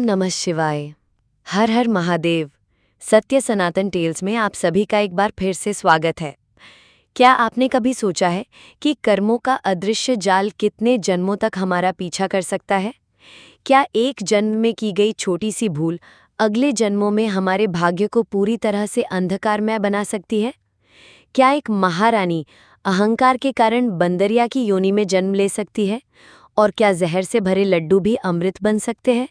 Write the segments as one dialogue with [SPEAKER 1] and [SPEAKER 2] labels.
[SPEAKER 1] नमः शिवाय। हर हर महादेव। सत्य सनातन टेल्स में आप सभी का एक बार फिर से स्वागत है। क्या आपने कभी सोचा है कि कर्मों का अदृश्य जाल कितने जन्मों तक हमारा पीछा कर सकता है? क्या एक जन्म में की गई छोटी सी भूल अगले जन्मों में हमारे भाग्य को पूरी तरह से अंधकारमय बना सकती है? क्या एक महारानी अहंकार के कारण बंदरिया की योनि में जन्म ले सकती है? और क्या जहर से भरे लड्डू भी अमृत बन सकते हैं?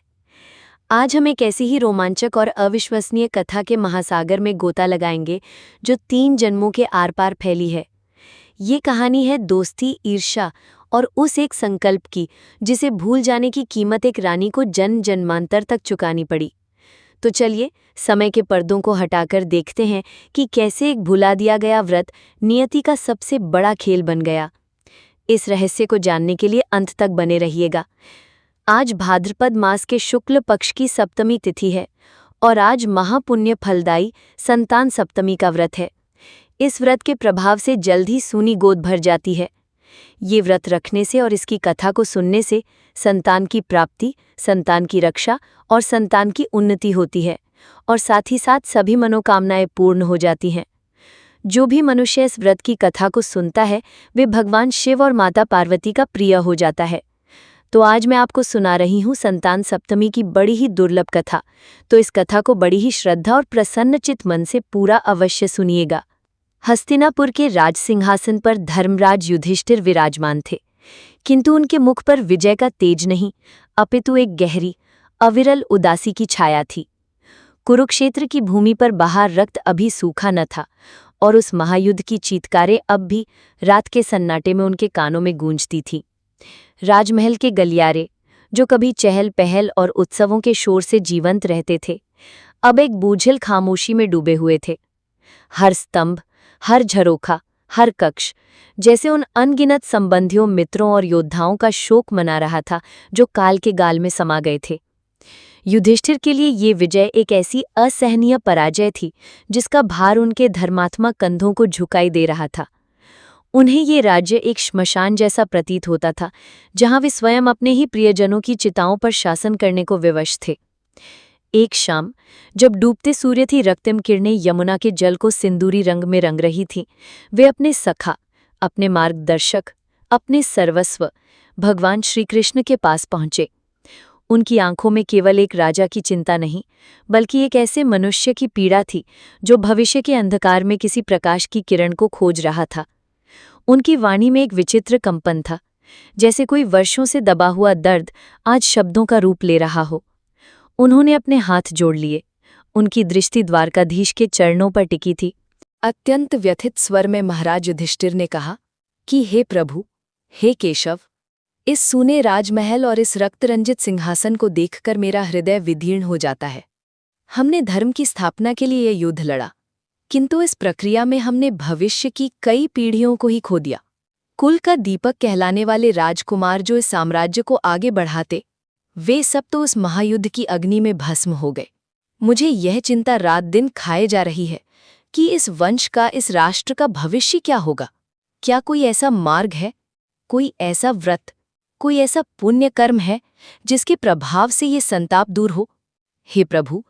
[SPEAKER 1] आज हम एक ऐसी ही रोमांचक और अविश्वसनीय कथा के महासागर में गोता लगाएंगे जो 3 जन्मों के आर पार फैली है। ये कहानी है दोस्ती, ईर्ष्या और उस एक संकल्प की जिसे भूल जाने की कीमत एक रानी को जन्म जन्मांतर तक चुकानी पड़ी। तो चलिए समय के पर्दों को हटाकर देखते हैं कि कैसे एक भुला दिया गया व्रत नियति का सबसे बड़ा खेल बन गया। इस रहस्य को जानने के लिए अंत तक बने रहिएगा। आज भाद्रपद मास के शुक्ल पक्ष की सप्तमी तिथि है और आज महापुण्य फलदायी संतान सप्तमी का व्रत है। इस व्रत के प्रभाव से जल्द ही सूनी गोद भर जाती है। ये व्रत रखने से और इसकी कथा को सुनने से संतान की प्राप्ति, संतान की रक्षा और संतान की उन्नति होती है और साथ ही साथ सभी मनोकामनाएं पूर्ण हो जाती हैं। जो भी मनुष्य इस व्रत की कथा को सुनता है वे भगवान शिव और माता पार्वती का प्रिय हो जाता है। तो आज मैं आपको सुना रही हूँ संतान सप्तमी की बड़ी ही दुर्लभ कथा। तो इस कथा को बड़ी ही श्रद्धा और प्रसन्नचित मन से पूरा अवश्य सुनिएगा। हस्तिनापुर के राज सिंहासन पर धर्मराज युधिष्ठिर विराजमान थे, किंतु उनके मुख पर विजय का तेज नहीं, अपितु एक गहरी अविरल उदासी की छाया थी। कुरुक्षेत्र की भूमि पर बाहर रक्त अभी सूखा न था और उस महायुद्ध की चीत्कारें अब भी रात के सन्नाटे में उनके कानों में गूंजती थीं। राजमहल के गलियारे, जो कभी चहल पहल और उत्सवों के शोर से जीवंत रहते थे, अब एक बूझल खामोशी में डूबे हुए थे। हर स्तंभ, हर झरोखा, हर कक्ष जैसे उन अनगिनत संबंधियों, मित्रों और योद्धाओं का शोक मना रहा था जो काल के गाल में समा गए थे। युधिष्ठिर के लिए ये विजय एक ऐसी असहनीय पराजय थी जिसका भार उनके धर्मात्मा कंधों को झुकाई दे रहा था। उन्हें ये राज्य एक श्मशान जैसा प्रतीत होता था, जहां वे स्वयं अपने ही प्रियजनों की चिताओं पर शासन करने को विवश थे। एक शाम, जब डूबते सूर्य की रक्तिम किरणें यमुना के जल को सिंदूरी रंग में रंग रही थीं, वे अपने सखा, अपने मार्गदर्शक, अपने सर्वस्व भगवान श्रीकृष्ण के पास पहुंचे। उनकी आंखों में केवल एक राजा की चिंता नहीं, बल्कि एक ऐसे मनुष्य की पीड़ा थी जो भविष्य के अंधकार में किसी प्रकाश की किरण को खोज रहा था। उनकी वाणी में एक विचित्र कंपन था, जैसे कोई वर्षों से दबा हुआ दर्द आज शब्दों का रूप ले रहा हो। उन्होंने अपने हाथ जोड़ लिए। उनकी दृष्टि द्वारकाधीश के चरणों पर टिकी थी। अत्यंत व्यथित स्वर में महाराज युधिष्ठिर ने कहा कि हे प्रभु, हे केशव, इस सूने राजमहल और इस रक्तरंजित सिंहासन को देखकर मेरा हृदय विदीर्ण हो जाता है। हमने धर्म की स्थापना के लिए यह युद्ध लड़ा, किंतु इस प्रक्रिया में हमने भविष्य की कई पीढ़ियों को ही खो दिया। कुल का दीपक कहलाने वाले राजकुमार जो इस साम्राज्य को आगे बढ़ाते, वे सब तो उस महायुद्ध की अग्नि में भस्म हो गए। मुझे यह चिंता रात दिन खाए जा रही है कि इस वंश का, इस राष्ट्र का भविष्य क्या होगा। क्या कोई ऐसा मार्ग है, कोई ऐसा व्रत, कोई ऐसा पुण्य कर्म है जिसके प्रभाव से ये संताप दूर हो? हे प्रभु,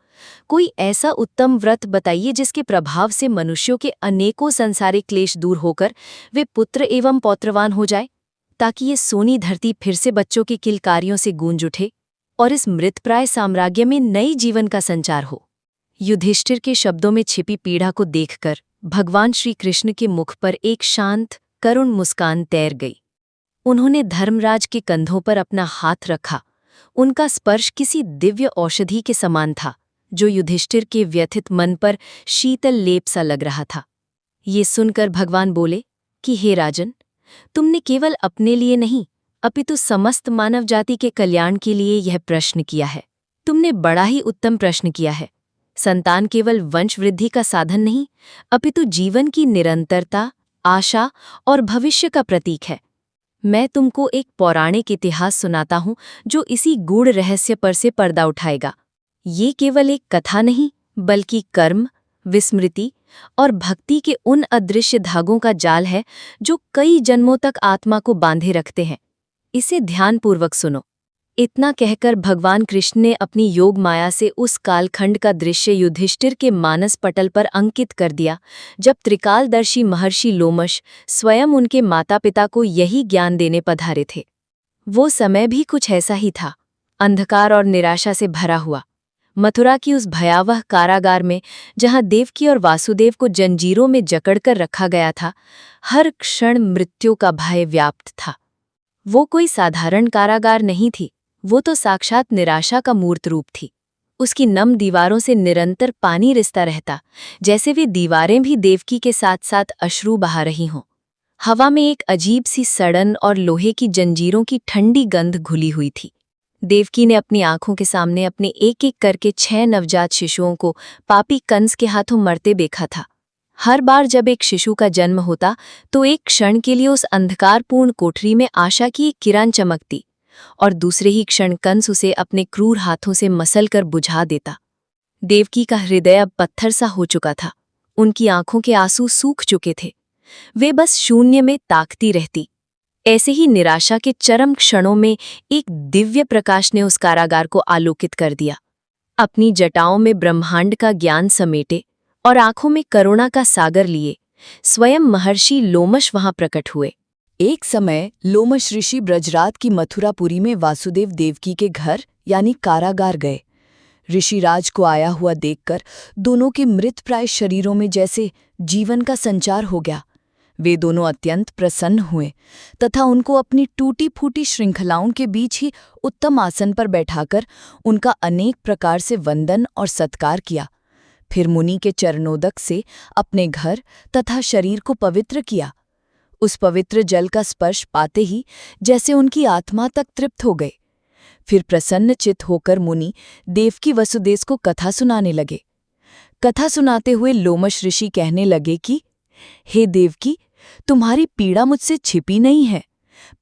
[SPEAKER 1] कोई ऐसा उत्तम व्रत बताइए जिसके प्रभाव से मनुष्यों के अनेकों संसारिक क्लेश दूर होकर वे पुत्र एवं पौत्रवान हो जाए, ताकि ये सोनी धरती फिर से बच्चों के किलकारियों से गूंज उठे और इस मृतप्राय साम्राज्य में नई जीवन का संचार हो। युधिष्ठिर के शब्दों में छिपी पीड़ा को देखकर भगवान श्री कृष्ण के मुख पर एक शांत, करुण मुस्कान तैर गई। उन्होंने धर्मराज के कंधों पर अपना हाथ रखा। उनका स्पर्श किसी दिव्य औषधि के समान था, जो युधिष्ठिर के व्यथित मन पर शीतल लेप सा लग रहा था। ये सुनकर भगवान बोले कि हे राजन, तुमने केवल अपने लिए नहीं, अपितु समस्त मानव जाति के कल्याण के लिए यह प्रश्न किया है। तुमने बड़ा ही उत्तम प्रश्न किया है। संतान केवल वंश वृद्धि का साधन नहीं, अपितु जीवन की निरंतरता, आशा और भविष्य का प्रतीक है। मैं तुमको एक पौराणिक इतिहास सुनाता हूं जो इसी गूढ़ रहस्य पर से पर्दा उठाएगा। ये केवल एक कथा नहीं, बल्कि कर्म, विस्मृति और भक्ति के उन अदृश्य धागों का जाल है जो कई जन्मों तक आत्मा को बांधे रखते हैं। इसे ध्यानपूर्वक सुनो। इतना कहकर भगवान कृष्ण ने अपनी योग माया से उस कालखंड का दृश्य युधिष्ठिर के मानस पटल पर अंकित कर दिया, जब त्रिकालदर्शी महर्षि लोमश स्वयं उनके माता पिता को यही ज्ञान देने पधारे थे। वो समय भी कुछ ऐसा ही था, अंधकार और निराशा से भरा हुआ। मथुरा की उस भयावह कारागार में, जहां देवकी और वासुदेव को जंजीरों में जकड़कर रखा गया था, हर क्षण मृत्यु का भय व्याप्त था। वो कोई साधारण कारागार नहीं थी, वो तो साक्षात निराशा का मूर्त रूप थी। उसकी नम दीवारों से निरंतर पानी रिसता रहता, जैसे वे दीवारें भी देवकी के साथ साथ अश्रु बहा रही हों। हवा में एक अजीब सी सड़न और लोहे की जंजीरों की ठंडी गंध घुली हुई थी। देवकी ने अपनी आंखों के सामने अपने एक एक करके 6 नवजात शिशुओं को पापी कंस के हाथों मरते देखा था। हर बार जब एक शिशु का जन्म होता तो एक क्षण के लिए उस अंधकारपूर्ण कोठरी में आशा की एक किरण चमकती, और दूसरे ही क्षण कंस उसे अपने क्रूर हाथों से मसलकर बुझा देता। देवकी का हृदय अब पत्थर सा हो चुका था, उनकी आंखों के आंसू सूख चुके थे। वे बस शून्य में ताकती रहती। ऐसे ही निराशा के चरम क्षणों में एक दिव्य प्रकाश ने उस कारागार को आलोकित कर दिया। अपनी जटाओं में ब्रह्मांड का ज्ञान समेटे और आंखों में करुणा का सागर लिए स्वयं महर्षि लोमश वहां प्रकट हुए।
[SPEAKER 2] एक समय लोमश ऋषि ब्रजरात की मथुरापुरी में वासुदेव देवकी के घर यानी कारागार गए। ऋषिराज को आया हुआ देखकर दोनों के मृतप्राय शरीरों में जैसे जीवन का संचार हो गया। वे दोनों अत्यंत प्रसन्न हुए तथा उनको अपनी टूटी फूटी श्रृंखलाओं के बीच ही उत्तम आसन पर बैठाकर उनका अनेक प्रकार से वंदन और सत्कार किया। फिर मुनि के चरणोदक से अपने घर तथा शरीर को पवित्र किया। उस पवित्र जल का स्पर्श पाते ही जैसे उनकी आत्मा तक तृप्त हो गए। फिर प्रसन्नचित्त होकर मुनि देवकी वसुदेव को कथा सुनाने लगे। कथा सुनाते हुए लोमश ऋषि कहने लगे कि हे देवकी, तुम्हारी पीड़ा मुझसे छिपी नहीं है।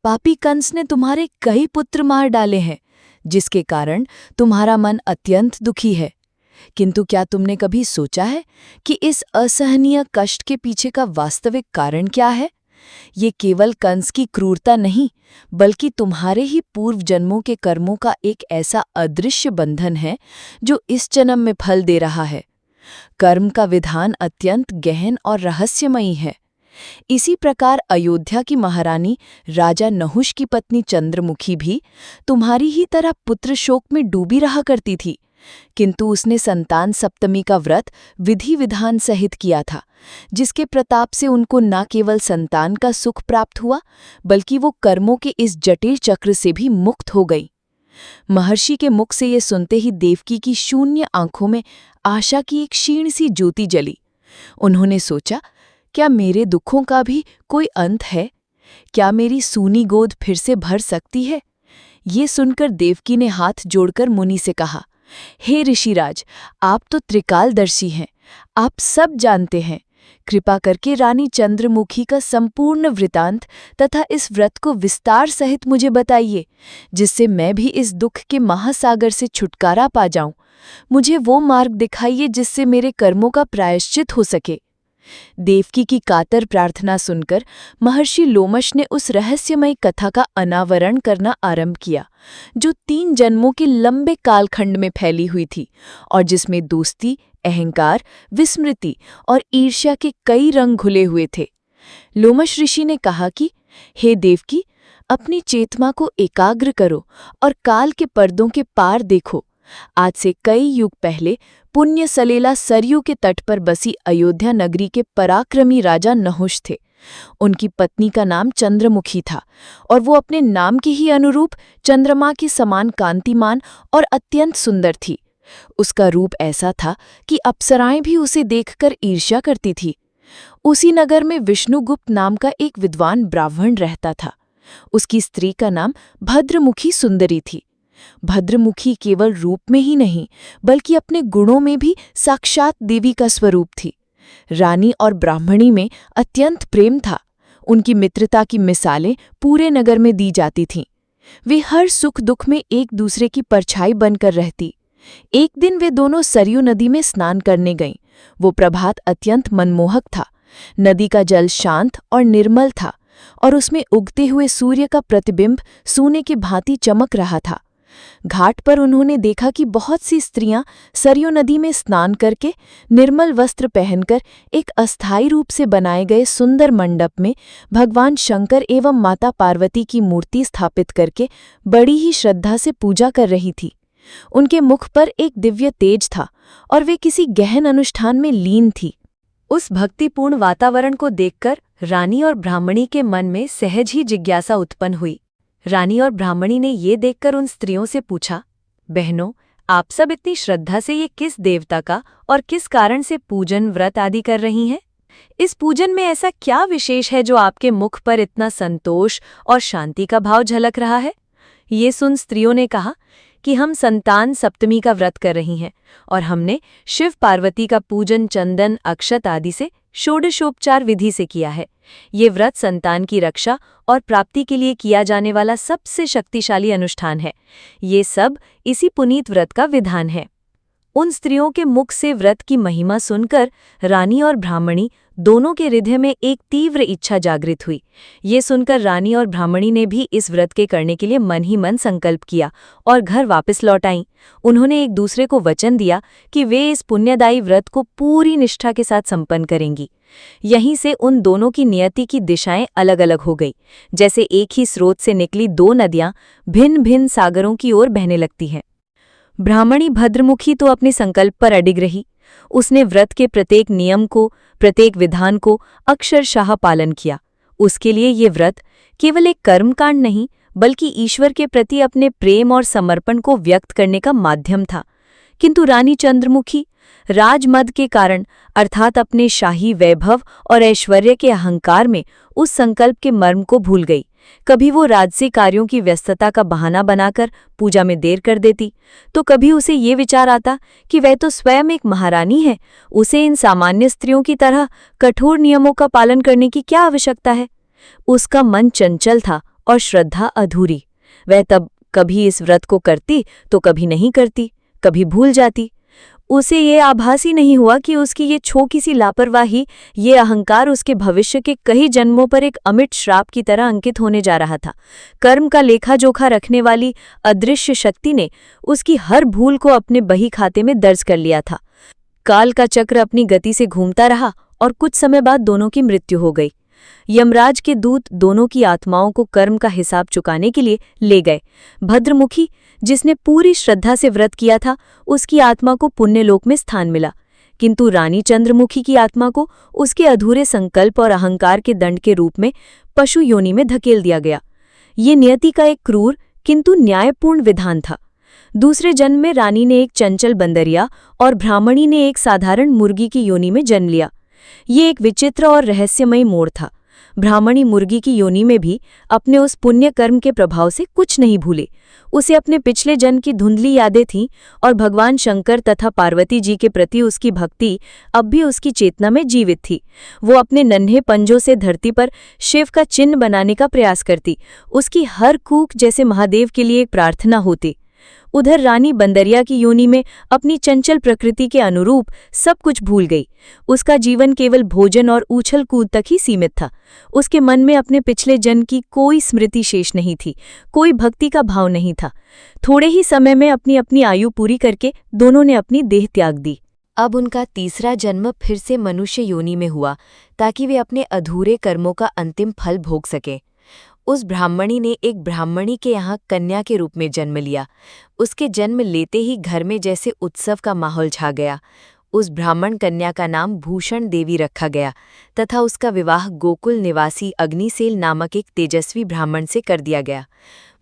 [SPEAKER 2] पापी कंस ने तुम्हारे कई पुत्र मार डाले हैं, जिसके कारण तुम्हारा मन अत्यंत दुखी है। किंतु क्या तुमने कभी सोचा है कि इस असहनीय कष्ट के पीछे का वास्तविक कारण क्या है? ये केवल कंस की क्रूरता नहीं, बल्कि तुम्हारे ही पूर्व जन्मों के कर्मों का एक ऐसा अदृश्य बंधन है जो इस जन्म में फल दे रहा है। कर्म का विधान अत्यंत गहन और रहस्यमयी है। इसी प्रकार अयोध्या की महारानी राजा नहुष की पत्नी चंद्रमुखी भी तुम्हारी ही तरह पुत्र शोक में डूबी रहा करती थी, किंतु उसने संतान सप्तमी का व्रत विधि विधान सहित किया था, जिसके प्रताप से उनको न केवल संतान का सुख प्राप्त हुआ, बल्कि वो कर्मों के इस जटिल चक्र से भी मुक्त हो गई। महर्षि के मुख से ये सुनते ही देवकी की शून्य आंखों में आशा की एक क्षीण सी ज्योति जली। उन्होंने सोचा, क्या मेरे दुखों का भी कोई अंत है? क्या मेरी सूनी गोद फिर से भर सकती है? ये सुनकर देवकी ने हाथ जोड़कर मुनि से कहा, हे ऋषिराज, आप तो त्रिकालदर्शी हैं, आप सब जानते हैं। कृपा करके रानी चंद्रमुखी का संपूर्ण वृतांत तथा इस व्रत को विस्तार सहित मुझे बताइए, जिससे मैं भी इस दुख के महासागर से छुटकारा पा जाऊं। मुझे वो मार्ग दिखाइए जिससे मेरे कर्मों का प्रायश्चित हो सके। देवकी की कातर प्रार्थना सुनकर महर्षि लोमश ने उस रहस्यमय कथा का अनावरण करना आरंभ किया, जो 3 जन्मों के लंबे कालखंड में फैली हुई थी और जिसमें दोस्ती, अहंकार, विस्मृति और ईर्ष्या के कई रंग घुले हुए थे। लोमश ऋषि ने कहा कि हे देवकी, अपनी चेतना को एकाग्र करो और काल के पर्दों के पार देखो। आज से कई युग पहले पुण्य सलेला सरयू के तट पर बसी अयोध्या नगरी के पराक्रमी राजा नहुष थे। उनकी पत्नी का नाम चंद्रमुखी था और वो अपने नाम के ही अनुरूप चंद्रमा के समान कांतिमान और अत्यंत सुंदर थी। उसका रूप ऐसा था कि अप्सराएं भी उसे देखकर ईर्ष्या करती थी। उसी नगर में विष्णुगुप्त नाम का एक विद्वान ब्राह्मण रहता था। उसकी स्त्री का नाम भद्रमुखी सुंदरी थी। भद्रमुखी केवल रूप में ही नहीं, बल्कि अपने गुणों में भी साक्षात देवी का स्वरूप थी। रानी और ब्राह्मणी में अत्यंत प्रेम था। उनकी मित्रता की मिसालें पूरे नगर में दी जाती थीं। वे हर सुख दुख में एक दूसरे की परछाई बनकर रहती। एक दिन वे दोनों सरयू नदी में स्नान करने गईं। वो प्रभात अत्यंत मनमोहक था। नदी का जल शांत और निर्मल था और उसमें उगते हुए सूर्य का प्रतिबिंब सोने की भांति चमक रहा था। घाट पर उन्होंने देखा कि बहुत सी स्त्रियां सरयू नदी में स्नान करके निर्मल वस्त्र पहनकर एक अस्थायी रूप से बनाए गए सुंदर मंडप में भगवान शंकर एवं माता पार्वती की मूर्ति स्थापित करके बड़ी ही श्रद्धा से पूजा कर रही थी। उनके मुख पर एक दिव्य तेज था और वे किसी गहन अनुष्ठान में लीन थी।
[SPEAKER 1] उस भक्तिपूर्ण वातावरण को देखकर रानी और ब्राह्मणी के मन में सहज ही जिज्ञासा उत्पन्न हुई। रानी और ब्राह्मणी ने ये देखकर उन स्त्रियों से पूछा, बहनों, आप सब इतनी श्रद्धा से ये किस देवता का और किस कारण से पूजन व्रत आदि कर रही हैं? इस पूजन में ऐसा क्या विशेष है जो आपके मुख पर इतना संतोष और शांति का भाव झलक रहा है? ये सुन स्त्रियों ने कहा कि हम संतान सप्तमी का व्रत कर रही हैं और हमने शिव पार्वती का पूजन चंदन अक्षत आदि से षोडशोपचार विधि से किया है। ये व्रत संतान की रक्षा और प्राप्ति के लिए किया जाने वाला सबसे शक्तिशाली अनुष्ठान है। ये सब इसी पुनीत व्रत का विधान है। उन स्त्रियों के मुख से व्रत की महिमा सुनकर रानी और ब्राह्मणी दोनों के हृदय में एक तीव्र इच्छा जागृत हुई। ये सुनकर रानी और ब्राह्मणी ने भी इस व्रत के करने के लिए मन ही मन संकल्प किया और घर वापस लौट आईं। उन्होंने एक दूसरे को वचन दिया कि वे इस पुण्यदायी व्रत को पूरी निष्ठा के साथ संपन्न करेंगी। यहीं से उन दोनों की नियति की दिशाएं अलग अलग हो गई। जैसे एक ही स्रोत से निकली दो नदियां भिन्न भिन्न सागरों की ओर बहने लगती हैं। ब्राह्मणी भद्रमुखी तो अपने संकल्प पर अडिग रही। उसने व्रत के प्रत्येक नियम को, प्रत्येक विधान को अक्षरशः पालन किया। उसके लिए ये व्रत केवल एक कर्मकांड नहीं, बल्कि ईश्वर के प्रति अपने प्रेम और समर्पण को व्यक्त करने का माध्यम था। किंतु रानी चंद्रमुखी राजमद के कारण अर्थात अपने शाही वैभव और ऐश्वर्य के अहंकार में उस संकल्प के मर्म को भूल गई। कभी वो राजसी कार्यों की व्यस्तता का बहाना बनाकर पूजा में देर कर देती, तो कभी उसे ये विचार आता कि वह तो स्वयं एक महारानी है, उसे इन सामान्य स्त्रियों की तरह कठोर नियमों का पालन करने की क्या आवश्यकता है। उसका मन चंचल था और श्रद्धा अधूरी। वह तब कभी इस व्रत को करती तो कभी नहीं करती, कभी भूल जाती। उसे ये आभास ही नहीं हुआ कि उसकी ये छोटी सी लापरवाही, ये अहंकार उसके भविष्य के कई जन्मों पर एक अमिट श्राप की तरह अंकित होने जा रहा था। कर्म का लेखा जोखा रखने वाली अदृश्य शक्ति ने उसकी हर भूल को अपने बही खाते में दर्ज कर लिया था। काल का चक्र अपनी गति से घूमता रहा और कुछ समय बाद दोनों की मृत्यु हो गई। यमराज के दूत दोनों की आत्माओं को कर्म का हिसाब चुकाने के लिए ले गए। भद्रमुखी, जिसने पूरी श्रद्धा से व्रत किया था, उसकी आत्मा को पुण्यलोक में स्थान मिला, किंतु रानी चंद्रमुखी की आत्मा को उसके अधूरे संकल्प और अहंकार के दंड के रूप में पशु योनि में धकेल दिया गया। ये नियति का एक क्रूर किंतु न्यायपूर्ण विधान था। दूसरे जन्म में रानी ने एक चंचल बंदरिया और ब्राह्मणी ने एक साधारण मुर्गी की योनि में जन्म लिया। ये एक विचित्र और रहस्यमयी मोड़ था। ब्राह्मणी मुर्गी की योनि में भी अपने उस पुण्य कर्म के प्रभाव से कुछ नहीं भूले। उसे अपने पिछले जन्म की धुंधली यादें थीं और भगवान शंकर तथा पार्वती जी के प्रति उसकी भक्ति अब भी उसकी चेतना में जीवित थी। वो अपने नन्हे पंजों से धरती पर शिव का चिन्ह बनाने का प्रयास करती। उसकी हर कूक जैसे महादेव के लिए एक प्रार्थना होती। उधर रानी बंदरिया की योनि में अपनी चंचल प्रकृति के अनुरूप सब कुछ भूल गई। उसका जीवन केवल भोजन और उछल कूद तक ही सीमित था। उसके मन में अपने पिछले जन्म की कोई स्मृति शेष नहीं थी, कोई भक्ति का भाव नहीं था। थोड़े ही समय में अपनी अपनी आयु पूरी करके दोनों ने अपनी देह त्याग दी। अब उनका तीसरा जन्म फिर से मनुष्य योनि में हुआ ताकि वे अपने अधूरे कर्मों का अंतिम फल भोग सकें। उस ब्राह्मणी ने एक ब्राह्मणी के यहाँ कन्या के रूप में जन्म लिया। उसके जन्म लेते ही घर में जैसे उत्सव का माहौल छा गया। उस ब्राह्मण कन्या का नाम भूषण देवी रखा गया तथा उसका विवाह गोकुल निवासी अग्निसेल नामक एक तेजस्वी ब्राह्मण से कर दिया गया।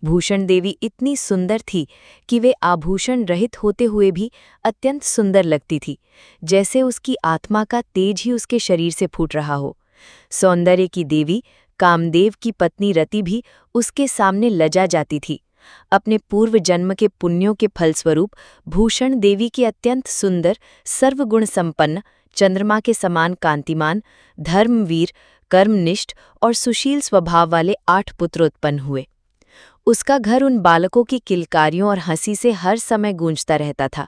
[SPEAKER 1] भूषण देवी इतनी सुंदर थी कि वे आभूषण रहित होते हुए भी अत्यंत सुंदर लगती थी, जैसे उसकी आत्मा का तेज ही उसके शरीर से फूट रहा हो। सौंदर्य की देवी कामदेव की पत्नी रति भी उसके सामने लजा जाती थी। अपने पूर्व जन्म के पुण्यों के फलस्वरूप भूषण देवी के अत्यंत सुंदर, सर्वगुण संपन्न, चंद्रमा के समान कांतिमान, धर्मवीर, कर्मनिष्ठ और सुशील स्वभाव वाले 8 पुत्र उत्पन्न हुए। उसका घर उन बालकों की किलकारियों और हंसी से हर समय गूंजता रहता था।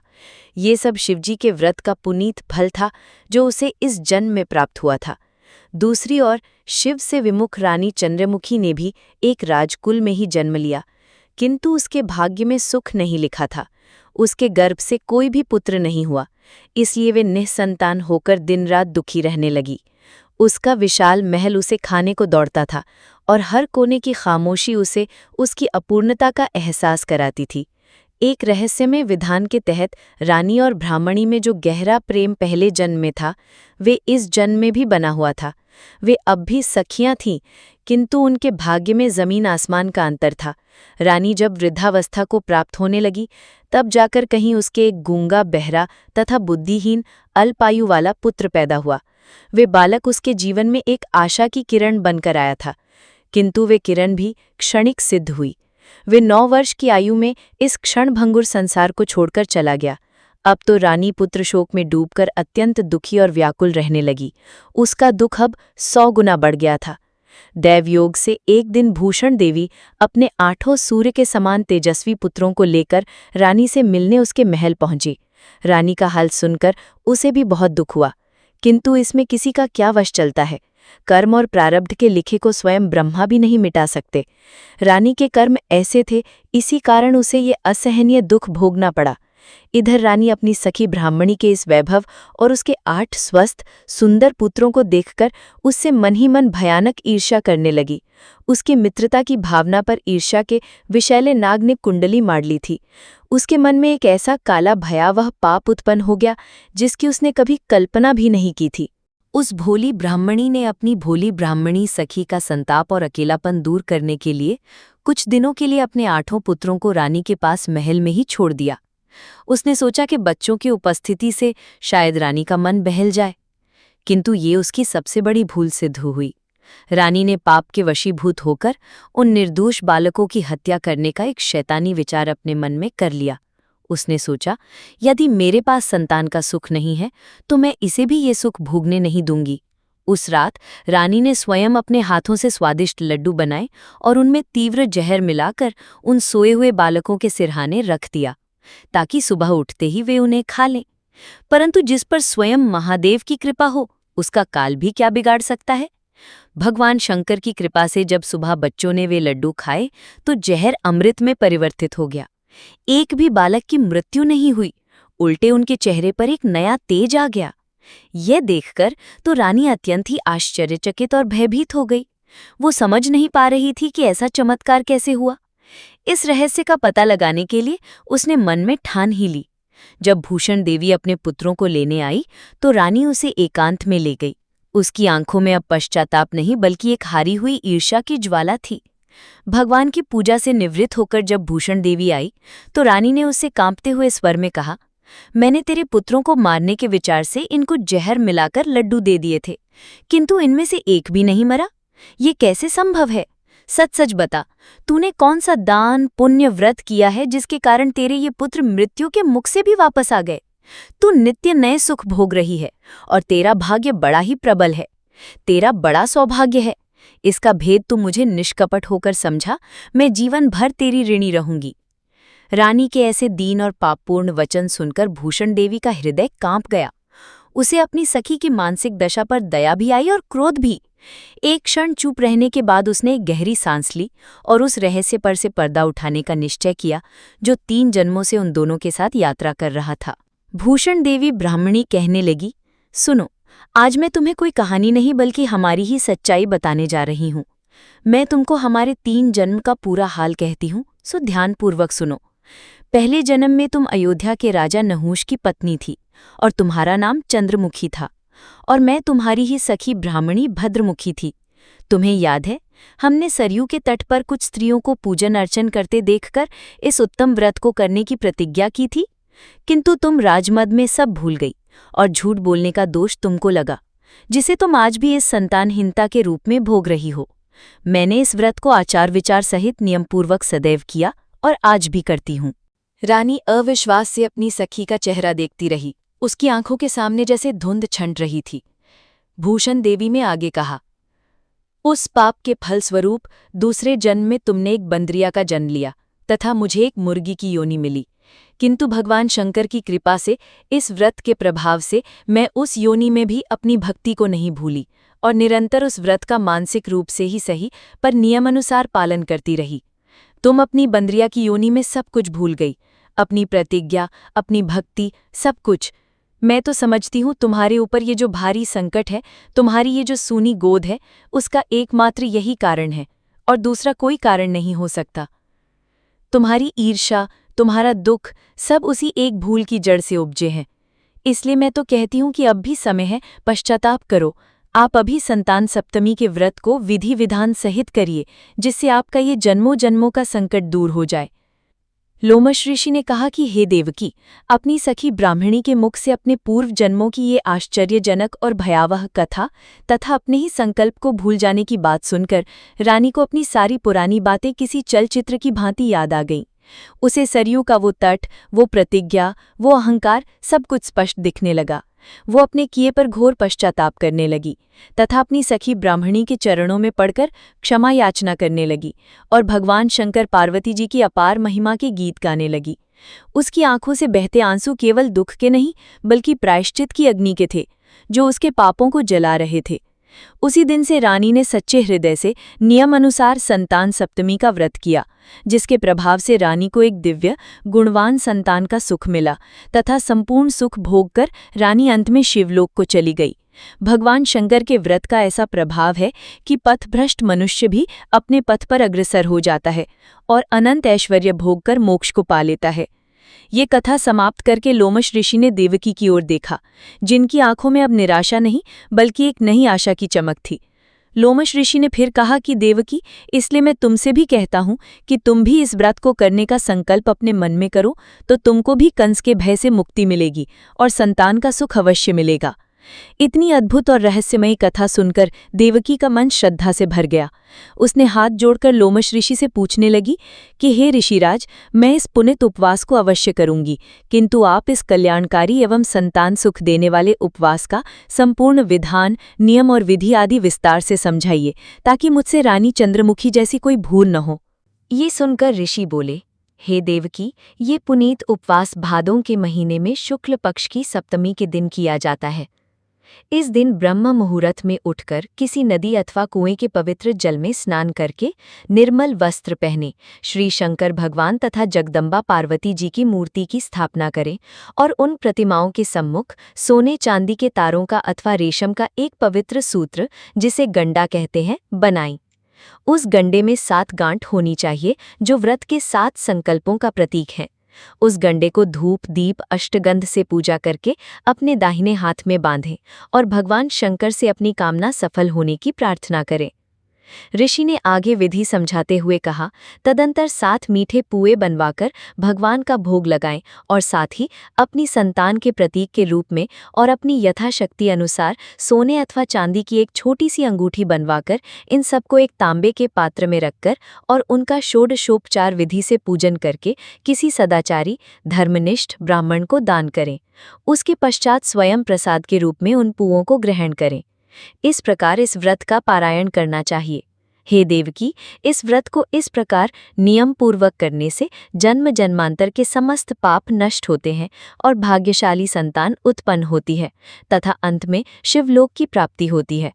[SPEAKER 1] ये सब शिवजी के व्रत का पुनीत फल था जो उसे इस जन्म में प्राप्त हुआ था। दूसरी ओर शिव से विमुख रानी चंद्रमुखी ने भी एक राजकुल में ही जन्म लिया, किंतु उसके भाग्य में सुख नहीं लिखा था। उसके गर्भ से कोई भी पुत्र नहीं हुआ, इसलिए वे निःसंतान होकर दिन रात दुखी रहने लगी। उसका विशाल महल उसे खाने को दौड़ता था और हर कोने की खामोशी उसे उसकी अपूर्णता का एहसास कराती थी। एक रहस्यमय विधान के तहत रानी और ब्राह्मणी में जो गहरा प्रेम पहले जन्म में था, वे इस जन्म में भी बना हुआ था। वे अब भी सखियां थीं, किंतु उनके भाग्य में जमीन आसमान का अंतर था। रानी जब वृद्धावस्था को प्राप्त होने लगी, तब जाकर कहीं उसके एक गूंगा, बहरा तथा बुद्धिहीन अल्पायु वाला पुत्र पैदा हुआ। वे बालक उसके जीवन में एक आशा की किरण बनकर आया था, किंतु वे किरण भी क्षणिक सिद्ध हुई। वे 9 वर्ष की आयु में इस क्षणभंगुर संसार को छोड़कर चला गया। अब तो रानी पुत्र शोक में डूबकर अत्यंत दुखी और व्याकुल रहने लगी। उसका दुख अब 100 गुना बढ़ गया था। दैवयोग से एक दिन भूषण देवी अपने 8 सूर्य के समान तेजस्वी पुत्रों को लेकर रानी से मिलने उसके महल पहुंची। रानी का हाल सुनकर उसे भी बहुत दुख हुआ, किंतु इसमें किसी का क्या वश चलता है। कर्म और प्रारब्ध के लिखे को स्वयं ब्रह्मा भी नहीं मिटा सकते। रानी के कर्म ऐसे थे, इसी कारण उसे ये असहनीय दुख भोगना पड़ा। इधर रानी अपनी सखी ब्राह्मणी के इस वैभव और उसके 8 स्वस्थ सुंदर पुत्रों को देखकर उससे मन ही मन भयानक ईर्ष्या करने लगी। उसकी मित्रता की भावना पर ईर्ष्या के विषैले नाग ने कुंडली मार ली थी। उसके मन में एक ऐसा काला भयावह पाप उत्पन्न हो गया जिसकी उसने कभी कल्पना भी नहीं की थी। उस भोली ब्राह्मणी ने अपनी भोली ब्राह्मणी सखी का संताप और अकेलापन दूर करने के लिए कुछ दिनों के लिए अपने 8 पुत्रों को रानी के पास महल में ही छोड़ दिया। उसने सोचा कि बच्चों की उपस्थिति से शायद रानी का मन बहल जाए, किंतु ये उसकी सबसे बड़ी भूल सिद्ध हुई। रानी ने पाप के वशीभूत होकर उन निर्दोष बालकों की हत्या करने का एक शैतानी विचार अपने मन में कर लिया। उसने सोचा, यदि मेरे पास संतान का सुख नहीं है तो मैं इसे भी ये सुख भोगने नहीं दूंगी। उस रात रानी ने स्वयं अपने हाथों से स्वादिष्ट लड्डू बनाए और उनमें तीव्र जहर मिलाकर उन सोए हुए बालकों के सिरहाने रख दिया, ताकि सुबह उठते ही वे उन्हें खा लें। परंतु जिस पर स्वयं महादेव की कृपा हो, उसका काल भी क्या बिगाड़ सकता है। भगवान शंकर की कृपा से जब सुबह बच्चों ने वे लड्डू खाए तो जहर अमृत में परिवर्तित हो गया। एक भी बालक की मृत्यु नहीं हुई, उल्टे उनके चेहरे पर एक नया तेज आ गया। यह देखकर तो रानी अत्यंत ही आश्चर्यचकित और भयभीत हो गई। वो समझ नहीं पा रही थी कि ऐसा चमत्कार कैसे हुआ। इस रहस्य का पता लगाने के लिए उसने मन में ठान ही ली। जब भूषण देवी अपने पुत्रों को लेने आई तो रानी उसे एकांत में ले गई। उसकी आंखों में अब पश्चाताप नहीं बल्कि एक हारी हुई ईर्ष्या की ज्वाला थी। भगवान की पूजा से निवृत्त होकर जब भूषण देवी आई तो रानी ने उससे कांपते हुए स्वर में कहा, मैंने तेरे पुत्रों को मारने के विचार से इनको जहर मिलाकर लड्डू दे दिए थे, किंतु इनमें से एक भी नहीं मरा। ये कैसे संभव है? सच सच बता, तूने कौन सा दान पुण्य व्रत किया है जिसके कारण तेरे ये पुत्र मृत्यु के मुख से भी वापस आ गए? तू नित्य नए सुख भोग रही है और तेरा भाग्य बड़ा ही प्रबल है। तेरा बड़ा सौभाग्य है। इसका भेद तू मुझे निष्कपट होकर समझा, मैं जीवन भर तेरी ऋणी रहूंगी। रानी के ऐसे दीन और पापपूर्ण वचन सुनकर भूषण देवी का हृदय कांप गया। उसे अपनी सखी की मानसिक दशा पर दया भी आई और क्रोध भी। एक क्षण चुप रहने के बाद उसने एक गहरी सांस ली और उस रहस्य पर से पर्दा उठाने का निश्चय किया जो 3 जन्मों से उन दोनों के साथ यात्रा कर रहा था। भूषण देवी ब्राह्मणी कहने लगी, सुनो, आज मैं तुम्हें कोई कहानी नहीं बल्कि हमारी ही सच्चाई बताने जा रही हूँ। मैं तुमको हमारे 3 जन्म का पूरा हाल कहती हूँ, सो ध्यानपूर्वक सुनो। पहले जन्म में तुम अयोध्या के राजा नहुष की पत्नी थी और तुम्हारा नाम चंद्रमुखी था, और मैं तुम्हारी ही सखी ब्राह्मणी भद्रमुखी थी। तुम्हें याद है, हमने सरयू के तट पर कुछ स्त्रियों को पूजन अर्चन करते देखकर इस उत्तम व्रत को करने की प्रतिज्ञा की थी, किंतु तुम राजमद में सब भूल गई और झूठ बोलने का दोष तुमको लगा, जिसे तुम आज भी इस संतानहीनता के रूप में भोग रही हो। मैंने इस व्रत को आचार विचार सहित नियमपूर्वक सदैव किया और आज भी करती हूँ। रानी अविश्वास से अपनी सखी का चेहरा देखती रही। उसकी आंखों के सामने जैसे धुंध छंट रही थी। भूषण देवी में आगे कहा, उस पाप के फलस्वरूप दूसरे जन्म में तुमने एक बंदरिया का जन्म लिया तथा मुझे एक मुर्गी की योनि मिली, किंतु भगवान शंकर की कृपा से इस व्रत के प्रभाव से मैं उस योनि में भी अपनी भक्ति को नहीं भूली और निरंतर उस व्रत का मानसिक रूप से ही सही पर नियमानुसार पालन करती रही। तुम अपनी बंदरिया की योनि में सब कुछ भूल गई, अपनी प्रतिज्ञा, अपनी भक्ति, सब कुछ। मैं तो समझती हूँ तुम्हारे ऊपर ये जो भारी संकट है, तुम्हारी ये जो सूनी गोद है, उसका एकमात्र यही कारण है और दूसरा कोई कारण नहीं हो सकता। तुम्हारी ईर्ष्या, तुम्हारा दुख सब उसी एक भूल की जड़ से उपजे हैं। इसलिए मैं तो कहती हूँ कि अब भी समय है, पश्चाताप करो। आप अभी संतान सप्तमी के व्रत को विधि विधान सहित करिए, जिससे आपका ये जन्मों जन्मों का संकट दूर हो जाए। लोमश ऋषि ने कहा कि हे देवकी, अपनी सखी ब्राह्मणी के मुख से अपने पूर्व जन्मों की ये आश्चर्यजनक और भयावह कथा तथा अपने ही संकल्प को भूल जाने की बात सुनकर रानी को अपनी सारी पुरानी बातें किसी चलचित्र की भांति याद आ गईं। उसे सरयू का वो तट, वो प्रतिज्ञा, वो अहंकार सब कुछ स्पष्ट दिखने लगा। वो अपने किए पर घोर पश्चाताप करने लगी तथा अपनी सखी ब्राह्मणी के चरणों में पड़कर क्षमा याचना करने लगी और भगवान शंकर पार्वती जी की अपार महिमा के गीत गाने लगी। उसकी आंखों से बहते आंसू केवल दुख के नहीं बल्कि प्रायश्चित की अग्नि के थे, जो उसके पापों को जला रहे थे। उसी दिन से रानी ने सच्चे हृदय से नियम अनुसार संतान सप्तमी का व्रत किया, जिसके प्रभाव से रानी को एक दिव्य गुणवान संतान का सुख मिला तथा संपूर्ण सुख भोगकर रानी अंत में शिवलोक को चली गई। भगवान शंकर के व्रत का ऐसा प्रभाव है कि पथभ्रष्ट मनुष्य भी अपने पथ पर अग्रसर हो जाता है और अनंत ऐश्वर्य भोगकर मोक्ष को पा लेता है। ये कथा समाप्त करके लोमश ऋषि ने देवकी की ओर देखा, जिनकी आंखों में अब निराशा नहीं बल्कि एक नई आशा की चमक थी। लोमश ऋषि ने फिर कहा कि देवकी, इसलिए मैं तुमसे भी कहता हूँ कि तुम भी इस व्रत को करने का संकल्प अपने मन में करो, तो तुमको भी कंस के भय से मुक्ति मिलेगी और संतान का सुख अवश्य मिलेगा। इतनी अद्भुत और रहस्यमयी कथा सुनकर देवकी का मन श्रद्धा से भर गया। उसने हाथ जोड़कर लोमश ऋषि से पूछने लगी कि हे ऋषिराज, मैं इस पुनित उपवास को अवश्य करूंगी, किंतु आप इस कल्याणकारी एवं संतान सुख देने वाले उपवास का संपूर्ण विधान, नियम और विधि आदि विस्तार से समझाइए, ताकि मुझसे रानी चंद्रमुखी जैसी कोई भूल न हो।
[SPEAKER 2] ये सुनकर ऋषि बोले, हे देवकी, ये पुनीत उपवास भादों के महीने में शुक्ल पक्ष की सप्तमी के दिन किया जाता है। इस दिन ब्रह्म मुहूर्त में उठकर किसी नदी अथवा कुएं के पवित्र जल में स्नान करके निर्मल वस्त्र पहने श्री शंकर भगवान तथा जगदम्बा पार्वती जी की मूर्ति की स्थापना करें और उन प्रतिमाओं के सम्मुख सोने चांदी के तारों का अथवा रेशम का एक पवित्र सूत्र, जिसे गंडा कहते हैं, बनाएं। उस गंडे में 7 गांठ होनी चाहिए, जो व्रत के 7 संकल्पों का प्रतीक है। उस गंडे को धूप दीप अष्टगंध से पूजा करके अपने दाहिने हाथ में बांधें और भगवान शंकर से अपनी कामना सफल होने की प्रार्थना करें। ऋषि ने आगे विधि समझाते हुए कहा, तदंतर 7 मीठे पुए बनवाकर भगवान का भोग लगाएं और साथ ही अपनी संतान के प्रतीक के रूप में और अपनी यथाशक्ति अनुसार सोने अथवा चांदी की एक छोटी सी अंगूठी बनवाकर इन सबको एक तांबे के पात्र में रखकर और उनका षोडशोपचार विधि से पूजन करके किसी सदाचारी धर्मनिष्ठ ब्राह्मण को दान करें। उसके पश्चात स्वयं प्रसाद के रूप में उन पुओं को ग्रहण करें। इस प्रकार इस व्रत का पारायण करना चाहिए। हे देवकी, इस व्रत को इस प्रकार नियम पूर्वक करने से जन्म जन्मांतर के समस्त पाप नष्ट होते हैं और भाग्यशाली संतान उत्पन्न होती है तथा अंत में शिवलोक की प्राप्ति होती है।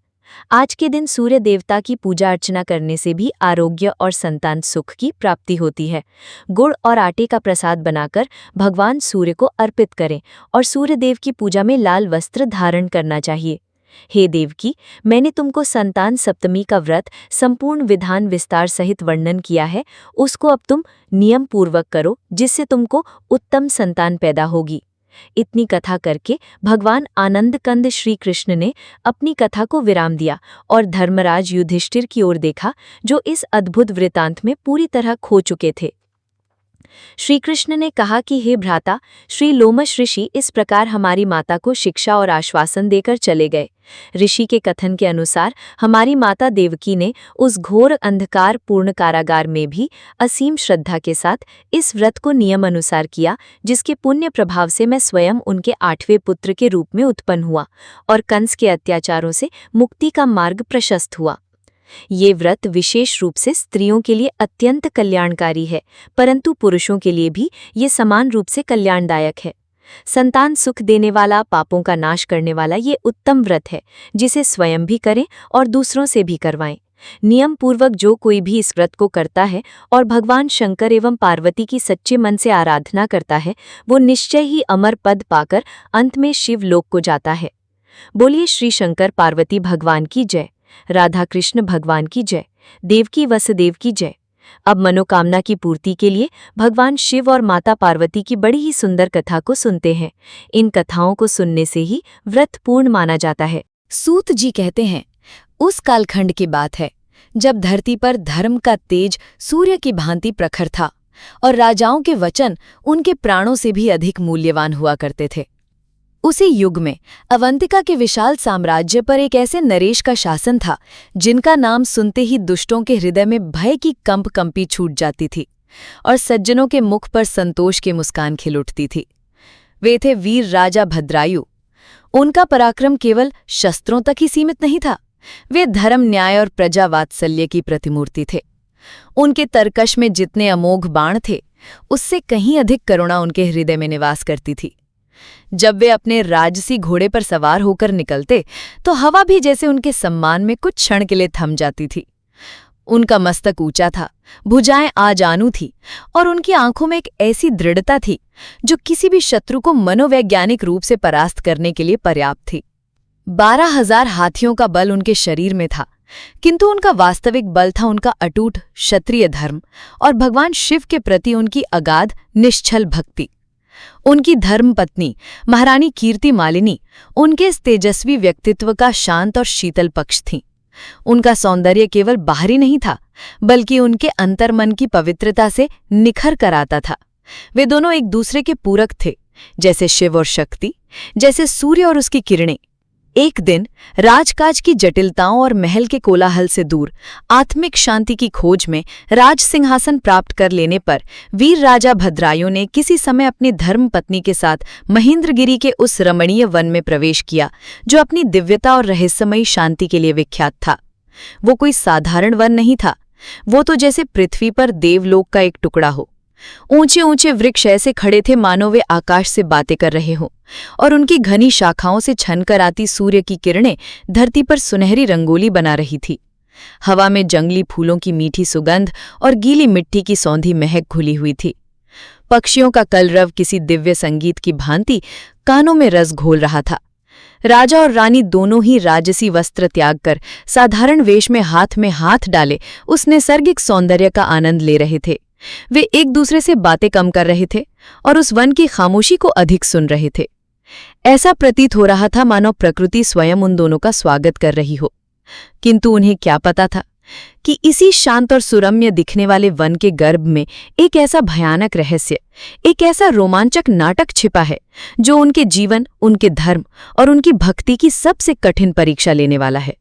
[SPEAKER 2] आज के दिन सूर्य देवता की पूजा अर्चना करने से भी आरोग्य और संतान सुख की प्राप्ति होती है। गुड़ और आटे का प्रसाद बनाकर भगवान सूर्य को अर्पित करें और सूर्यदेव की पूजा में लाल वस्त्र धारण करना चाहिए। हे देवकी, मैंने तुमको संतान सप्तमी का व्रत संपूर्ण विधान विस्तार सहित वर्णन किया है, उसको अब तुम नियम पूर्वक करो, जिससे तुमको उत्तम संतान पैदा होगी। इतनी कथा करके भगवान आनंद कंद श्री कृष्ण ने अपनी कथा को विराम दिया और धर्मराज युधिष्ठिर की ओर देखा, जो इस अद्भुत वृतांत में पूरी तरह खो चुके थे। श्री कृष्ण ने कहा कि हे भ्राता, श्री लोमश ऋषि इस प्रकार हमारी माता को शिक्षा और आश्वासन देकर चले गए। ऋषि के कथन के अनुसार हमारी माता देवकी ने उस घोर अंधकार पूर्ण कारागार में भी असीम श्रद्धा के साथ इस व्रत को नियम अनुसार किया, जिसके पुण्य प्रभाव से मैं स्वयं उनके 8वें पुत्र के रूप में उत्पन्न हुआ और कंस के अत्याचारों से मुक्ति का मार्ग प्रशस्त हुआ। ये व्रत विशेष रूप से स्त्रियों के लिए अत्यंत कल्याणकारी है, परंतु पुरुषों के लिए भी ये समान रूप से कल्याणदायक है। संतान सुख देने वाला, पापों का नाश करने वाला ये उत्तम व्रत है, जिसे स्वयं भी करें और दूसरों से भी करवाएं।
[SPEAKER 1] नियम पूर्वक जो कोई भी इस व्रत को करता है और भगवान शंकर एवं पार्वती की सच्चे मन से आराधना करता है, वो निश्चय ही अमर पद पाकर अंत में शिव लोक को जाता है। बोलिए श्री शंकर पार्वती भगवान की जय, राधा कृष्ण भगवान की जय, देवकी वसुदेव की जय। अब मनोकामना की पूर्ति के लिए भगवान शिव और माता पार्वती की बड़ी ही सुंदर कथा को सुनते हैं। इन कथाओं को सुनने से ही व्रत पूर्ण माना जाता है।
[SPEAKER 2] सूत जी कहते हैं, उस कालखंड की बात है जब धरती पर धर्म का तेज सूर्य की भांति प्रखर था और राजाओं के वचन उनके प्राणों से भी अधिक मूल्यवान हुआ करते थे। उसी युग में अवंतिका के विशाल साम्राज्य पर एक ऐसे नरेश का शासन था जिनका नाम सुनते ही दुष्टों के हृदय में भय की कंपी छूट जाती थी और सज्जनों के मुख पर संतोष की मुस्कान खिल उठती थी। वे थे वीर राजा भद्रायु। उनका पराक्रम केवल शस्त्रों तक ही सीमित नहीं था, वे धर्म, न्याय और प्रजा वात्सल्य की प्रतिमूर्ति थे। उनके तरकश में जितने अमोघ बाण थे, उससे कहीं अधिक करुणा उनके हृदय में निवास करती थी। जब वे अपने राजसी घोड़े पर सवार होकर निकलते तो हवा भी जैसे उनके सम्मान में कुछ क्षण के लिए थम जाती थी। उनका मस्तक ऊंचा था, भुजाएं आजानू थी और उनकी आंखों में एक ऐसी दृढ़ता थी जो किसी भी शत्रु को मनोवैज्ञानिक रूप से परास्त करने के लिए पर्याप्त थी। 12,000 हाथियों का बल उनके शरीर में था, किंतु उनका वास्तविक बल था उनका अटूट क्षत्रिय धर्म और भगवान शिव के प्रति उनकी अगाध निश्चल भक्ति। उनकी धर्मपत्नी महारानी कीर्ति मालिनी उनके इस तेजस्वी व्यक्तित्व का शांत और शीतल पक्ष थीं। उनका सौंदर्य केवल बाहरी नहीं था, बल्कि उनके अंतर्मन की पवित्रता से निखर कर आता था। वे दोनों एक दूसरे के पूरक थे, जैसे शिव और शक्ति, जैसे सूर्य और उसकी किरणें। एक दिन राजकाज की जटिलताओं और महल के कोलाहल से दूर आत्मिक शांति की खोज में राज सिंहासन प्राप्त कर लेने पर वीर राजा भद्रायु ने किसी समय अपनी धर्मपत्नी के साथ महेंद्रगिरी के उस रमणीय वन में प्रवेश किया जो अपनी दिव्यता और रहस्यमयी शांति के लिए विख्यात था। वो कोई साधारण वन नहीं था, वो तो जैसे पृथ्वी पर देवलोक का एक टुकड़ा हो। ऊंचे ऊंचे वृक्ष ऐसे खड़े थे मानो वे आकाश से बातें कर रहे हों और उनकी घनी शाखाओं से छनकर आती सूर्य की किरणें धरती पर सुनहरी रंगोली बना रही थी। हवा में जंगली फूलों की मीठी सुगंध और गीली मिट्टी की सौंधी महक घुली हुई थी। पक्षियों का कलरव किसी दिव्य संगीत की भांति कानों में रस घोल रहा था। राजा और रानी दोनों ही राजसी वस्त्र त्याग कर साधारण वेश में हाथ डाले उस नैसर्गिक सौंदर्य का आनंद ले रहे थे। वे एक दूसरे से बातें कम कर रहे थे और उस वन की खामोशी को अधिक सुन रहे थे। ऐसा प्रतीत हो रहा था मानो प्रकृति स्वयं उन दोनों का स्वागत कर रही हो। किंतु उन्हें क्या पता था कि इसी शांत और सुरम्य दिखने वाले वन के गर्भ में एक ऐसा भयानक रहस्य, एक ऐसा रोमांचक नाटक छिपा है जो उनके जीवन, उनके धर्म और उनकी भक्ति की सबसे कठिन परीक्षा लेने वाला है।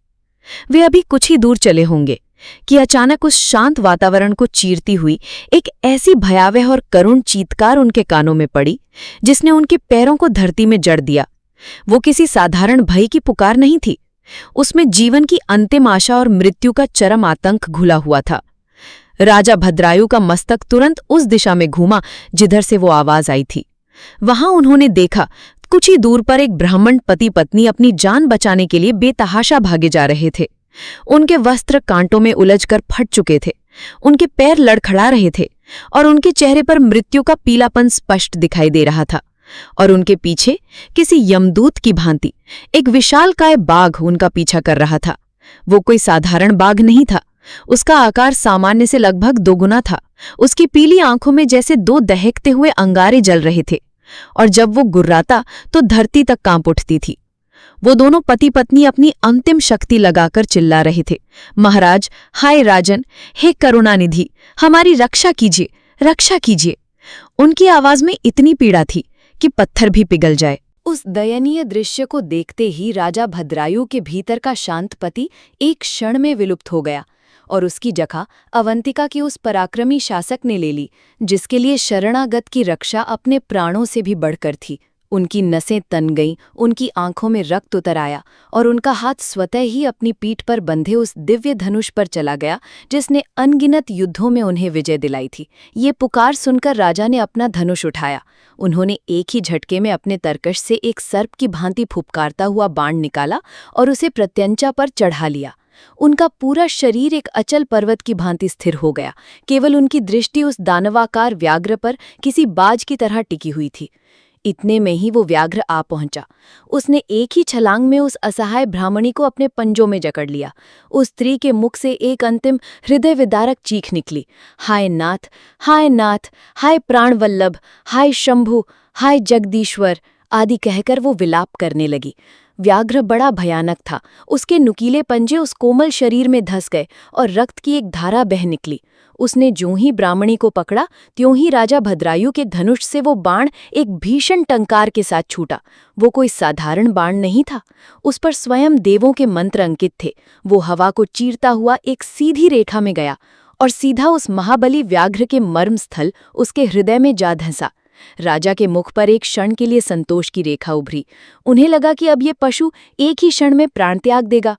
[SPEAKER 2] वे अभी कुछ ही दूर चले होंगे कि अचानक उस शांत वातावरण को चीरती हुई एक ऐसी भयावह और करुण चीत्कार उनके कानों में पड़ी जिसने उनके पैरों को धरती में जड़ दिया। वो किसी साधारण भय की पुकार नहीं थी, उसमें जीवन की अंतिम आशा और मृत्यु का चरम आतंक घुला हुआ था। राजा भद्रायु का मस्तक तुरंत उस दिशा में घूमा जिधर से वो आवाज आई थी। वहां उन्होंने देखा कुछ ही दूर पर एक ब्राह्मण पति पत्नी अपनी जान बचाने के लिए बेतहाशा भागे जा रहे थे। उनके वस्त्र कांटों में उलझकर फट चुके थे, उनके पैर लड़खड़ा रहे थे और उनके चेहरे पर मृत्यु का पीलापन स्पष्ट दिखाई दे रहा था। और उनके पीछे किसी यमदूत की भांति एक विशालकाय बाघ उनका पीछा कर रहा था। वो कोई साधारण बाघ नहीं था, उसका आकार सामान्य से लगभग दोगुना था। उसकी पीली आंखों में जैसे 2 दहकते हुए अंगारे जल रहे थे और जब वो गुर्राता तो धरती तक कांप उठती थी। वो दोनों पति पत्नी अपनी अंतिम शक्ति लगाकर चिल्ला रहे थे, महाराज, हाय राजन, हे करुणानिधि, हमारी रक्षा कीजिए, रक्षा कीजिए। उनकी आवाज में इतनी पीड़ा थी कि पत्थर भी पिघल जाए। उस दयनीय दृश्य को देखते ही राजा भद्रायु के भीतर का शांत पति एक क्षण में विलुप्त हो गया और उसकी जगह अवंतिका की उस पराक्रमी शासक ने ले ली जिसके लिए शरणागत की रक्षा अपने प्राणों से भी बढ़कर थी। उनकी नसें तन गईं, उनकी आंखों में रक्त उतर आया और उनका हाथ स्वतः ही अपनी पीठ पर बंधे उस दिव्य धनुष पर चला गया जिसने अनगिनत युद्धों में उन्हें विजय दिलाई थी। ये पुकार सुनकर राजा ने अपना धनुष उठाया। उन्होंने एक ही झटके में अपने तरकश से एक सर्प की भांति फुफकारता हुआ बाण निकाला और उसे प्रत्यंचा पर चढ़ा लिया। उनका पूरा शरीर एक अचल पर्वत की भांति स्थिर हो गया। केवल उनकी दृष्टि उस दानवाकार व्याघ्र पर किसी बाज की तरह टिकी हुई थी। इतने में ही वो व्याघ्र आ पहुंचा। उसने एक ही छलांग में उस असहाय ब्राह्मणी को अपने पंजों में जकड़ लिया। उस स्त्री के मुख से एक अंतिम हृदय विदारक चीख निकली, हाय नाथ, हाय नाथ, हाय प्राणवल्लभ, हाय शंभु, हाय जगदीश्वर आदि कहकर वो विलाप करने लगी। व्याघ्र बड़ा भयानक था। उसके नुकीले पंजे उस कोमल शरीर में धंस गए और रक्त की एक धारा बह निकली। उसने ज्यों ही ब्राह्मणी को पकड़ा, त्यों ही राजा भद्रायु के धनुष से वो बाण एक भीषण टंकार के साथ छूटा। वो कोई साधारण बाण नहीं था, उस पर स्वयं देवों के मंत्र अंकित थे। वो हवा को चीरता हुआ एक सीधी रेखा में गया और सीधा उस महाबली व्याघ्र के मर्मस्थल, उसके हृदय में जा धंसा। राजा के मुख पर एक क्षण के लिए संतोष की रेखा उभरी। उन्हें लगा कि अब ये पशु एक ही क्षण में प्राण त्याग देगा,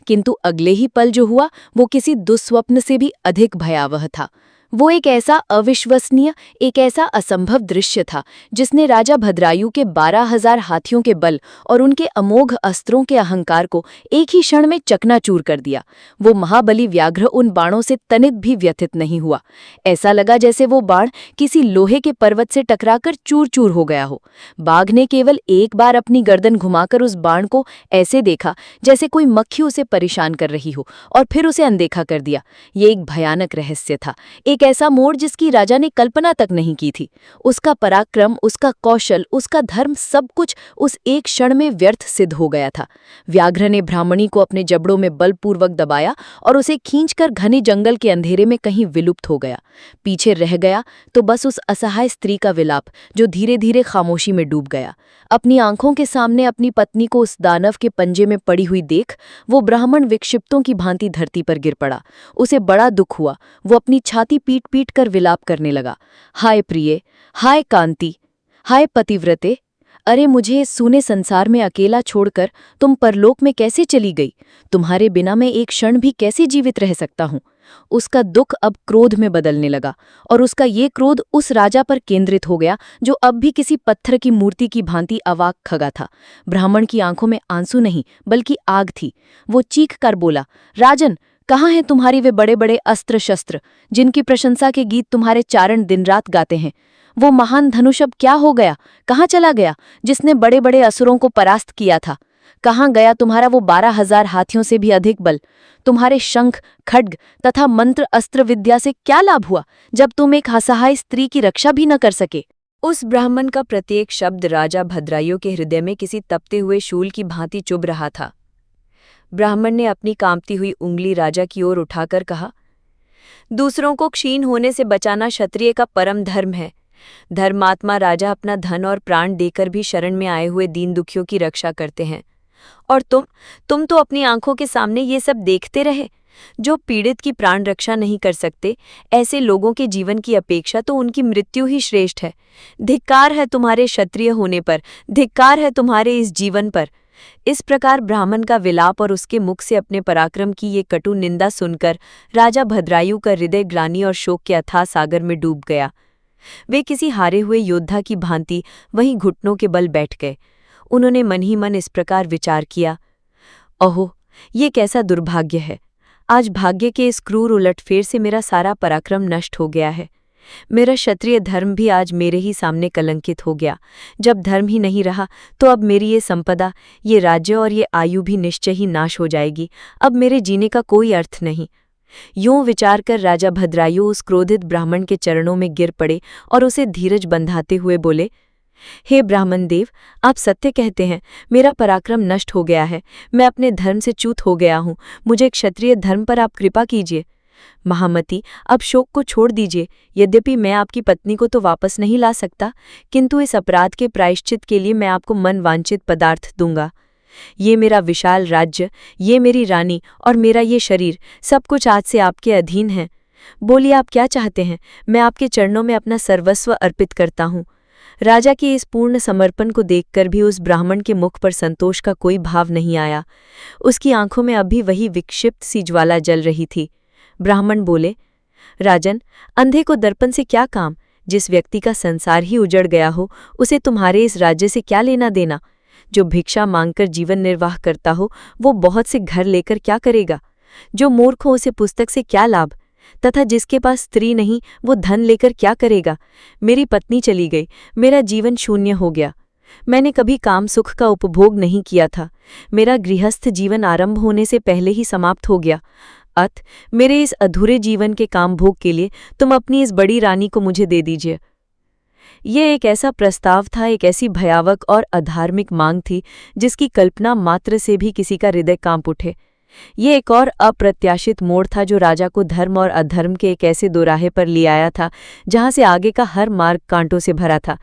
[SPEAKER 2] किंतु अगले ही पल जो हुआ वो किसी दुस्वप्न से भी अधिक भयावह था। वो एक ऐसा अविश्वसनीय, एक ऐसा असंभव दृश्य था जिसने राजा भद्रायु के 12,000 हाथियों के बल और उनके अमोघ अस्त्रों के अहंकार को एक ही क्षण में चकनाचूर कर दिया। वो महाबली व्याघ्र उन बाणों से तनिक भी व्यथित नहीं हुआ। ऐसा लगा जैसे वो बाण किसी लोहे के पर्वत से टकराकर चूर चूर हो गया हो। बाघ ने केवल एक बार अपनी गर्दन घुमाकर उस बाण को ऐसे देखा जैसे कोई मक्खी उसे परेशान कर रही हो, और फिर उसे अनदेखा कर दिया। ये एक भयानक रहस्य था, एक ऐसा मोड़ जिसकी राजा ने कल्पना तक नहीं की थी। उसका पराक्रम, उसका कौशल, उसका धर्म, सब कुछ उस एक क्षण में व्यर्थ सिद्ध हो गया था। व्याघ्र ने ब्राह्मणी को अपने जबड़ों में बलपूर्वक दबाया और उसे खींचकर घने जंगल के अंधेरे में कहीं विलुप्त हो गया। पीछे रह गया तो बस उस असहाय स्त्री का विलाप, जो धीरे धीरे खामोशी में डूब गया। अपनी आंखों के सामने अपनी पत्नी को उस दानव के पंजे में पड़ी हुई देख वो ब्राह्मण विक्षिप्तों की भांति धरती पर गिर पड़ा। उसे बड़ा दुख हुआ। वो अपनी छाती पीट पीट कर विलाप करने लगा, हाय प्रिय, हाय कांति, हाय पतिव्रते, अरे मुझे इस सूने संसार में अकेला छोड़कर तुम परलोक में कैसे चली गई? तुम्हारे बिना मैं एक क्षण भी कैसे जीवित रह सकता हूँ? उसका दुख अब क्रोध में बदलने लगा, और उसका ये क्रोध उस राजा पर केंद्रित हो गया जो अब भी किसी पत्थर की मूर्ति की भांति अवाक खगा था। ब्राह्मण की आंखों में आंसू नहीं बल्कि आग थी। वो चीख कर बोला, राजन, कहाँ हैं तुम्हारी वे बड़े बड़े अस्त्र शस्त्र जिनकी प्रशंसा के गीत तुम्हारे चारण दिन रात गाते हैं? वो महान धनुष अब क्या हो गया? कहाँ चला गया जिसने बड़े बड़े असुरों को परास्त किया था? कहाँ गया तुम्हारा वो 12,000 हाथियों से भी अधिक बल? तुम्हारे शंख, खड्ग तथा मंत्र अस्त्र विद्या से क्या लाभ हुआ जब तुम एक असहाय स्त्री की रक्षा भी न कर सके? उस ब्राह्मण का प्रत्येक शब्द राजा भद्रायु के हृदय में किसी तपते हुए शूल की भांति चुभ रहा था। ब्राह्मण ने अपनी कांपती हुई उंगली राजा की ओर उठाकर कहा, दूसरों को क्षीण होने से बचाना क्षत्रिय का परम धर्म है। धर्मात्मा राजा अपना धन और प्राण देकर भी शरण में आए हुए दीन दुखियों की रक्षा करते हैं, और तुम तो अपनी आंखों के सामने ये सब देखते रहे। जो पीड़ित की प्राण रक्षा नहीं कर सकते, ऐसे लोगों के जीवन की अपेक्षा तो उनकी मृत्यु ही श्रेष्ठ है। धिक्कार है तुम्हारे क्षत्रिय होने पर, धिक्कार है तुम्हारे इस जीवन पर। इस प्रकार ब्राह्मण का विलाप और उसके मुख से अपने पराक्रम की ये कटु निंदा सुनकर राजा भद्रायु का हृदय ग्लानि और शोक के अथाह सागर में डूब गया। वे किसी हारे हुए योद्धा की भांति वहीं घुटनों के बल बैठ गए। उन्होंने मन ही मन इस प्रकार विचार किया, ओहो, ये कैसा दुर्भाग्य है। आज भाग्य के इस क्रूर उलटफेर से मेरा सारा पराक्रम नष्ट हो गया है। मेरा क्षत्रिय धर्म भी आज मेरे ही सामने कलंकित हो गया। जब धर्म ही नहीं रहा तो अब मेरी ये संपदा, ये राज्य और ये आयु भी निश्चय ही नाश हो जाएगी। अब मेरे जीने का कोई अर्थ नहीं। यूं विचार कर राजा भद्रायु उस क्रोधित ब्राह्मण के चरणों में गिर पड़े और उसे धीरज बंधाते हुए बोले, हे ब्राह्मण देव, आप सत्य कहते हैं, मेरा पराक्रम नष्ट हो गया है। मैं अपने धर्म से च्युत हो गया हूँ। मुझे क्षत्रिय धर्म पर आप कृपा कीजिए। महामती, अब शोक को छोड़ दीजिए। यद्यपि मैं आपकी पत्नी को तो वापस नहीं ला सकता, किंतु इस अपराध के प्रायश्चित के लिए मैं आपको मन वांछित पदार्थ दूंगा। ये मेरा विशाल राज्य, ये मेरी रानी और मेरा ये शरीर, सब कुछ आज से आपके अधीन है। बोलिए, आप क्या चाहते हैं? मैं आपके चरणों में अपना सर्वस्व अर्पित करता हूँ। राजा के इस पूर्ण समर्पण को देखकर भी उस ब्राह्मण के मुख पर संतोष का कोई भाव नहीं आया। उसकी आंखों में अभी वही विक्षिप्त सी ज्वाला जल रही थी। ब्राह्मण बोले, राजन, अंधे को दर्पण से क्या काम? जिस व्यक्ति का संसार ही उजड़ गया हो, उसे तुम्हारे इस राज्य से क्या लेना देना? जो भिक्षा मांगकर जीवन निर्वाह करता हो, वो बहुत से घर लेकर क्या करेगा?
[SPEAKER 1] जो मूर्ख हो उसे पुस्तक से क्या लाभ, तथा जिसके पास स्त्री नहीं वो धन लेकर क्या करेगा। मेरी पत्नी चली गई, मेरा जीवन शून्य हो गया। मैंने कभी काम सुख का उपभोग नहीं किया था, मेरा गृहस्थ जीवन आरंभ होने से पहले ही समाप्त हो गया। अत मेरे इस अधूरे जीवन के काम भोग के लिए तुम अपनी इस बड़ी रानी को मुझे दे दीजिए। यह एक ऐसा प्रस्ताव था, एक ऐसी भयावक और अधार्मिक मांग थी जिसकी कल्पना मात्र से भी किसी का हृदय कांप उठे। ये एक और अप्रत्याशित मोड़ था जो राजा को धर्म और अधर्म के एक ऐसे दोराहे पर ले आया था जहां से आगे का हर मार्ग कांटों से भरा था।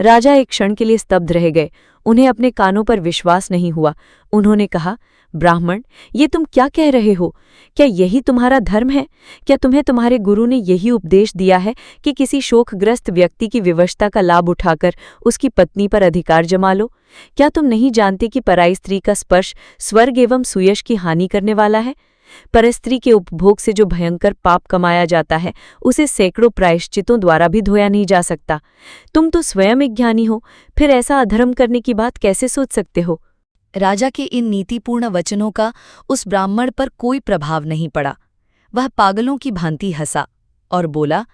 [SPEAKER 1] राजा एक क्षण के लिए स्तब्ध रह गए, उन्हें अपने कानों पर विश्वास नहीं हुआ। उन्होंने कहा, ब्राह्मण, ये तुम क्या कह रहे हो? क्या यही तुम्हारा धर्म है? क्या तुम्हें तुम्हारे गुरु ने यही उपदेश दिया है कि किसी शोकग्रस्त व्यक्ति की विवशता का लाभ उठाकर उसकी पत्नी पर अधिकार जमा लो? क्या तुम नहीं जानते कि पराई स्त्री का स्पर्श स्वर्ग एवं सुयश की हानि करने वाला है? परस्त्री के उपभोग से जो भयंकर पाप कमाया जाता है उसे सैकड़ों प्रायश्चितों द्वारा भी धोया नहीं जा सकता। तुम तो स्वयं एक ज्ञानी हो, फिर ऐसा अधर्म करने की बात कैसे सोच सकते हो?
[SPEAKER 2] राजा के इन नीतिपूर्ण वचनों का उस ब्राह्मण पर कोई प्रभाव नहीं पड़ा। वह पागलों की भांति हंसा और बोला,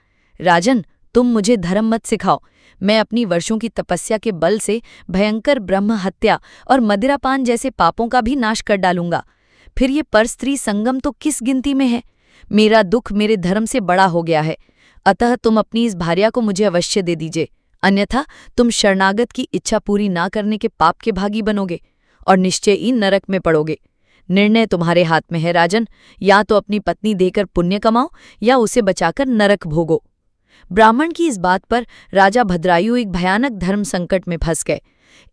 [SPEAKER 2] राजन, तुम मुझे धर्म मत सिखाओ। मैं अपनी वर्षों की तपस्या के बल से भयंकर ब्रह्म हत्या और मदिरापान जैसे पापों का भी नाश कर डालूंगा। फिर ये परस्त्री संगम तो किस गिनती में है? मेरा दुख मेरे धर्म से बड़ा हो गया है। अतः तुम अपनी इस भार्या को मुझे अवश्य दे दीजिए, अन्यथा तुम शरणागत की इच्छा पूरी ना करने के पाप के भागी बनोगे और निश्चय ही नरक में पड़ोगे। निर्णय तुम्हारे हाथ में है राजन, या तो अपनी पत्नी देकर पुण्य कमाओ या उसे बचाकर नरक भोगो। ब्राह्मण की इस बात पर राजा भद्रायु एक भयानक धर्म संकट में फंस गए।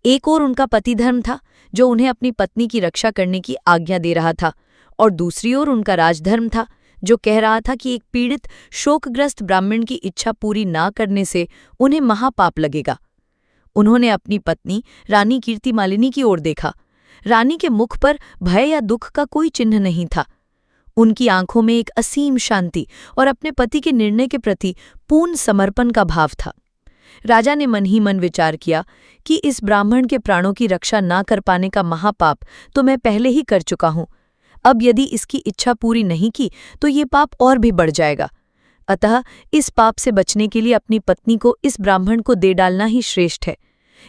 [SPEAKER 2] एक ओर उनका पति धर्म था जो उन्हें अपनी पत्नी की रक्षा करने की आज्ञा दे रहा था, और दूसरी ओर उनका राजधर्म था जो कह रहा था कि एक पीड़ित शोकग्रस्त ब्राह्मण की इच्छा पूरी ना करने से उन्हें महापाप लगेगा। उन्होंने अपनी पत्नी रानी कीर्तिमालिनी की ओर देखा। रानी के मुख पर भय या दुख का कोई चिन्ह नहीं था। उनकी आंखों में एक असीम शांति और अपने पति के निर्णय के प्रति पूर्ण समर्पण का भाव था। राजा ने मन ही मन विचार किया कि इस ब्राह्मण के प्राणों की रक्षा ना कर पाने का महापाप तो मैं पहले ही कर चुका हूं। अब यदि इसकी इच्छा पूरी नहीं की तो ये पाप और भी बढ़ जाएगा। अतः इस पाप से बचने के लिए अपनी पत्नी को इस ब्राह्मण को दे डालना ही श्रेष्ठ है।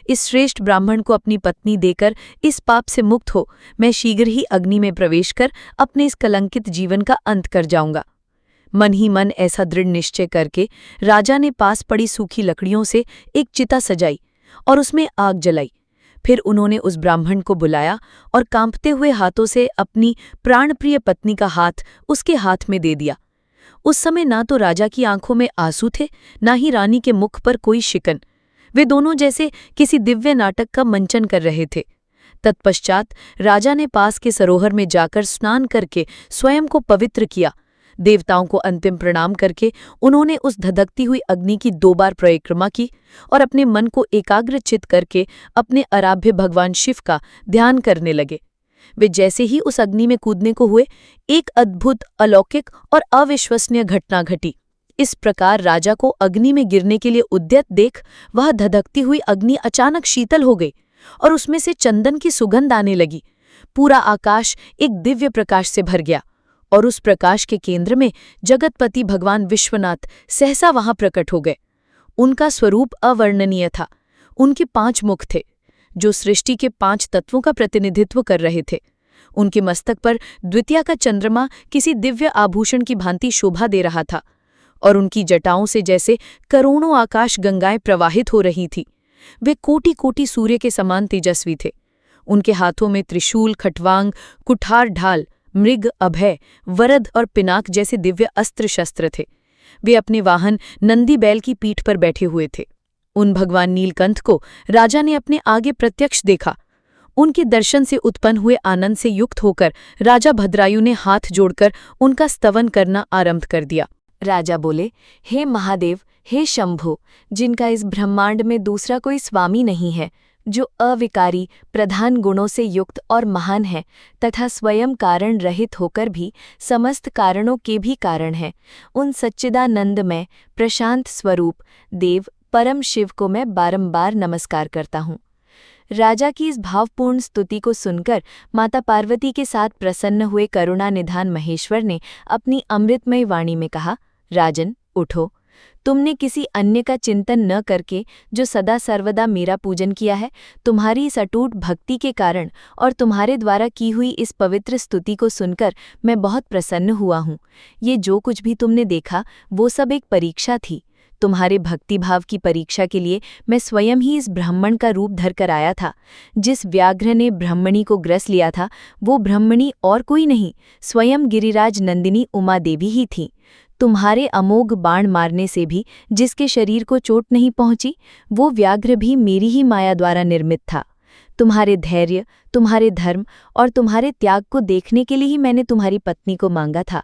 [SPEAKER 2] इस श्रेष्ठ ब्राह्मण को अपनी पत्नी देकर इस पाप से मुक्त हो मैं शीघ्र ही अग्नि में प्रवेश कर अपने इस कलंकित जीवन का अंत कर जाऊंगा। मन ही मन ऐसा दृढ़ निश्चय करके राजा ने पास पड़ी सूखी लकड़ियों से एक चिता सजाई और उसमें आग जलाई। फिर उन्होंने उस ब्राह्मण को बुलाया और कांपते हुए हाथों से अपनी प्राणप्रिय पत्नी का हाथ उसके हाथ में दे दिया। उस समय ना तो राजा की आंखों में आंसू थे, ना ही रानी के मुख पर कोई शिकन। वे दोनों जैसे किसी दिव्य नाटक का मंचन कर रहे थे। तत्पश्चात राजा ने पास के सरोवर में जाकर स्नान करके स्वयं को पवित्र किया। देवताओं को अंतिम प्रणाम करके उन्होंने उस धधकती हुई अग्नि की 2 बार परिक्रमा की और अपने मन को एकाग्रचित करके अपने आराध्य भगवान शिव का ध्यान करने लगे। वे जैसे ही उस अग्नि में कूदने को हुए, एक अद्भुत, अलौकिक और अविश्वसनीय घटना घटी। इस प्रकार राजा को अग्नि में गिरने के लिए उद्यत देख वह धधकती हुई अग्नि अचानक शीतल हो गई और उसमें से चंदन की सुगंध आने लगी। पूरा आकाश एक दिव्य प्रकाश से भर गया और उस प्रकाश के केंद्र में जगतपति भगवान विश्वनाथ सहसा वहां प्रकट हो गए। उनका स्वरूप अवर्णनीय था। उनके 5 मुख थे जो सृष्टि के 5 तत्वों का प्रतिनिधित्व कर रहे थे। उनके मस्तक पर द्वितीया का चंद्रमा किसी दिव्य आभूषण की भांति शोभा दे रहा था और उनकी जटाओं से जैसे करोड़ों आकाश गंगाएं प्रवाहित हो रही थी। वे कोटि कोटि सूर्य के समान तेजस्वी थे। उनके हाथों में त्रिशूल, खटवांग, कुठार, ढाल, मृग, अभय, वरद और पिनाक जैसे दिव्य अस्त्र शस्त्र थे। वे अपने वाहन नंदी बैल की पीठ पर बैठे हुए थे। उन भगवान नीलकंठ को राजा ने अपने आगे प्रत्यक्ष देखा। उनके दर्शन से उत्पन्न हुए आनंद से युक्त होकर राजा भद्रायु ने हाथ जोड़कर उनका स्तवन करना आरंभ कर दिया।
[SPEAKER 1] राजा बोले, हे महादेव, हे शंभो, जिनका इस ब्रह्मांड में दूसरा कोई स्वामी नहीं है, जो अविकारी प्रधान गुणों से युक्त और महान है तथा स्वयं कारण रहित होकर भी समस्त कारणों के भी कारण है, उन सच्चिदानंदमय प्रशांत स्वरूप देव परम शिव को मैं बारंबार नमस्कार करता हूँ।
[SPEAKER 2] राजा की इस भावपूर्ण स्तुति को सुनकर माता पार्वती के साथ प्रसन्न हुए करुणानिधान महेश्वर ने अपनी अमृतमय वाणी में कहा, राजन, उठो। तुमने किसी अन्य का चिंतन न करके जो सदा सर्वदा मेरा पूजन किया है, तुम्हारी इस अटूट भक्ति के कारण और तुम्हारे द्वारा की हुई इस पवित्र स्तुति को सुनकर मैं बहुत प्रसन्न हुआ हूँ। ये जो कुछ भी तुमने देखा वो सब एक परीक्षा थी। तुम्हारे भक्तिभाव की परीक्षा के लिए मैं स्वयं ही इस ब्राह्मण का रूप धरकर आया था। जिस व्याघ्र ने ब्राह्मणी को ग्रस लिया था वो ब्राह्मणी और कोई नहीं, स्वयं गिरिराज नंदिनी उमा देवी ही थी। तुम्हारे अमोघ बाण मारने से भी जिसके शरीर को चोट नहीं पहुंची, वो व्याघ्र भी मेरी ही माया द्वारा निर्मित था। तुम्हारे धैर्य, तुम्हारे धर्म और तुम्हारे त्याग को देखने के लिए ही मैंने तुम्हारी पत्नी को मांगा था।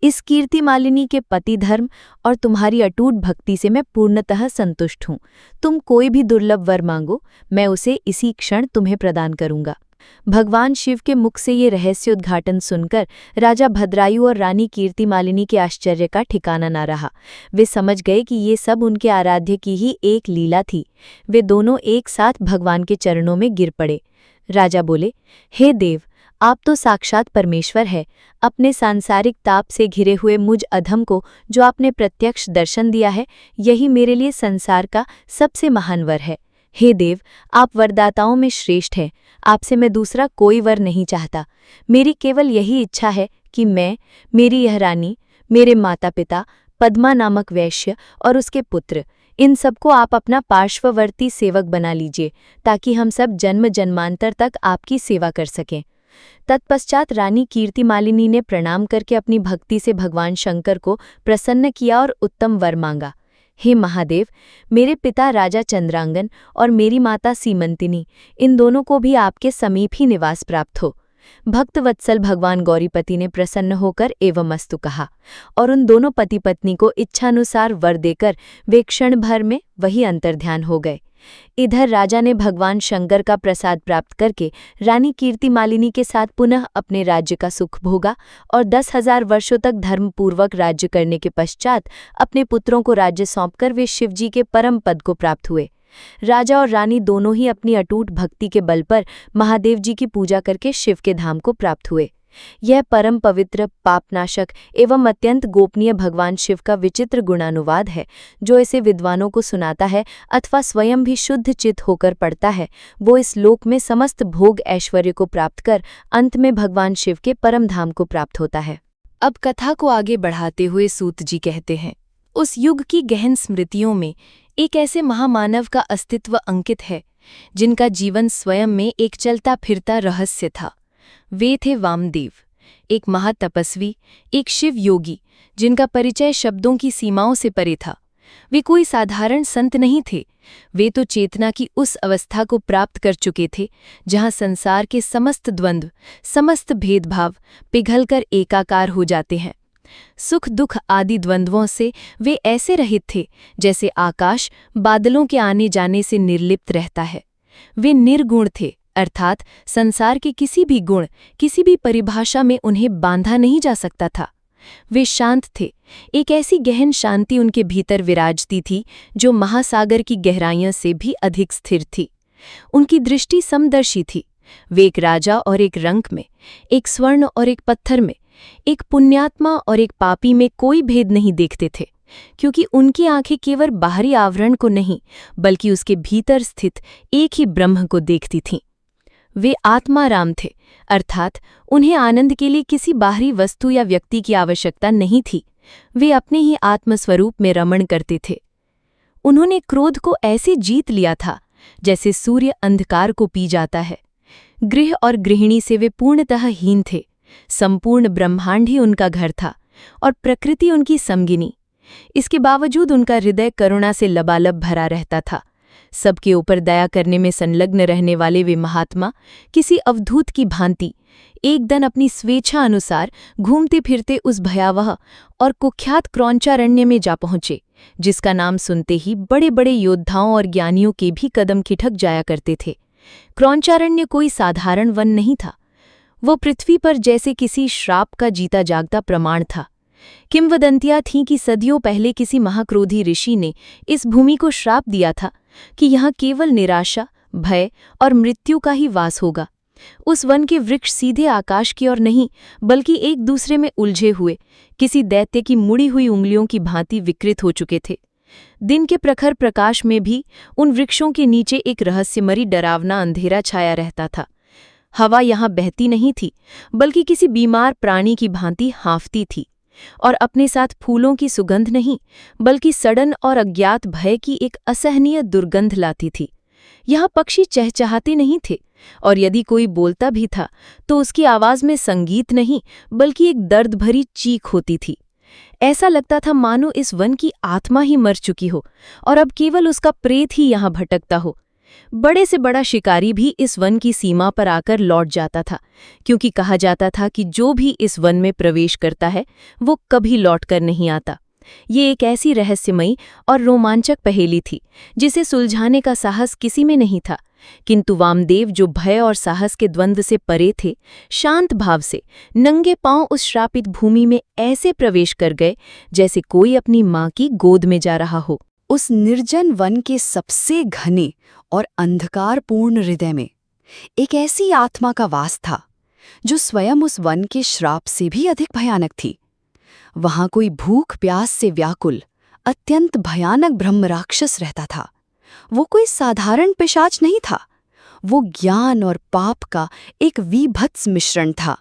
[SPEAKER 2] इस कीर्तिमालिनी के पति धर्म और तुम्हारी अटूट भक्ति से मैं पूर्णतः संतुष्ट हूँ। तुम कोई भी दुर्लभ वर मांगो, मैं उसे इसी क्षण तुम्हें प्रदान करूंगा। भगवान शिव के मुख से ये रहस्योद्घाटन सुनकर राजा भद्रायु और रानी कीर्तिमालिनी के आश्चर्य का ठिकाना न रहा। वे समझ गए कि ये सब उनके आराध्य की ही एक लीला थी। वे दोनों एक साथ भगवान के चरणों में गिर पड़े। राजा बोले, हे देव, आप तो साक्षात परमेश्वर है। अपने सांसारिक ताप से घिरे हुए मुझ अधम को जो आपने प्रत्यक्ष दर्शन दिया है, यही मेरे लिए संसार का सबसे महान वर है। हे देव, आप वरदाताओं में श्रेष्ठ हैं। आपसे मैं दूसरा कोई वर नहीं चाहता। मेरी केवल यही इच्छा है कि मैं, मेरी यह रानी, मेरे माता पिता, पद्मा नामक वैश्य और उसके पुत्र, इन सबको आप अपना पार्श्ववर्ती सेवक बना लीजिए, ताकि हम सब जन्म जन्मांतर तक आपकी सेवा कर सकें। तत्पश्चात रानी कीर्तिमालिनी ने प्रणाम करके अपनी भक्ति से भगवान शंकर को प्रसन्न किया और उत्तम वर मांगा। हे महादेव, मेरे पिता राजा चंद्रांगन और मेरी माता सीमंतिनी, इन दोनों को भी आपके समीप ही निवास प्राप्त हो। भक्तवत्सल भगवान गौरीपति ने प्रसन्न होकर एवमस्तु कहा और उन दोनों पति पत्नी को इच्छानुसार वर देकर वे क्षण भर में वही अंतर्ध्यान हो गए। इधर राजा ने भगवान शंकर का प्रसाद प्राप्त करके रानी कीर्तिमालिनी के साथ पुनः अपने राज्य का सुख भोगा और 10,000 वर्षों तक धर्मपूर्वक राज्य करने के पश्चात अपने पुत्रों को राज्य सौंपकर वे शिवजी के परम पद को प्राप्त हुए। राजा और रानी दोनों ही अपनी अटूट भक्ति के बल पर महादेव जी की पूजा करके शिव के धाम को प्राप्त हुए। यह परम पवित्र, पापनाशक एवं अत्यंत गोपनीय भगवान शिव का विचित्र गुणानुवाद है, जो इसे विद्वानों को सुनाता है अथवा स्वयं भी शुद्ध चित्त होकर पढ़ता है, वो इस लोक में समस्त भोग ऐश्वर्य को प्राप्त कर अंत में भगवान शिव के परम धाम को प्राप्त होता है। अब कथा को आगे बढ़ाते हुए सूत जी कहते हैं, उस युग की गहन स्मृतियों में एक ऐसे महामानव का अस्तित्व अंकित है, जिनका जीवन स्वयं में एक चलता फिरता रहस्य था। वे थे वामदेव, एक महातपस्वी, एक शिव योगी, जिनका परिचय शब्दों की सीमाओं से परे था। वे कोई साधारण संत नहीं थे। वे तो चेतना की उस अवस्था को प्राप्त कर चुके थे जहां संसार के समस्त द्वंद्व, समस्त भेदभाव पिघलकर एकाकार हो जाते हैं। सुख दुख आदि द्वंद्वों से वे ऐसे रहित थे जैसे आकाश बादलों के आने जाने से निर्लिप्त रहता है। वे निर्गुण थे, अर्थात संसार के किसी भी गुण, किसी भी परिभाषा में उन्हें बांधा नहीं जा सकता था। वे शांत थे, एक ऐसी गहन शांति उनके भीतर विराजती थी जो महासागर की गहराइयों से भी अधिक स्थिर थी। उनकी दृष्टि समदर्शी थी। वे एक राजा और एक रंक में, एक स्वर्ण और एक पत्थर में, एक पुण्यात्मा और एक पापी में कोई भेद नहीं देखते थे, क्योंकि उनकी आंखें केवल बाहरी आवरण को नहीं बल्कि उसके भीतर स्थित एक ही ब्रह्म को देखती थीं। वे आत्माराम थे, अर्थात उन्हें आनंद के लिए किसी बाहरी वस्तु या व्यक्ति की आवश्यकता नहीं थी। वे अपने ही आत्मस्वरूप में रमण करते थे। उन्होंने क्रोध को ऐसे जीत लिया था जैसे सूर्य अंधकार को पी जाता है। गृह और गृहिणी से वे पूर्णतः हीन थे। संपूर्ण ब्रह्मांड ही उनका घर था और प्रकृति उनकी समगिनी। इसके बावजूद उनका हृदय करुणा से लबालब भरा रहता था। सबके ऊपर दया करने में संलग्न रहने वाले वे महात्मा किसी अवधूत की भांति एक दिन अपनी स्वेच्छा अनुसार घूमते फिरते उस भयावह और कुख्यात क्रौंचारण्य में जा पहुंचे, जिसका नाम सुनते ही बड़े बड़े योद्धाओं और ज्ञानियों के भी कदम खिठक जाया करते थे। क्रौंचारण्य कोई साधारण वन नहीं था। वो पृथ्वी पर जैसे किसी श्राप का जीता जागता प्रमाण था। किंवदंतियां थीं कि सदियों पहले किसी महाक्रोधी ऋषि ने इस भूमि को श्राप दिया था कि यहाँ केवल निराशा,
[SPEAKER 3] भय और मृत्यु का ही वास होगा। उस वन के वृक्ष सीधे आकाश की ओर नहीं, बल्कि एक दूसरे में उलझे हुए किसी दैत्य की मुड़ी हुई उंगलियों की भांति विकृत हो चुके थे। दिन के प्रखर प्रकाश में भी उन वृक्षों के नीचे एक रहस्यमयी डरावना अंधेरा छाया रहता था। हवा यहाँ बहती नहीं थी, बल्कि किसी बीमार प्राणी की भांति हाँफती थी, और अपने साथ फूलों की सुगंध नहीं, बल्कि सड़न और अज्ञात भय की एक असहनीय दुर्गंध लाती थी। यहाँ पक्षी चहचहाते नहीं थे, और यदि कोई बोलता भी था तो उसकी आवाज में संगीत नहीं, बल्कि एक दर्द भरी चीख होती थी। ऐसा लगता था मानो इस वन की आत्मा ही मर चुकी हो और अब केवल उसका प्रेत ही यहाँ भटकता हो। बड़े से बड़ा शिकारी भी इस वन की सीमा पर आकर लौट जाता था, क्योंकि कहा जाता था कि जो भी इस वन में प्रवेश करता है वो कभी लौटकर नहीं आता। ये एक ऐसी रहस्यमयी और रोमांचक पहेली थी जिसे सुलझाने का साहस किसी में नहीं था, किंतु वामदेव, जो भय और साहस के द्वंद्व से परे थे, शांत भाव से नंगे पांव उस श्रापित भूमि में ऐसे प्रवेश कर गए जैसे कोई अपनी माँ की गोद में जा रहा हो।
[SPEAKER 2] उस निर्जन वन के सबसे घने और अंधकारपूर्ण हृदय में एक ऐसी आत्मा का वास था जो स्वयं उस वन के श्राप से भी अधिक भयानक थी। वहां कोई भूख प्यास से व्याकुल अत्यंत भयानक ब्रह्म राक्षस रहता था। वो कोई साधारण पिशाच नहीं था, वो ज्ञान और पाप का एक विभत्स मिश्रण था।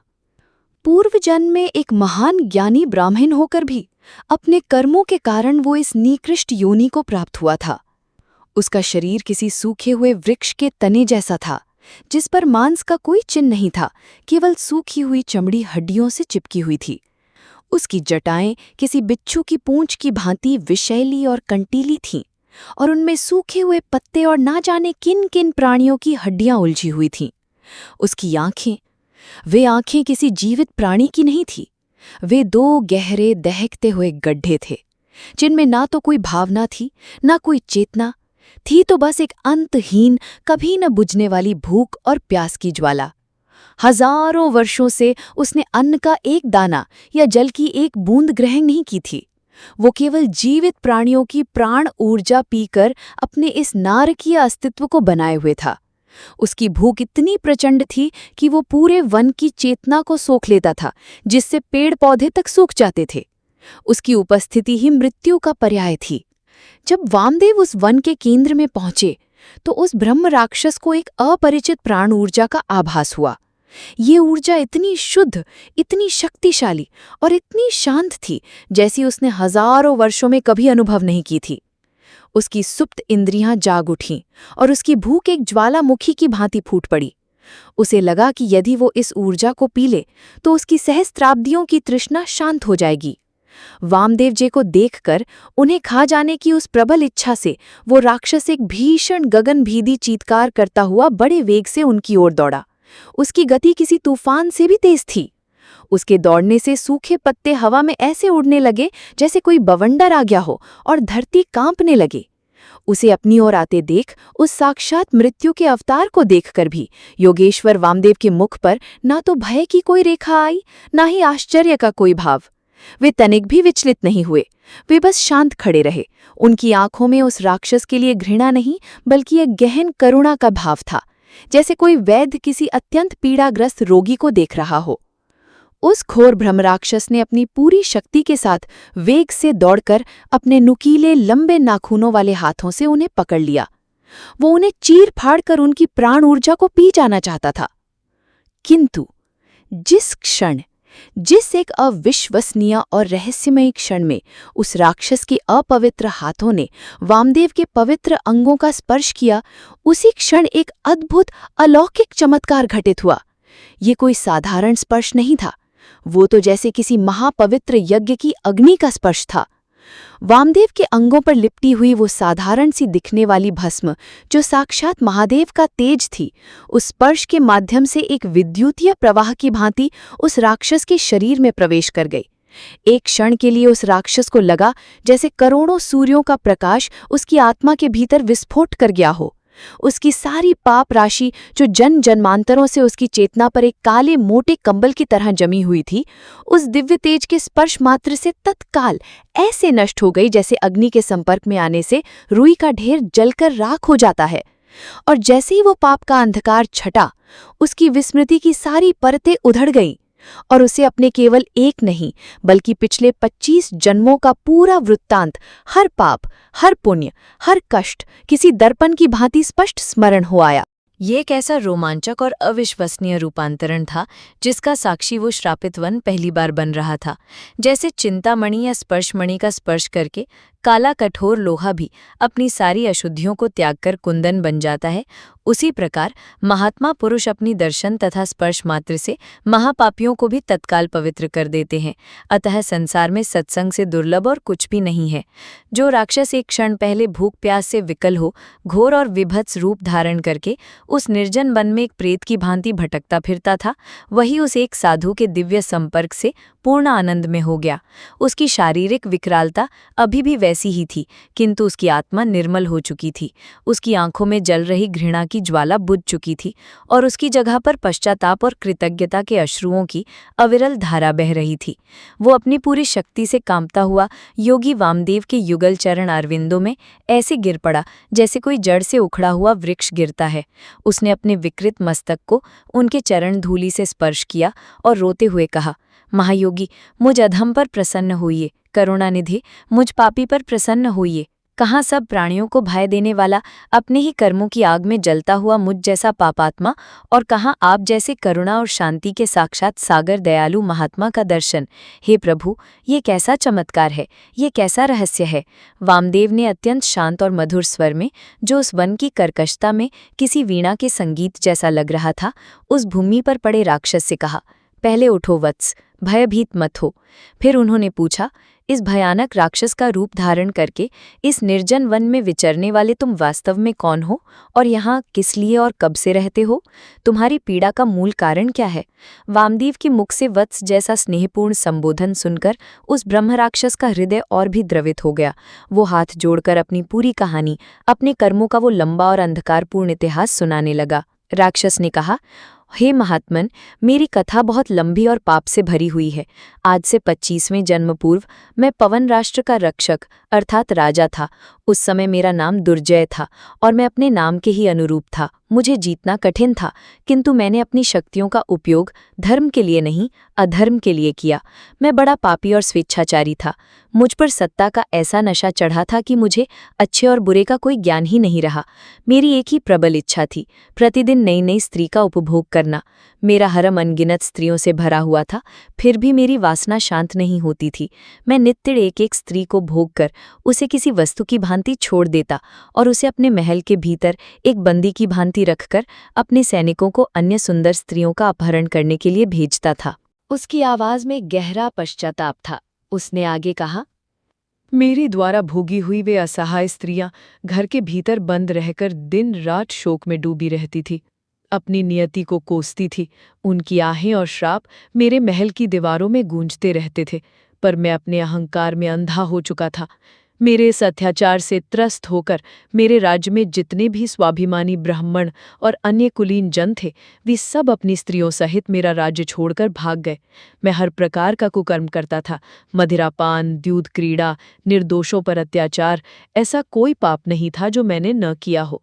[SPEAKER 2] पूर्व जन्म में एक महान ज्ञानी ब्राह्मण होकर भी अपने कर्मों के कारण वो इस निकृष्ट योनि को प्राप्त हुआ था। उसका शरीर किसी सूखे हुए वृक्ष के तने जैसा था, जिस पर मांस का कोई चिन्ह नहीं था, केवल सूखी हुई चमड़ी हड्डियों से चिपकी हुई थी। उसकी जटाएं किसी बिच्छू की पूंछ की भांति विषैली और कंटीली थीं, और उनमें सूखे हुए पत्ते और ना जाने किन किन प्राणियों की हड्डियां उलझी हुई थीं। उसकी आंखें, वे आंखें किसी जीवित प्राणी की नहीं थीं। वे दो गहरे दहकते हुए गड्ढे थे, जिनमें ना तो कोई भावना थी, ना कोई चेतना थी, तो बस एक अंतहीन, कभी न बुझने वाली भूख और प्यास की ज्वाला। हजारों वर्षों से उसने अन्न का एक दाना या जल की एक बूंद ग्रहण नहीं की थी। वो केवल जीवित प्राणियों की प्राण ऊर्जा पीकर अपने इस नारकीय अस्तित्व को बनाए हुए था। उसकी भूख इतनी प्रचंड थी कि वो पूरे वन की चेतना को सोख लेता था, जिससे पेड़ पौधे तक सूख जाते थे। उसकी उपस्थिति ही मृत्यु का पर्याय थी। जब वामदेव उस वन के केंद्र में पहुंचे तो उस ब्रह्म राक्षस को एक अपरिचित प्राण ऊर्जा का आभास हुआ। ये ऊर्जा इतनी शुद्ध, इतनी शक्तिशाली और इतनी शांत थी जैसी उसने हजारों वर्षों में कभी अनुभव नहीं की थी। उसकी सुप्त इंद्रियां जाग उठीं और उसकी भूख एक ज्वालामुखी की भांति फूट पड़ी। उसे लगा कि यदि वो इस ऊर्जा को पी ले तो उसकी सहस्त्राब्दियों की तृष्णा शांत हो जाएगी। वामदेव जी को देखकर उन्हें खा जाने की उस प्रबल इच्छा से वो राक्षस एक भीषण गगनभेदी चीत्कार करता हुआ बड़े वेग से उनकी ओर दौड़ा। उसकी गति किसी तूफान से भी तेज थी। उसके दौड़ने से सूखे पत्ते हवा में ऐसे उड़ने लगे जैसे कोई बवंडर आ गया हो, और धरती कांपने लगे। उसे अपनी ओर आते देख उस साक्षात मृत्यु के अवतार को देखकर भी योगेश्वर वामदेव के मुख पर ना तो भय की कोई रेखा आई, ना ही आश्चर्य का कोई भाव। वे तनिक भी विचलित नहीं हुए, वे बस शांत खड़े रहे। उनकी आंखों में उस राक्षस के लिए घृणा नहीं, बल्कि एक गहन करुणा का भाव था, जैसे कोई वैद्य किसी अत्यंत पीड़ाग्रस्त रोगी को देख रहा हो। उस घोर ब्रह्मराक्षस ने अपनी पूरी शक्ति के साथ वेग से दौड़कर अपने नुकीले लंबे नाखूनों वाले हाथों से उन्हें पकड़ लिया। वो उन्हें चीर फाड़ कर उनकी प्राण ऊर्जा को पी जाना चाहता था। किंतु जिस एक अविश्वसनीय और रहस्यमयी क्षण में उस राक्षस के अपवित्र हाथों ने वामदेव के पवित्र अंगों का स्पर्श किया, उसी क्षण एक अद्भुत अलौकिक चमत्कार घटित हुआ। ये कोई साधारण स्पर्श नहीं था, वो तो जैसे किसी महापवित्र यज्ञ की अग्नि का स्पर्श था। वामदेव के अंगों पर लिपटी हुई वो साधारण सी दिखने वाली भस्म, जो साक्षात महादेव का तेज थी, उस स्पर्श के माध्यम से एक विद्युतीय प्रवाह की भांति उस राक्षस के शरीर में प्रवेश कर गई। एक क्षण के लिए उस राक्षस को लगा जैसे करोड़ों सूर्यों का प्रकाश उसकी आत्मा के भीतर विस्फोट कर गया हो। उसकी सारी पाप राशि, जो जन्म जन्मांतरों से उसकी चेतना पर एक काले मोटे कंबल की तरह जमी हुई थी, उस दिव्य तेज के स्पर्श मात्र से तत्काल ऐसे नष्ट हो गई जैसे अग्नि के संपर्क में आने से रुई का ढेर जलकर राख हो जाता है।
[SPEAKER 3] और जैसे ही वो पाप का अंधकार छटा, उसकी विस्मृति की सारी परतें उधड़ गईं और उसे अपने केवल एक नहीं बल्कि पिछले 25 जन्मों का पूरा वृत्तांत, हर पाप, हर पुण्य, हर कष्ट किसी दर्पण की भांति स्पष्ट स्मरण हो आया।
[SPEAKER 1] ये एक ऐसा रोमांचक और अविश्वसनीय रूपांतरण था जिसका साक्षी वो श्रापित वन पहली बार बन रहा था। जैसे चिंतामणि या स्पर्शमणि का स्पर्श करके काला कठोर लोहा भी अपनी सारी अशुद्धियों को त्याग कर कुंदन बन जाता है, उसी प्रकार महात्मा पुरुष अपनी दर्शन तथा स्पर्श मात्र से महापापियों को भी तत्काल पवित्र कर देते हैं। अतः संसार में सत्संग से दुर्लभ और कुछ भी नहीं है। जो राक्षस एक क्षण पहले भूख प्यास से विकल हो घोर और विभत्स रूप धारण करके उस निर्जन वन में एक प्रेत की भांति भटकता फिरता था, वही उस एक साधु के दिव्य संपर्क से पूर्ण आनंद में हो गया। उसकी शारीरिक विकरालता अभी भी वैसी ही थी, किंतु उसकी आत्मा निर्मल हो चुकी थी। उसकी आंखों में जल रही घृणा की ज्वाला बुझ चुकी थी और उसकी जगह पर पश्चाताप और कृतज्ञता के अश्रुओं की अविरल धारा बह रही थी। वो अपनी पूरी शक्ति से कांपता हुआ योगी वामदेव के युगल चरण अरविंदों में ऐसे गिर पड़ा जैसे कोई जड़ से उखड़ा हुआ वृक्ष गिरता है। उसने अपने विकृत मस्तक को उनके चरण धूलि से स्पर्श किया और रोते हुए कहा, महायोगी, मुझ अधम पर प्रसन्न होइए। करुणानिधि, मुझ पापी पर प्रसन्न होइए। कहाँ सब प्राणियों को भय देने वाला, अपने ही कर्मों की आग में जलता हुआ मुझ जैसा पापात्मा, और कहाँ आप जैसे करुणा और शांति के साक्षात सागर दयालु महात्मा का दर्शन। हे प्रभु, ये कैसा चमत्कार है, ये कैसा रहस्य है। वामदेव ने अत्यंत शांत और मधुर स्वर में, जो उस वन की कर्कशता में किसी वीणा के संगीत जैसा लग रहा था, उस भूमि पर पड़े राक्षस से कहा, पहले उठो वत्स, भयभीत मत हो। फिर उन्होंने पूछा, इस भयानक राक्षस का रूप धारण करके इस निर्जन वन में विचरने वाले तुम वास्तव में कौन हो और यहाँ किस लिए और कब से रहते हो? तुम्हारी पीड़ा का मूल कारण क्या है? वामदेव के मुख से वत्स जैसा स्नेहपूर्ण संबोधन सुनकर उस ब्रह्म राक्षस का हृदय और भी द्रवित हो गया। वो हाथ जोड़कर अपनी पूरी कहानी, अपने कर्मों का वो लंबा और अंधकारपूर्ण इतिहास सुनाने लगा। राक्षस ने कहा, हे महात्मन, मेरी कथा बहुत लंबी और पाप से भरी हुई है। आज से 25वें जन्म पूर्व मैं पवन राष्ट्र का रक्षक अर्थात राजा था। उस समय मेरा नाम दुर्जय था और मैं अपने नाम के ही अनुरूप था। मुझे जीतना कठिन था, किंतु मैंने अपनी शक्तियों का उपयोग धर्म के लिए नहीं, अधर्म के लिए किया। मैं बड़ा पापी और स्वेच्छाचारी था। मुझ पर सत्ता का ऐसा नशा चढ़ा था कि मुझे अच्छे और बुरे का कोई ज्ञान ही नहीं रहा। मेरी एक ही प्रबल इच्छा थी, प्रतिदिन नई नई स्त्री का उपभोग करना। मेरा हरम अनगिनत स्त्रियों से भरा हुआ था, फिर भी मेरी वासना शांत नहीं होती थी। मैं नित्य एक एक स्त्री को भोग कर उसे किसी वस्तु की भांति छोड़ देता और उसे अपने महल के भीतर एक बंदी की भांति रखकर अपने सैनिकों को अन्य सुंदर स्त्रियों का अपहरण करने के लिए भेजता था। उसकी आवाज में गहरा पश्चाताप था। उसने आगे कहा,
[SPEAKER 2] मेरे द्वारा भोगी हुई वे असहाय स्त्रियां घर के भीतर बंद रहकर दिन रात शोक में डूबी रहती थी, अपनी नियति को कोसती थी। उनकी आहें और श्राप मेरे महल की दीवारों में गूंजते रहते थे, पर मैं अपने अहंकार में अंधा हो चुका था। मेरे इस अत्याचार से त्रस्त होकर मेरे राज्य में जितने भी स्वाभिमानी ब्राह्मण और अन्य कुलीन जन थे, वे सब अपनी स्त्रियों सहित मेरा राज्य छोड़कर भाग गए। मैं हर प्रकार का कुकर्म करता था, मदिरापान, द्यूत क्रीड़ा, निर्दोषों पर अत्याचार, ऐसा कोई पाप नहीं था जो मैंने न किया हो।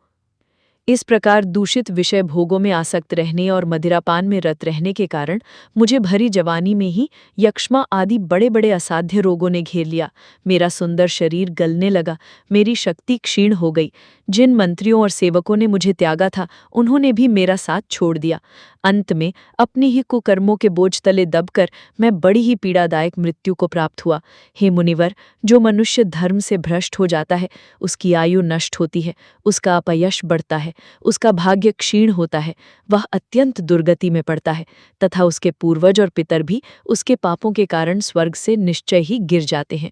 [SPEAKER 2] इस प्रकार दूषित विषय भोगों में आसक्त रहने और मदिरापान में रत रहने के कारण मुझे भरी जवानी में ही यक्ष्मा आदि बड़े बड़े असाध्य रोगों ने घेर लिया। मेरा सुंदर शरीर गलने लगा, मेरी शक्ति क्षीण हो गई। जिन मंत्रियों और सेवकों ने मुझे त्यागा था, उन्होंने भी मेरा साथ छोड़ दिया। अंत में अपनी ही कुकर्मों के बोझ तले दबकर मैं बड़ी ही पीड़ादायक मृत्यु को प्राप्त हुआ। हे मुनिवर, जो मनुष्य धर्म से भ्रष्ट हो जाता है, उसकी आयु नष्ट होती है, उसका अपयश बढ़ता है, उसका भाग्य क्षीण होता है, वह अत्यंत दुर्गति में पड़ता है तथा उसके पूर्वज और पितर भी उसके पापों के कारण स्वर्ग से निश्चय ही गिर जाते हैं।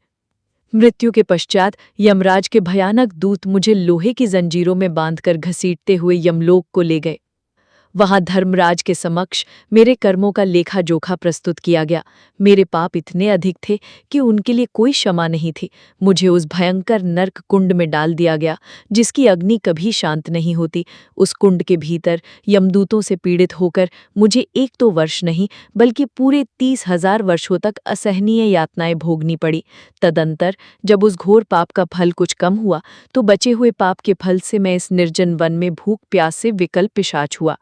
[SPEAKER 2] मृत्यु के पश्चात यमराज के भयानक दूत मुझे लोहे की जंजीरों में बांधकर घसीटते हुए यमलोक को ले गए।
[SPEAKER 3] वहां धर्मराज के समक्ष मेरे कर्मों का लेखा जोखा प्रस्तुत किया गया। मेरे पाप इतने अधिक थे कि उनके लिए कोई क्षमा नहीं थी। मुझे उस भयंकर नर्क कुंड में डाल दिया गया जिसकी अग्नि कभी शांत नहीं होती। उस कुंड के भीतर यमदूतों से पीड़ित होकर मुझे एक तो वर्ष नहीं बल्कि पूरे 30,000 वर्षों तक असहनीय यातनाएं भोगनी पड़ी। तदंतर जब उस घोर पाप का फल कुछ कम हुआ तो बचे हुए पाप के फल से मैं इस निर्जन वन में भूख प्यास से विकल पिशाच हुआ।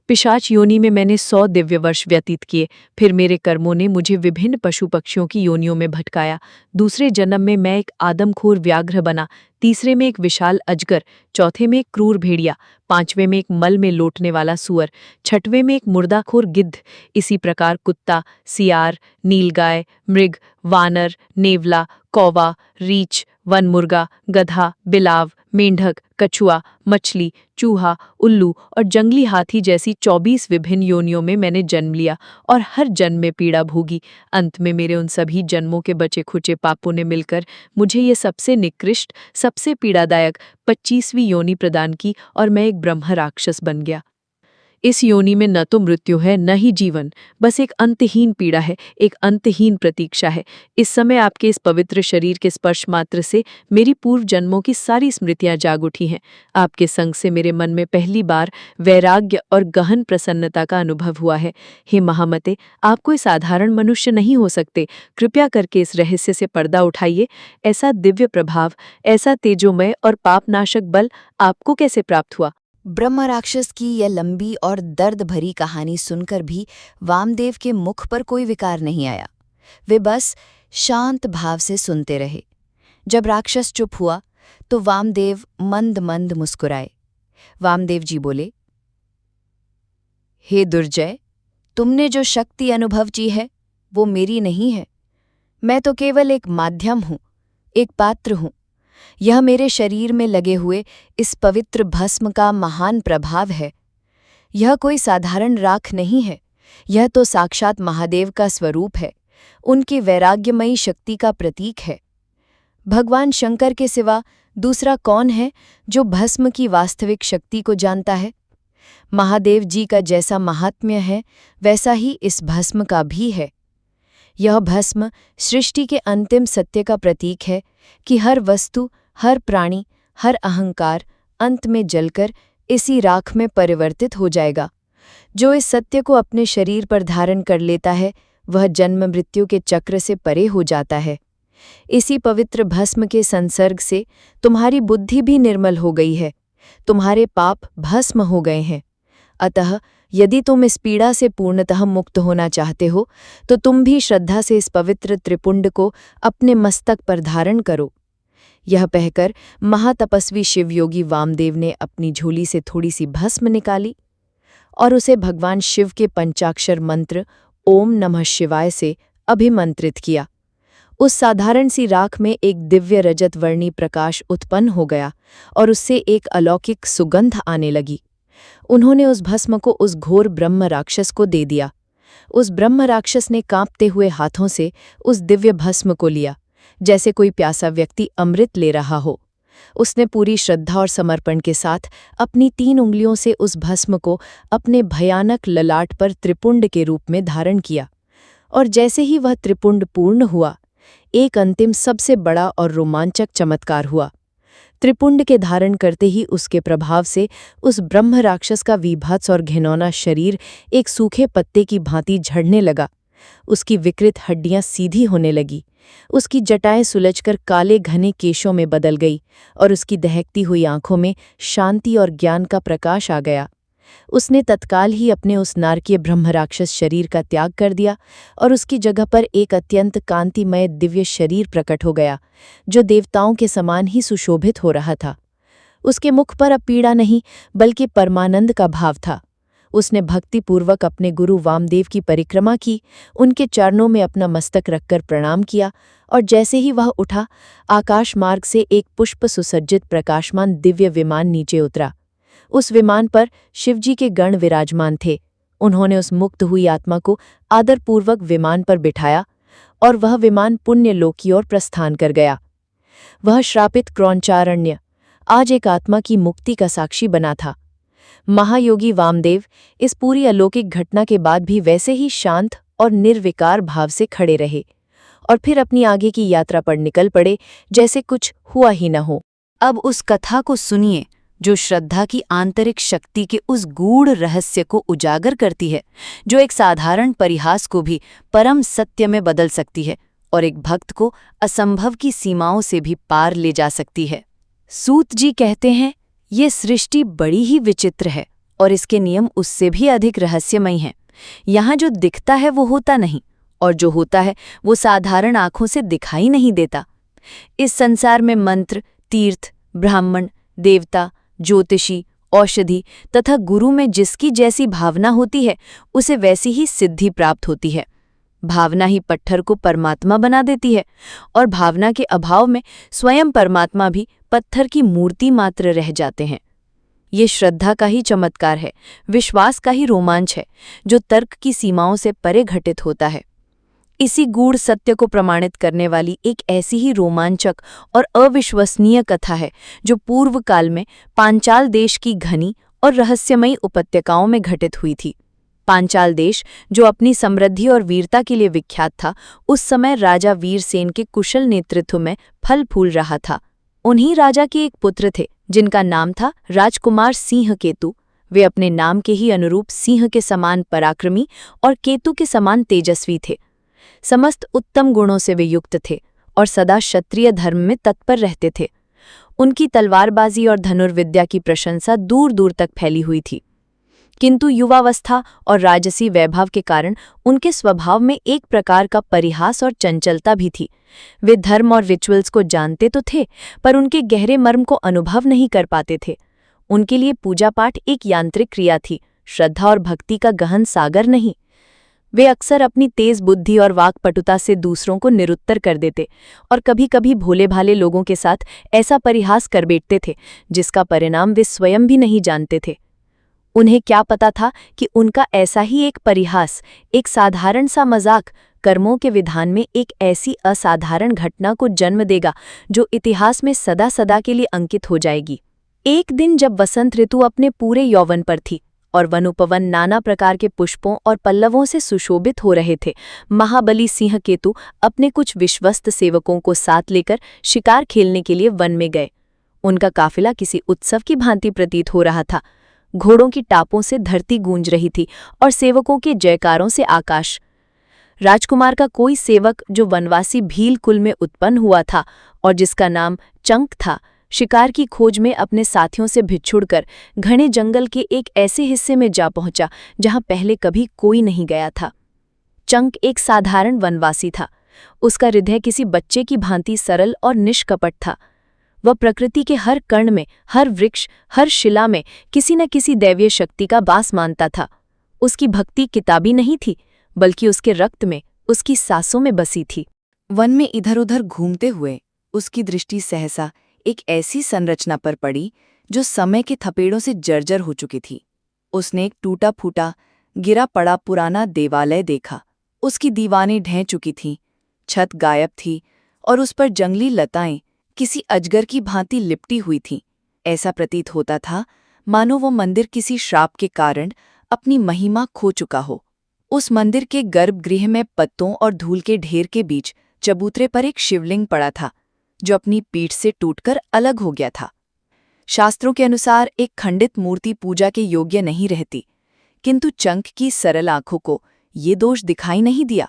[SPEAKER 3] पिशाच योनि में मैंने 100 दिव्य वर्ष व्यतीत किए। फिर मेरे कर्मों ने मुझे विभिन्न पशु पक्षियों की योनियों में भटकाया। दूसरे जन्म में मैं एक आदमखोर व्याघ्र बना, तीसरे में एक विशाल अजगर, चौथे में एक क्रूर भेड़िया, पांचवें में एक मल में लौटने वाला सुअर, छठवें में एक मुर्दाखोर गिद्ध। इसी प्रकार कुत्ता, सियार, नीलगाय, मृग, वानर, नेवला, कौवा, रीछ, वन मुर्गा, गधा, बिलाव, मेंढक, कछुआ, मछली, चूहा, उल्लू और जंगली हाथी जैसी 24 विभिन्न योनियों में मैंने जन्म लिया और हर जन्म में पीड़ा भोगी। अंत में मेरे उन सभी जन्मों के बचे खुचे पापों ने मिलकर मुझे ये सबसे निकृष्ट, सबसे पीड़ादायक 25वीं योनि प्रदान की और मैं एक ब्रह्म राक्षस बन गया। इस योनि में न तो मृत्यु है न ही जीवन, बस एक अंतहीन पीड़ा है, एक अंतहीन प्रतीक्षा है। इस समय आपके इस पवित्र शरीर के स्पर्श मात्र से मेरी पूर्व जन्मों की सारी स्मृतियां जाग उठी हैं। आपके संग से मेरे मन में पहली बार वैराग्य और गहन प्रसन्नता का अनुभव हुआ है। हे महामते, आप कोई साधारण मनुष्य नहीं हो सकते। कृपया करके इस रहस्य से पर्दा उठाइए। ऐसा दिव्य प्रभाव, ऐसा तेजोमय और पापनाशक बल आपको कैसे प्राप्त हुआ?
[SPEAKER 2] ब्रह्म राक्षस की यह लंबी और दर्द भरी कहानी सुनकर भी वामदेव के मुख पर कोई विकार नहीं आया। वे बस शांत भाव से सुनते रहे। जब राक्षस चुप हुआ तो वामदेव मंद मंद मुस्कुराए। वामदेव जी बोले, हे दुर्जय, तुमने जो शक्ति अनुभव की है वो मेरी नहीं है। मैं तो केवल एक माध्यम हूँ, एक पात्र हूँ। यह मेरे शरीर में लगे हुए इस पवित्र भस्म का महान प्रभाव है। यह कोई साधारण राख नहीं है, यह तो साक्षात महादेव का स्वरूप है, उनकी वैराग्यमयी शक्ति का प्रतीक है। भगवान शंकर के सिवा दूसरा कौन है जो भस्म की वास्तविक शक्ति को जानता है? महादेव जी का जैसा महात्म्य है वैसा ही इस भस्म का भी है। यह भस्म सृष्टि के अंतिम सत्य का प्रतीक है कि हर वस्तु, हर प्राणी, हर अहंकार अंत में जलकर इसी राख में परिवर्तित हो जाएगा। जो इस सत्य को अपने शरीर पर धारण कर लेता है वह जन्म मृत्यु के चक्र से परे हो जाता है। इसी पवित्र भस्म के संसर्ग से तुम्हारी बुद्धि भी निर्मल हो गई है, तुम्हारे पाप भस्म हो गए हैं। अतः यदि तुम इस पीड़ा से पूर्णतः मुक्त होना चाहते हो तो तुम भी श्रद्धा से इस पवित्र त्रिपुंड को अपने मस्तक पर धारण करो। यह कहकर महातपस्वी शिवयोगी वामदेव ने अपनी झोली से थोड़ी सी भस्म निकाली और उसे भगवान शिव के पंचाक्षर मंत्र ओम नमः शिवाय से अभिमंत्रित किया। उस साधारण सी राख में एक दिव्य रजत वर्णी प्रकाश उत्पन्न हो गया और उससे एक अलौकिक सुगंध आने लगी। उन्होंने उस भस्म को उस घोर ब्रह्म राक्षस को दे दिया। उस ब्रह्म राक्षस ने कांपते हुए हाथों से उस दिव्य भस्म को लिया, जैसे कोई प्यासा व्यक्ति अमृत ले रहा हो। उसने पूरी श्रद्धा और समर्पण के साथ अपनी 3 उंगलियों से उस भस्म को अपने भयानक ललाट पर त्रिपुंड के रूप में धारण किया। और जैसे ही वह त्रिपुंड पूर्ण हुआ, एक अंतिम सबसे बड़ा और रोमांचक चमत्कार हुआ। त्रिपुंड के धारण करते ही उसके प्रभाव से उस ब्रह्म राक्षस का विभत्स और घिनौना शरीर एक सूखे पत्ते की भांति झड़ने लगा। उसकी विकृत हड्डियां सीधी होने लगी, उसकी जटाएं सुलझकर काले घने केशों में बदल गई और उसकी दहकती हुई आंखों में शांति और ज्ञान का प्रकाश आ गया। उसने तत्काल ही अपने उस नारकीय ब्रह्म राक्षस शरीर का त्याग कर दिया और उसकी जगह पर एक अत्यंत कांतिमय दिव्य शरीर प्रकट हो गया, जो देवताओं के समान ही सुशोभित हो रहा था। उसके मुख पर अब पीड़ा नहीं बल्कि परमानंद का भाव था। उसने भक्तिपूर्वक अपने गुरु वामदेव की परिक्रमा की, उनके चरणों में अपना मस्तक रखकर प्रणाम किया और जैसे ही वह उठा, आकाश मार्ग से एक पुष्प सुसज्जित प्रकाशमान दिव्य विमान नीचे उतरा। उस विमान पर शिवजी के गण विराजमान थे। उन्होंने उस मुक्त हुई आत्मा को आदरपूर्वक विमान पर बिठाया और वह विमान पुण्य लोक की ओर प्रस्थान कर गया। वह श्रापित क्रौंचारण्य आज एक आत्मा की मुक्ति का साक्षी बना था।
[SPEAKER 3] महायोगी वामदेव इस पूरी अलौकिक घटना के बाद भी वैसे ही शांत और निर्विकार भाव से खड़े रहे और फिर अपनी आगे की यात्रा पर निकल पड़े जैसे कुछ हुआ ही न हो।
[SPEAKER 2] अब उस कथा को सुनिए जो श्रद्धा की आंतरिक शक्ति के उस गूढ़ रहस्य को उजागर करती है, जो एक साधारण परिहास को भी परम सत्य में बदल सकती है और एक भक्त को असंभव की सीमाओं से भी पार ले जा सकती है। सूत जी कहते हैं, ये सृष्टि बड़ी ही विचित्र है और इसके नियम उससे भी अधिक रहस्यमयी हैं। यहाँ जो दिखता है वो होता नहीं और जो होता है वो साधारण आंखों से दिखाई नहीं देता। इस संसार में मंत्र, तीर्थ, ब्राह्मण, देवता, ज्योतिषी, औषधि तथा गुरु में जिसकी जैसी भावना होती है उसे वैसी ही सिद्धि प्राप्त होती है। भावना ही पत्थर को परमात्मा बना देती है और भावना के अभाव में स्वयं परमात्मा भी पत्थर की मूर्ति मात्र रह जाते हैं। ये श्रद्धा का ही चमत्कार है, विश्वास का ही रोमांच है, जो तर्क की सीमाओं से परे घटित होता है। इसी गूढ़ सत्य को प्रमाणित करने वाली एक ऐसी ही रोमांचक और अविश्वसनीय कथा है जो पूर्व काल में पांचाल देश की घनी और रहस्यमयी उपत्यकाओं में घटित हुई थी। पांचाल देश, जो अपनी समृद्धि और वीरता के लिए विख्यात था, उस समय राजा वीरसेन के कुशल नेतृत्व में फल फूल रहा था। उन्हीं राजा के एक पुत्र थे जिनका नाम था राजकुमार सिंह केतु। वे अपने नाम के ही अनुरूप सिंह के समान पराक्रमी और केतु के समान तेजस्वी थे। समस्त उत्तम गुणों से वे युक्त थे और सदा क्षत्रिय धर्म में तत्पर रहते थे। उनकी तलवारबाजी और धनुर्विद्या की प्रशंसा दूर दूर तक फैली हुई थी, किंतु युवावस्था और राजसी वैभव के कारण उनके स्वभाव में एक प्रकार का परिहास और चंचलता भी थी। वे धर्म और रिचुअल्स को जानते तो थे, पर उनके गहरे मर्म को अनुभव नहीं कर पाते थे। उनके लिए पूजा पाठ एक यांत्रिक क्रिया थी, श्रद्धा और भक्ति का गहन सागर नहीं। वे अक्सर अपनी तेज बुद्धि और वाक्पटुता से दूसरों को निरुत्तर कर देते और कभी कभी भोले भाले लोगों के साथ ऐसा परिहास कर बैठते थे जिसका परिणाम वे स्वयं भी नहीं जानते थे। उन्हें क्या पता था कि उनका ऐसा ही एक परिहास, एक साधारण सा मजाक, कर्मों के विधान में एक ऐसी असाधारण घटना को जन्म देगा जो इतिहास में सदा सदा के लिए अंकित हो जाएगी। एक दिन जब वसंत ऋतु अपने पूरे यौवन पर थी और वनोपवन नाना प्रकार के पुष्पों और पल्लवों से सुशोभित हो रहे थे, महाबली सिंह केतु अपने कुछ विश्वस्त सेवकों को साथ लेकर शिकार खेलने के लिए वन में गए। उनका काफिला किसी उत्सव की भांति प्रतीत हो रहा था। घोड़ों की टापों से धरती गूंज रही थी और सेवकों के जयकारों से आकाश। राजकुमार का कोई सेवक जो वनवासी भील कुल में उत्पन्न हुआ था और जिसका नाम चंक था, शिकार की खोज में अपने साथियों से बिछुड़कर घने जंगल के एक ऐसे हिस्से में जा पहुंचा जहां पहले कभी कोई नहीं गया था। चंक एक साधारण वनवासी था। उसका हृदय किसी बच्चे की भांति सरल और निष्कपट था। वह प्रकृति के हर कण में, हर वृक्ष, हर शिला में किसी न किसी दैवीय शक्ति का वास मानता था। उसकी भक्ति किताबी नहीं थी, बल्कि उसके रक्त में, उसकी सांसों में बसी थी। वन में इधर उधर घूमते हुए उसकी दृष्टि सहसा एक ऐसी संरचना पर पड़ी जो समय के थपेड़ों से जर्जर हो चुकी थी। उसने एक टूटा फूटा, गिरा पड़ा पुराना देवालय देखा। उसकी दीवारें ढह चुकी थीं, छत गायब थी और उस पर जंगली लताएं किसी अजगर की भांति लिपटी हुई थीं। ऐसा प्रतीत होता था मानो वो मंदिर किसी श्राप के कारण अपनी महिमा खो चुका हो। उस मंदिर के गर्भगृह में पत्तों और धूल के ढेर के बीच चबूतरे पर एक शिवलिंग पड़ा था जो अपनी पीठ से टूटकर अलग हो गया था। शास्त्रों के अनुसार एक खंडित मूर्ति पूजा के योग्य नहीं रहती, किंतु चंक की सरल आंखों को ये दोष दिखाई नहीं दिया।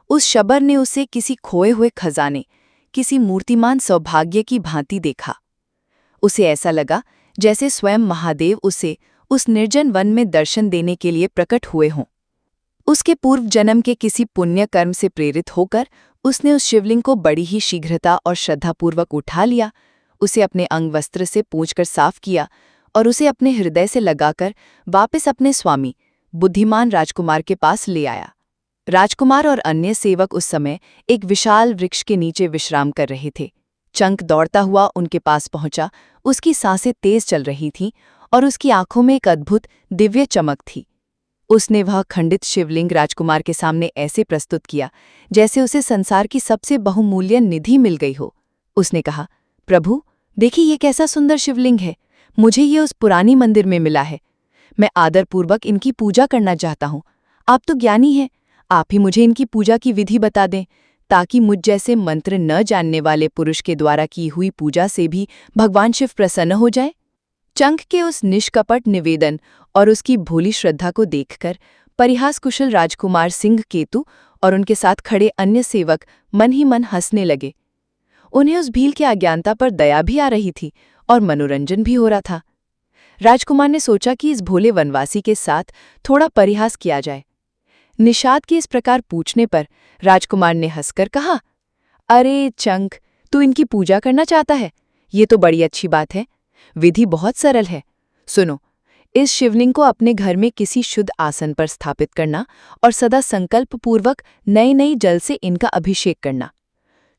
[SPEAKER 2] उस शबर ने उसे किसी खोए हुए खजाने, किसी मूर्तिमान सौभाग्य की भांति देखा। उसे ऐसा लगा जैसे स्वयं महादेव उसे उस निर्जन वन में दर्शन देने के लिए प्रकट हुए हों। उसके पूर्व जन्म के किसी पुण्य कर्म से प्रेरित होकर उसने उस शिवलिंग को बड़ी ही शीघ्रता और श्रद्धापूर्वक उठा लिया, उसे अपने अंगवस्त्र से पोंछकर साफ किया और उसे अपने हृदय से लगाकर वापस अपने स्वामी बुद्धिमान राजकुमार के पास ले आया। राजकुमार और अन्य सेवक उस समय एक विशाल वृक्ष के नीचे विश्राम कर रहे थे। चंक दौड़ता हुआ उनके पास पहुंचा। उसकी सांसें तेज चल रही थीं और उसकी आंखों में एक अद्भुत दिव्य चमक थी। उसने वह खंडित शिवलिंग राजकुमार के सामने ऐसे प्रस्तुत किया जैसे उसे संसार की सबसे बहुमूल्य निधि मिल गई हो। उसने कहा, प्रभु देखिए ये कैसा सुंदर शिवलिंग है, मुझे ये उस पुरानी मंदिर में मिला है मैं आदरपूर्वक इनकी पूजा करना चाहता हूँ। आप तो ज्ञानी हैं, आप ही मुझे इनकी पूजा की विधि बता दें, ताकि मुझ जैसे मंत्र न जानने वाले पुरुष के द्वारा की हुई पूजा से भी भगवान शिव प्रसन्न हो जाए। चंक के उस निष्कपट निवेदन और उसकी भोली श्रद्धा को देखकर परिहास कुशल राजकुमार सिंह केतु और उनके साथ खड़े अन्य सेवक मन ही मन हंसने लगे। उन्हें उस भील की अज्ञानता पर दया भी आ रही थी और मनोरंजन भी हो रहा था। राजकुमार ने सोचा कि इस भोले वनवासी के साथ थोड़ा परिहास किया जाए। निषाद के इस प्रकार पूछने पर राजकुमार ने हंसकर कहा, अरे चंक, तू इनकी पूजा करना चाहता है? ये तो बड़ी अच्छी बात है। विधि बहुत सरल है। सुनो, इस शिवलिंग को अपने घर में किसी शुद्ध आसन पर स्थापित करना और सदा संकल्प पूर्वक नए नए जल से इनका अभिषेक करना।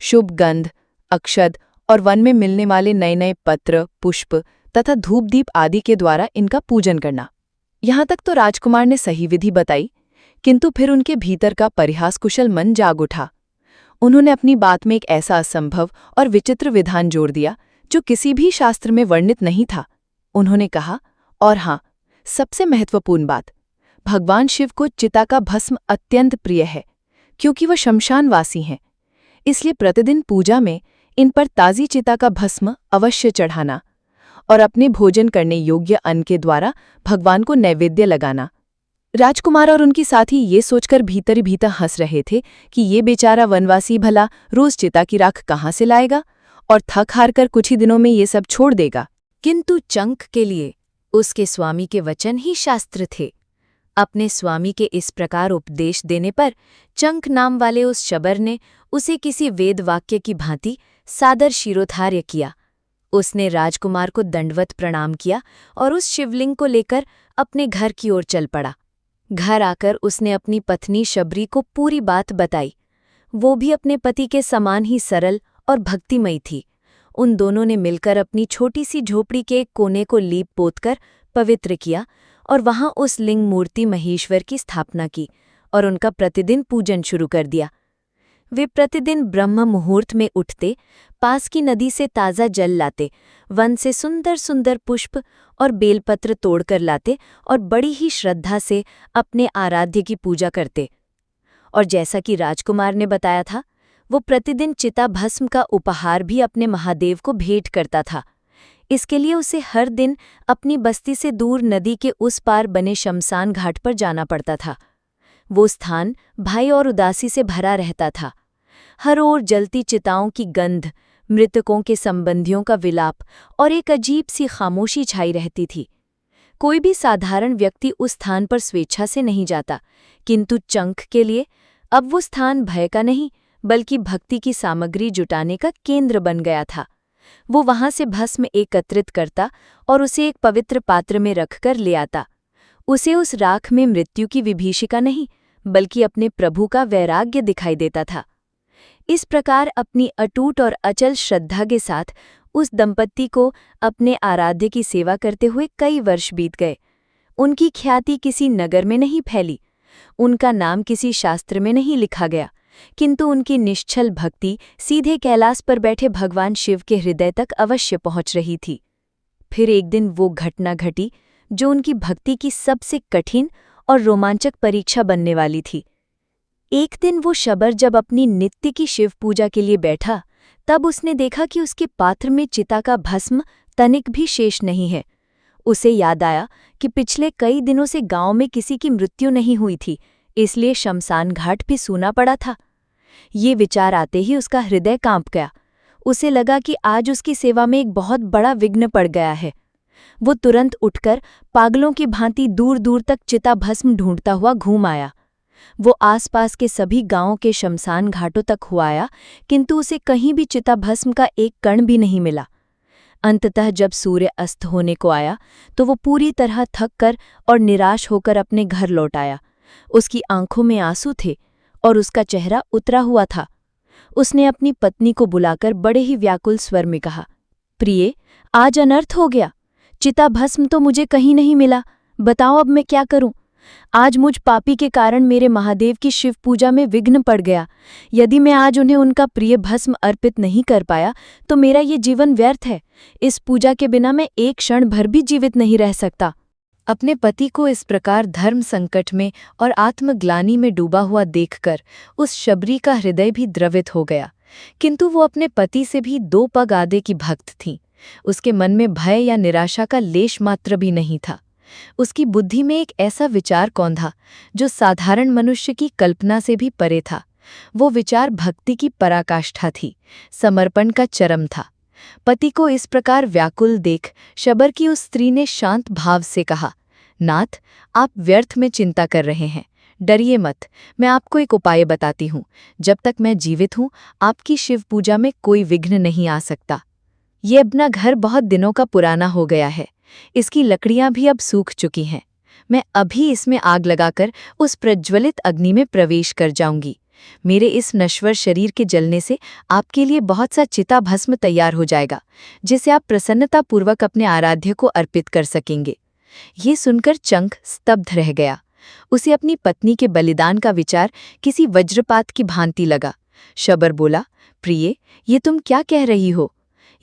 [SPEAKER 2] शुभ गंध, अक्षत और वन में मिलने वाले नए नए पत्र, पुष्प तथा धूप दीप आदि के द्वारा इनका पूजन करना। यहाँ तक तो राजकुमार ने सही विधि बताई, किंतु फिर उनके भीतर का परिहास कुशल मन जाग उठा। उन्होंने अपनी बात में एक ऐसा असंभव और विचित्र विधान जोड़ दिया जो किसी भी शास्त्र में वर्णित नहीं था। उन्होंने कहा, और हाँ, सबसे महत्वपूर्ण बात, भगवान शिव को चिता का भस्म अत्यंत प्रिय है, क्योंकि वह शमशानवासी हैं। इसलिए प्रतिदिन पूजा में इन पर ताज़ी चिता का भस्म अवश्य चढ़ाना और अपने भोजन करने योग्य अन्न के द्वारा भगवान को नैवेद्य लगाना। राजकुमार और उनकी साथी ये सोचकर भीतर ही भीतर हंस रहे थे कि ये बेचारा वनवासी भला रोज चिता की राख कहाँ से लाएगा और थक हार कर कुछ ही दिनों में ये सब छोड़ देगा।
[SPEAKER 1] किंतु चंक के लिए उसके स्वामी के वचन ही शास्त्र थे। अपने स्वामी के इस प्रकार उपदेश देने पर चंक नाम वाले उस शबर ने उसे किसी वेद वाक्य की भांति सादर शिरोधार्य किया। उसने राजकुमार को दंडवत प्रणाम किया और उस शिवलिंग को लेकर अपने घर की ओर चल पड़ा। घर आकर उसने अपनी पत्नी शबरी को पूरी बात बताई। वो भी अपने पति के समान ही सरल और भक्तिमयी थी। उन दोनों ने मिलकर अपनी छोटी सी झोपड़ी के एक कोने को लीप पोतकर पवित्र किया और वहां उस लिंग मूर्ति महेश्वर की स्थापना की और उनका प्रतिदिन पूजन शुरू कर दिया। वे प्रतिदिन ब्रह्म मुहूर्त में उठते, पास की नदी से ताज़ा जल लाते, वन से सुंदर सुंदर पुष्प और बेलपत्र तोड़कर लाते और बड़ी ही श्रद्धा से अपने आराध्य की पूजा करते। और जैसा कि राजकुमार ने बताया था, वो प्रतिदिन चिता भस्म का उपहार भी अपने महादेव को भेंट करता था। इसके लिए उसे हर दिन अपनी बस्ती से दूर नदी के उस पार बने शमशान घाट पर जाना पड़ता था। वो स्थान भय और उदासी से भरा रहता था। हर ओर जलती चिताओं की गंध, मृतकों के संबंधियों का विलाप और एक अजीब सी खामोशी छाई रहती थी। कोई भी साधारण व्यक्ति उस स्थान पर स्वेच्छा से नहीं जाता, किंतु चंक के लिए अब वो स्थान भय का नहीं बल्कि भक्ति की सामग्री जुटाने का केंद्र बन गया था। वो वहां से भस्म एकत्रित करता और उसे एक पवित्र पात्र में रखकर ले आता। उसे उस राख में मृत्यु की विभीषिका नहीं बल्कि अपने प्रभु का वैराग्य दिखाई देता था। इस प्रकार अपनी अटूट और अचल श्रद्धा के साथ उस दंपत्ति को अपने आराध्य की सेवा करते हुए कई वर्ष बीत गए। उनकी ख्याति किसी नगर में नहीं फैली, उनका नाम किसी शास्त्र में नहीं लिखा गया, किंतु उनकी निश्चल भक्ति सीधे कैलाश पर बैठे भगवान शिव के हृदय तक अवश्य पहुंच रही थी। फिर एक दिन वो घटना घटी जो उनकी भक्ति की सबसे कठिन और रोमांचक परीक्षा बनने वाली थी। एक दिन वो शबर जब अपनी नित्य की शिव पूजा के लिए बैठा, तब उसने देखा कि उसके पात्र में चिता का भस्म तनिक भी शेष नहीं है। उसे याद आया कि पिछले कई दिनों से गांव में किसी की मृत्यु नहीं हुई थी, इसलिए शमशान घाट भी सूना पड़ा था। ये विचार आते ही उसका हृदय कांप गया। उसे लगा कि आज उसकी सेवा में एक बहुत बड़ा विघ्न पड़ गया है। वो तुरंत उठकर पागलों की भांति दूर दूर तक चिता भस्म ढूंढता हुआ घूम आया। वो आसपास के सभी गांवों के शमशान घाटों तक हुआया, किंतु उसे कहीं भी चिता भस्म का एक कण भी नहीं मिला। अंततः जब सूर्य अस्त होने को आया तो वो पूरी तरह थक कर और निराश होकर अपने घर लौट आया। उसकी आंखों में आंसू थे और उसका चेहरा उतरा हुआ था। उसने अपनी पत्नी को बुलाकर बड़े ही व्याकुल स्वर में कहा, प्रिये, आज अनर्थ हो गया। चिता भस्म तो मुझे कहीं नहीं मिला। बताओ अब मैं क्या करूं? आज मुझ पापी के कारण मेरे महादेव की शिव पूजा में विघ्न पड़ गया। यदि मैं आज उन्हें उनका प्रिय भस्म अर्पित नहीं कर पाया तो मेरा ये जीवन व्यर्थ है। इस पूजा के बिना मैं एक क्षण भर भी जीवित नहीं रह सकता।
[SPEAKER 2] अपने पति को इस प्रकार धर्म संकट में और आत्मग्लानि में डूबा हुआ देखकर उस शबरी का हृदय भी द्रवित हो गया। किंतु वो अपने पति से भी 2 पग आगे की भक्त थी। उसके मन में भय या निराशा का लेश मात्र भी नहीं था। उसकी बुद्धि में एक ऐसा विचार कौंधा जो साधारण मनुष्य की कल्पना से भी परे था। वो विचार भक्ति की पराकाष्ठा थी, समर्पण का चरम था। पति को इस प्रकार व्याकुल देख शबर की उस स्त्री ने शांत भाव से कहा, नाथ, आप व्यर्थ में चिंता कर रहे हैं। डरिए मत, मैं आपको एक उपाय बताती हूँ। जब तक मैं जीवित हूँ, आपकी शिव पूजा में कोई विघ्न नहीं आ सकता। ये अपना घर बहुत दिनों का पुराना हो गया है। इसकी लकड़ियां भी अब सूख चुकी हैं। मैं अभी इसमें आग लगाकर उस प्रज्वलित अग्नि में प्रवेश कर जाऊंगी। मेरे इस नश्वर शरीर के जलने से आपके लिए बहुत सा चिता भस्म तैयार हो जाएगा, जिसे आप प्रसन्नतापूर्वक अपने आराध्य को अर्पित कर सकेंगे। ये सुनकर चंक स्तब्ध रह गया। उसे अपनी पत्नी के बलिदान का विचार किसी वज्रपात की भांति लगा। शबर बोला, प्रिय, ये तुम क्या कह रही हो?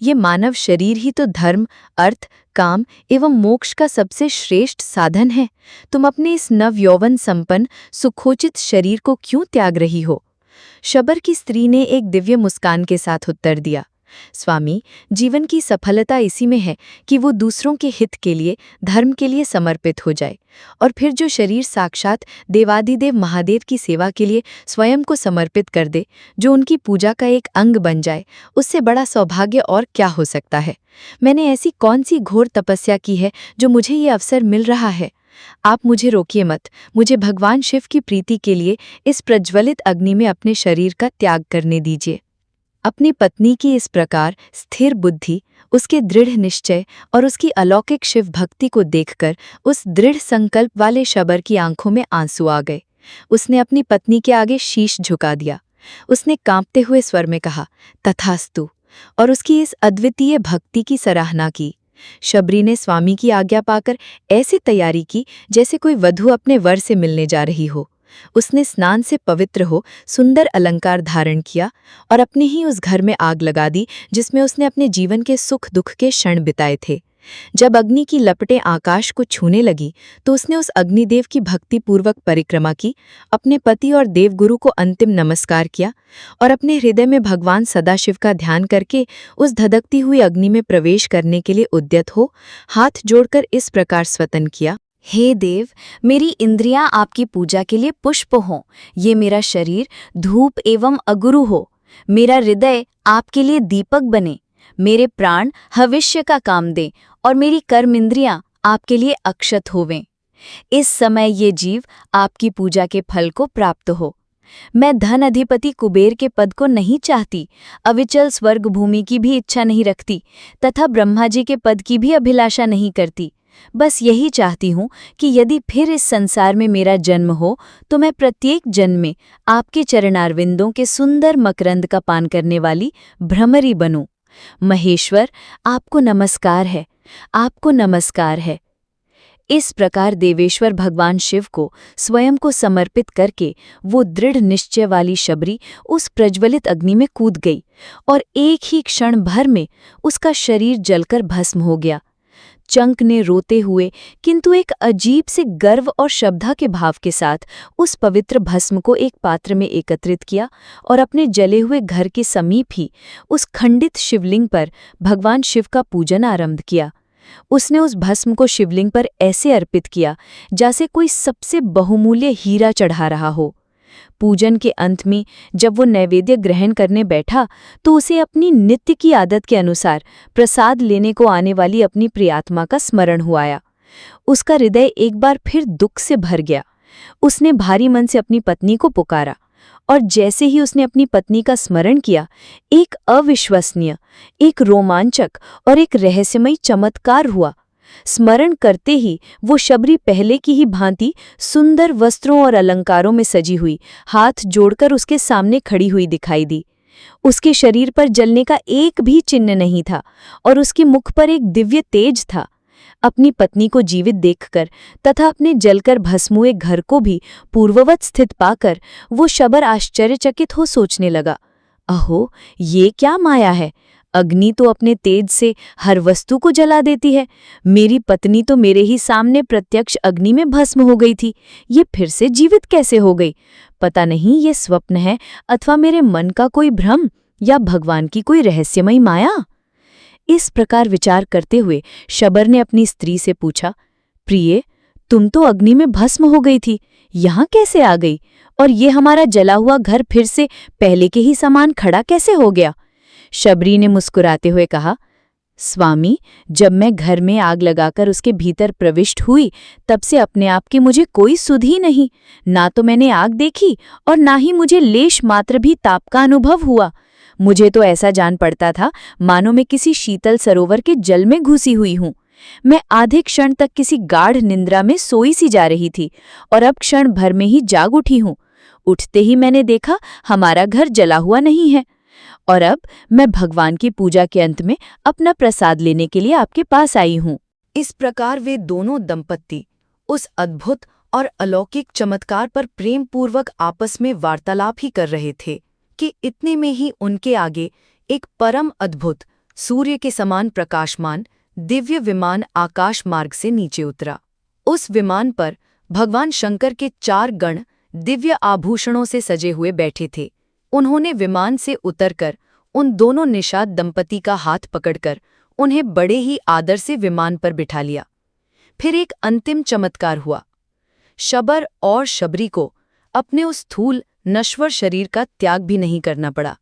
[SPEAKER 2] ये मानव शरीर ही तो धर्म, अर्थ, काम एवं मोक्ष का सबसे श्रेष्ठ साधन है। तुम अपने इस नवयौवन संपन्न सुखोचित शरीर को क्यों त्याग रही हो? शबर की स्त्री ने एक दिव्य मुस्कान के साथ उत्तर दिया, स्वामी, जीवन की सफलता इसी में है कि वो दूसरों के हित के लिए, धर्म के लिए समर्पित हो जाए। और फिर जो शरीर साक्षात देवादिदेव महादेव की सेवा के लिए स्वयं को समर्पित कर दे, जो उनकी पूजा का एक अंग बन जाए, उससे बड़ा सौभाग्य और क्या हो सकता है? मैंने ऐसी कौन सी घोर तपस्या की है जो मुझे ये अवसर मिल रहा है? आप मुझे रोकिए मत। मुझे भगवान शिव की प्रीति के लिए इस प्रज्वलित अग्नि में अपने शरीर का त्याग करने दीजिए। अपनी पत्नी की इस प्रकार स्थिर बुद्धि, उसके दृढ़ निश्चय और उसकी अलौकिक शिव भक्ति को देखकर उस दृढ़ संकल्प वाले शबर की आंखों में आंसू आ गए। उसने अपनी पत्नी के आगे शीश झुका दिया। उसने कांपते हुए स्वर में कहा, तथास्तु, और उसकी इस अद्वितीय भक्ति की सराहना की। शबरी ने स्वामी की आज्ञा पाकर ऐसी तैयारी की जैसे कोई वधू अपने वर से मिलने जा रही हो। उसने स्नान से पवित्र हो सुंदर अलंकार धारण किया और अपने ही उस घर में आग लगा दी जिसमें उसने अपने जीवन के सुख दुख के क्षण बिताए थे। जब अग्नि की लपटें आकाश को छूने लगी तो उसने उस अग्निदेव की भक्तिपूर्वक परिक्रमा की, अपने पति और देवगुरु को अंतिम नमस्कार किया और अपने हृदय में भगवान सदाशिव का ध्यान करके उस धधकती हुई अग्नि में प्रवेश करने के लिए उद्यत हो हाथ जोड़कर इस प्रकार स्वतन किया,
[SPEAKER 1] हे देव, मेरी इंद्रियां आपकी पूजा के लिए पुष्प हों, ये मेरा शरीर धूप एवं अगुरु हो, मेरा हृदय आपके लिए दीपक बने, मेरे प्राण हविष्य का काम दें और मेरी कर्म इंद्रियां आपके लिए अक्षत होवें। इस समय ये जीव आपकी पूजा के फल को प्राप्त हो। मैं धन अधिपति कुबेर के पद को नहीं चाहती, अविचल स्वर्ग भूमि की भी इच्छा नहीं रखती तथा ब्रह्मा जी के पद की भी अभिलाषा नहीं करती। बस यही चाहती हूँ कि यदि फिर इस संसार में मेरा जन्म हो तो मैं प्रत्येक जन्म में आपके चरणारविंदों के सुंदर मकरंद का पान करने वाली भ्रमरी बनूं। महेश्वर, आपको नमस्कार है, आपको नमस्कार है। इस प्रकार देवेश्वर भगवान शिव को स्वयं को समर्पित करके वो दृढ़ निश्चय वाली शबरी उस प्रज्वलित अग्नि में कूद गई और एक ही क्षण भर में उसका शरीर जलकर भस्म हो गया। चंक ने रोते हुए किंतु एक अजीब से गर्व और श्रद्धा के भाव के साथ उस पवित्र भस्म को एक पात्र में एकत्रित किया और अपने जले हुए घर के समीप ही उस खंडित शिवलिंग पर भगवान शिव का पूजन आरंभ किया। उसने उस भस्म को शिवलिंग पर ऐसे अर्पित किया जैसे कोई सबसे बहुमूल्य हीरा चढ़ा रहा हो। पूजन के अंत में जब वो नैवेद्य ग्रहण करने बैठा तो उसे अपनी नित्य की आदत के अनुसार प्रसाद लेने को आने वाली अपनी प्रियात्मा का स्मरण हुआ आया। उसका हृदय एक बार फिर दुख से भर गया। उसने भारी मन से अपनी पत्नी को पुकारा और जैसे ही उसने अपनी पत्नी का स्मरण किया, एक अविश्वसनीय, एक रोमांचक और एक रहस्यमयी चमत्कार हुआ। स्मरण करते ही वो शबरी पहले की ही भांति सुंदर वस्त्रों और अलंकारों में सजी हुई हाथ जोड़कर उसके सामने खड़ी हुई दिखाई दी। उसके शरीर पर जलने का एक भी चिन्ह नहीं था और उसके मुख पर एक दिव्य तेज था। अपनी पत्नी को जीवित देखकर तथा अपने जलकर भस्म हुए घर को भी पूर्ववत स्थित पाकर वो शबर आश्चर्यचकित हो सोचने लगा, अहो, ये क्या माया है?
[SPEAKER 3] अग्नि तो अपने तेज से हर वस्तु को जला देती है। मेरी पत्नी तो मेरे ही सामने प्रत्यक्ष अग्नि में भस्म हो गई थी, ये फिर से जीवित कैसे हो गई? पता नहीं ये स्वप्न है अथवा मेरे मन का कोई भ्रम या भगवान की कोई रहस्यमयी माया। इस प्रकार विचार करते हुए शबर ने अपनी स्त्री से पूछा, प्रिय, तुम तो अग्नि में भस्म हो गई थी, यहाँ कैसे आ गई? और ये हमारा जला हुआ घर फिर से पहले के ही समान खड़ा कैसे हो गया? शबरी ने मुस्कुराते हुए कहा, स्वामी, जब मैं घर में आग लगाकर उसके भीतर प्रविष्ट हुई तब से अपने आप की मुझे कोई सुध ही नहीं। ना तो मैंने आग देखी और ना ही मुझे लेश मात्र भी ताप का अनुभव हुआ। मुझे तो ऐसा जान पड़ता था मानो मैं किसी शीतल सरोवर के जल में घुसी हुई हूँ। मैं आधे क्षण तक किसी गाढ़ निंद्रा में सोई सी जा रही थी और अब क्षण भर में ही जाग उठी हूँ। उठते ही मैंने देखा हमारा घर जला हुआ नहीं है और अब मैं भगवान की पूजा के अंत में अपना प्रसाद लेने के लिए आपके पास आई हूँ।
[SPEAKER 2] इस प्रकार वे दोनों दंपत्ति उस अद्भुत और अलौकिक चमत्कार पर प्रेम पूर्वक आपस में वार्तालाप ही कर रहे थे कि इतने में ही उनके आगे एक परम अद्भुत सूर्य के समान प्रकाशमान दिव्य विमान आकाश मार्ग से नीचे उतरा। उस विमान पर भगवान शंकर के 4 गण दिव्य आभूषणों से सजे हुए बैठे थे। उन्होंने विमान से उतरकर उन दोनों निषाद दंपति का हाथ पकड़कर उन्हें बड़े ही आदर से विमान पर बिठा लिया। फिर एक अंतिम चमत्कार हुआ। शबर और शबरी को अपने उस स्थूल नश्वर शरीर का त्याग भी नहीं करना पड़ा।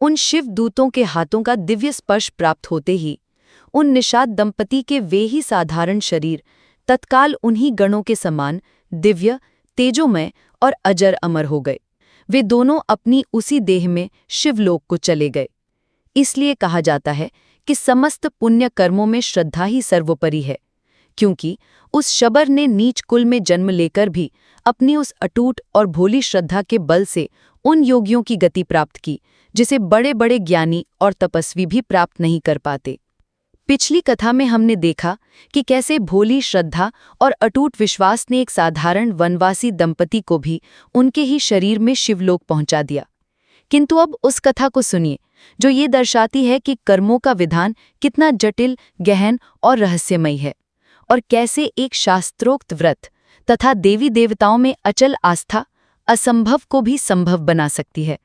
[SPEAKER 2] उन शिव दूतों के हाथों का दिव्य स्पर्श प्राप्त होते ही उन निषाद दंपति के वे ही साधारण शरीर तत्काल उन्हीं गणों के समान दिव्य, तेजोमय और अजर अमर हो गए। वे दोनों अपनी उसी देह में शिवलोक को चले गए। इसलिए कहा जाता है कि समस्त पुण्य कर्मों में श्रद्धा ही सर्वोपरि है, क्योंकि उस शबर ने नीच कुल में जन्म लेकर भी अपनी उस अटूट और भोली श्रद्धा के बल से उन योगियों की गति प्राप्त की जिसे बड़े बड़े ज्ञानी और तपस्वी भी प्राप्त नहीं कर पाते। पिछली कथा में हमने देखा कि कैसे भोली श्रद्धा और अटूट विश्वास ने एक साधारण वनवासी दंपति को भी उनके ही शरीर में शिवलोक पहुंचा दिया। किंतु अब उस कथा को सुनिए जो ये दर्शाती है कि कर्मों का विधान कितना जटिल, गहन और रहस्यमयी है और कैसे एक शास्त्रोक्त व्रत तथा देवी देवताओं में अचल आस्था असंभव को भी संभव बना सकती है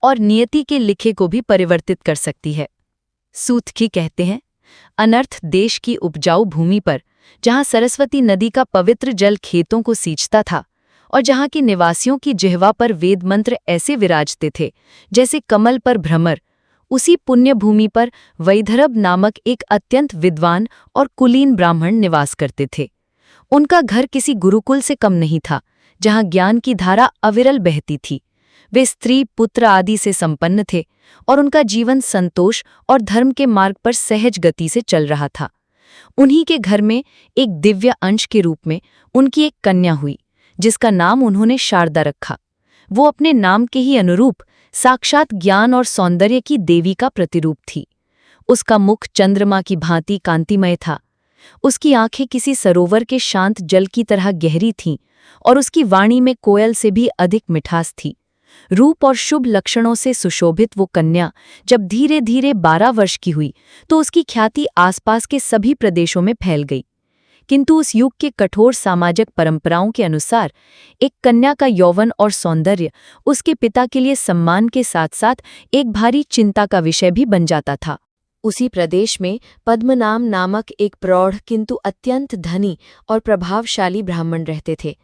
[SPEAKER 2] और नियति के लिखे को भी परिवर्तित कर सकती है। सूतकी कहते हैं, अनर्थ देश की उपजाऊ भूमि पर जहां सरस्वती नदी का पवित्र जल खेतों को सींचता था और जहां के निवासियों की जिह्वा पर वेद मंत्र ऐसे विराजते थे जैसे कमल पर भ्रमर, उसी पुण्य भूमि पर वैधरभ नामक एक अत्यंत विद्वान और कुलीन ब्राह्मण निवास करते थे। उनका घर किसी गुरुकुल से कम नहीं था, जहां ज्ञान की धारा अविरल बहती थी। वे स्त्री, पुत्र आदि से संपन्न थे और उनका जीवन संतोष और धर्म के मार्ग पर सहज गति से चल रहा था। उन्हीं के घर में एक दिव्य अंश के रूप में उनकी एक कन्या हुई, जिसका नाम उन्होंने शारदा रखा। वो अपने नाम के ही अनुरूप साक्षात ज्ञान और सौंदर्य की देवी का प्रतिरूप थी। उसका मुख चंद्रमा की भांति कांतिमय था। उसकी आंखें किसी सरोवर के शांत जल की तरह गहरी थीं और उसकी वाणी में कोयल से भी अधिक मिठास थी। रूप और शुभ लक्षणों से सुशोभित वो कन्या जब धीरे धीरे 12 वर्ष की हुई तो उसकी ख्याति आसपास के सभी प्रदेशों में फैल गई। किंतु उस युग के कठोर सामाजिक परंपराओं के अनुसार एक कन्या का यौवन और सौंदर्य उसके पिता के लिए सम्मान के साथ साथ एक भारी चिंता का विषय भी बन जाता था।
[SPEAKER 1] उसी प्रदेश में पद्मनाम नामक एक प्रौढ़ किंतु अत्यंत धनी और प्रभावशाली ब्राह्मण रहते थे।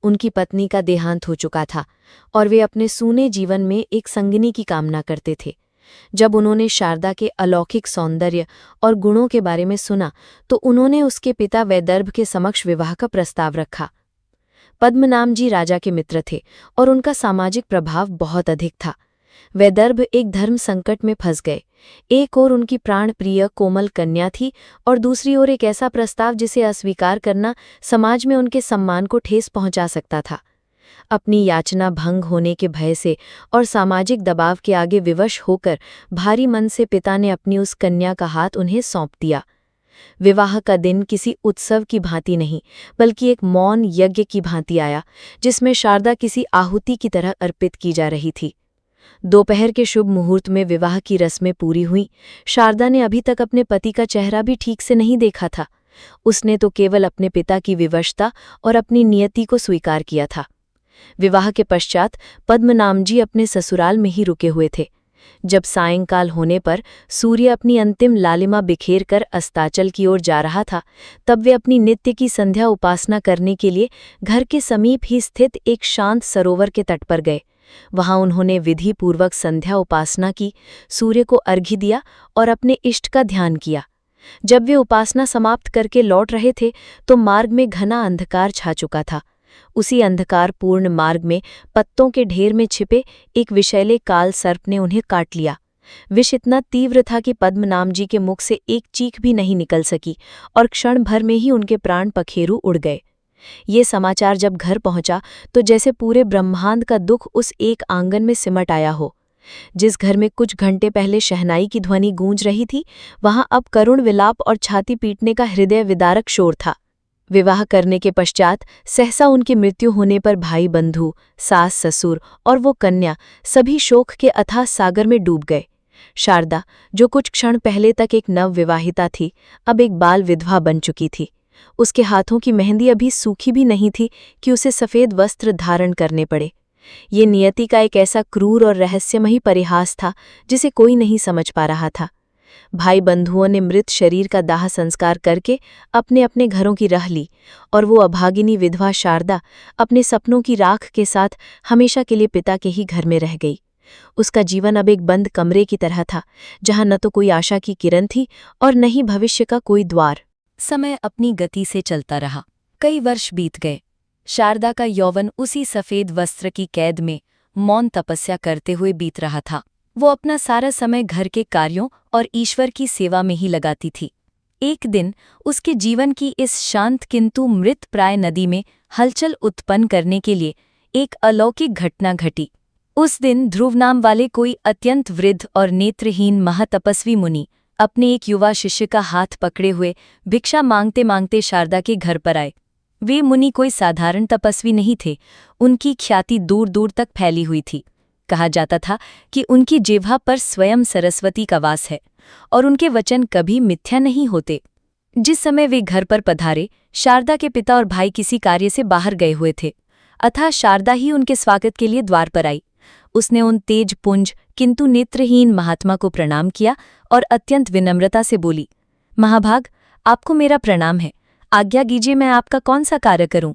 [SPEAKER 1] उनकी पत्नी का देहांत हो चुका था और वे अपने सूने जीवन में एक संगिनी की कामना करते थे। जब उन्होंने शारदा के अलौकिक सौंदर्य और गुणों के बारे में सुना तो उन्होंने उसके पिता वैदर्भ के समक्ष विवाह का प्रस्ताव रखा। पद्मनाम जी राजा के मित्र थे और उनका सामाजिक प्रभाव बहुत अधिक था। वैदर्भ एक धर्म संकट में फंस गए। एक ओर उनकी प्राण प्रिय कोमल कन्या थी और दूसरी ओर एक ऐसा प्रस्ताव जिसे अस्वीकार करना समाज में उनके सम्मान को ठेस पहुंचा सकता था। अपनी याचना भंग होने के भय से और सामाजिक दबाव के आगे विवश होकर भारी मन से पिता ने अपनी उस कन्या का हाथ उन्हें सौंप दिया। विवाह का दिन किसी उत्सव की भांति नहीं बल्कि एक मौन यज्ञ की भांति आया, जिसमें शारदा किसी आहुति की तरह अर्पित की जा रही थी।
[SPEAKER 3] दोपहर के शुभ मुहूर्त में विवाह की रस्में पूरी हुईं। शारदा ने अभी तक अपने पति का चेहरा भी ठीक से नहीं देखा था। उसने तो केवल अपने पिता की विवशता और अपनी नियति को स्वीकार किया था। विवाह के पश्चात पद्मनाम जी अपने ससुराल में ही रुके हुए थे। जब सायंकाल होने पर सूर्य अपनी अंतिम लालिमा बिखेर कर अस्ताचल की ओर जा रहा था, तब वे अपनी नित्य की संध्या उपासना करने के लिए घर के समीप ही स्थित एक शांत सरोवर के तट पर गए। वहां उन्होंने विधिपूर्वक संध्या उपासना की, सूर्य को अर्घ्य दिया और अपने इष्ट का ध्यान किया। जब वे उपासना समाप्त करके लौट रहे थे तो मार्ग में घना अंधकार छा चुका था। उसी अंधकारपूर्ण मार्ग में पत्तों के ढेर में छिपे एक विषैले काल सर्प ने उन्हें काट लिया। विष इतना तीव्र था कि पद्मनाम जी के मुख से एक चीख भी नहीं निकल सकी और क्षण भर में ही उनके प्राण पखेरु उड़ गए। ये समाचार जब घर पहुंचा तो जैसे पूरे ब्रह्मांड का दुख उस एक आंगन में सिमट आया हो। जिस घर में कुछ घंटे पहले शहनाई की ध्वनि गूंज रही थी, वहां अब करुण विलाप और छाती पीटने का हृदय विदारक शोर था। विवाह करने के पश्चात सहसा उनकी मृत्यु होने पर भाई बंधु, सास ससुर और वो कन्या सभी शोक के अथाह सागर में डूब गए। शारदा, जो कुछ क्षण पहले तक एक नवविवाहिता थी, अब एक बाल विधवा बन चुकी थी। उसके हाथों की मेहंदी अभी सूखी भी नहीं थी कि उसे सफ़ेद वस्त्र धारण करने पड़े। ये नियति का एक ऐसा क्रूर और रहस्यमयी परिहास था जिसे कोई नहीं समझ पा रहा था। भाई बंधुओं ने मृत शरीर का दाह संस्कार करके अपने अपने घरों की राह ली और वो अभागिनी विधवा शारदा अपने सपनों की राख के साथ हमेशा के लिए पिता के ही घर में रह गई। उसका जीवन अब एक बंद कमरे की तरह था, जहां न तो कोई आशा की किरण थी और न ही भविष्य का कोई द्वार।
[SPEAKER 1] समय अपनी गति से चलता रहा। कई वर्ष बीत गए। शारदा का यौवन उसी सफ़ेद वस्त्र की कैद में मौन तपस्या करते हुए बीत रहा था। वो अपना सारा समय घर के कार्यों और ईश्वर की सेवा में ही लगाती थी। एक दिन उसके जीवन की इस शांत किंतु मृतप्राय नदी में हलचल उत्पन्न करने के लिए एक अलौकिक घटना घटी। उस दिन ध्रुव नाम वाले कोई अत्यंत वृद्ध और नेत्रहीन महातपस्वी मुनि अपने एक युवा शिष्य का हाथ पकड़े हुए भिक्षा मांगते मांगते शारदा के घर पर आए। वे मुनि कोई साधारण तपस्वी नहीं थे। उनकी ख्याति दूर दूर तक फैली हुई थी। कहा जाता था कि उनकी जिह्वा पर स्वयं सरस्वती का वास है और उनके वचन कभी मिथ्या नहीं होते। जिस समय वे घर पर पधारे, शारदा के पिता और भाई किसी कार्य से बाहर गए हुए थे, अतः शारदा ही उनके स्वागत के लिए द्वार पर आई। उसने उन तेज पुंज किंतु नेत्रहीन महात्मा को प्रणाम किया और अत्यंत विनम्रता से बोली, महाभाग, आपको मेरा प्रणाम है। आज्ञा कीजिए, मैं आपका कौन सा कार्य करूं?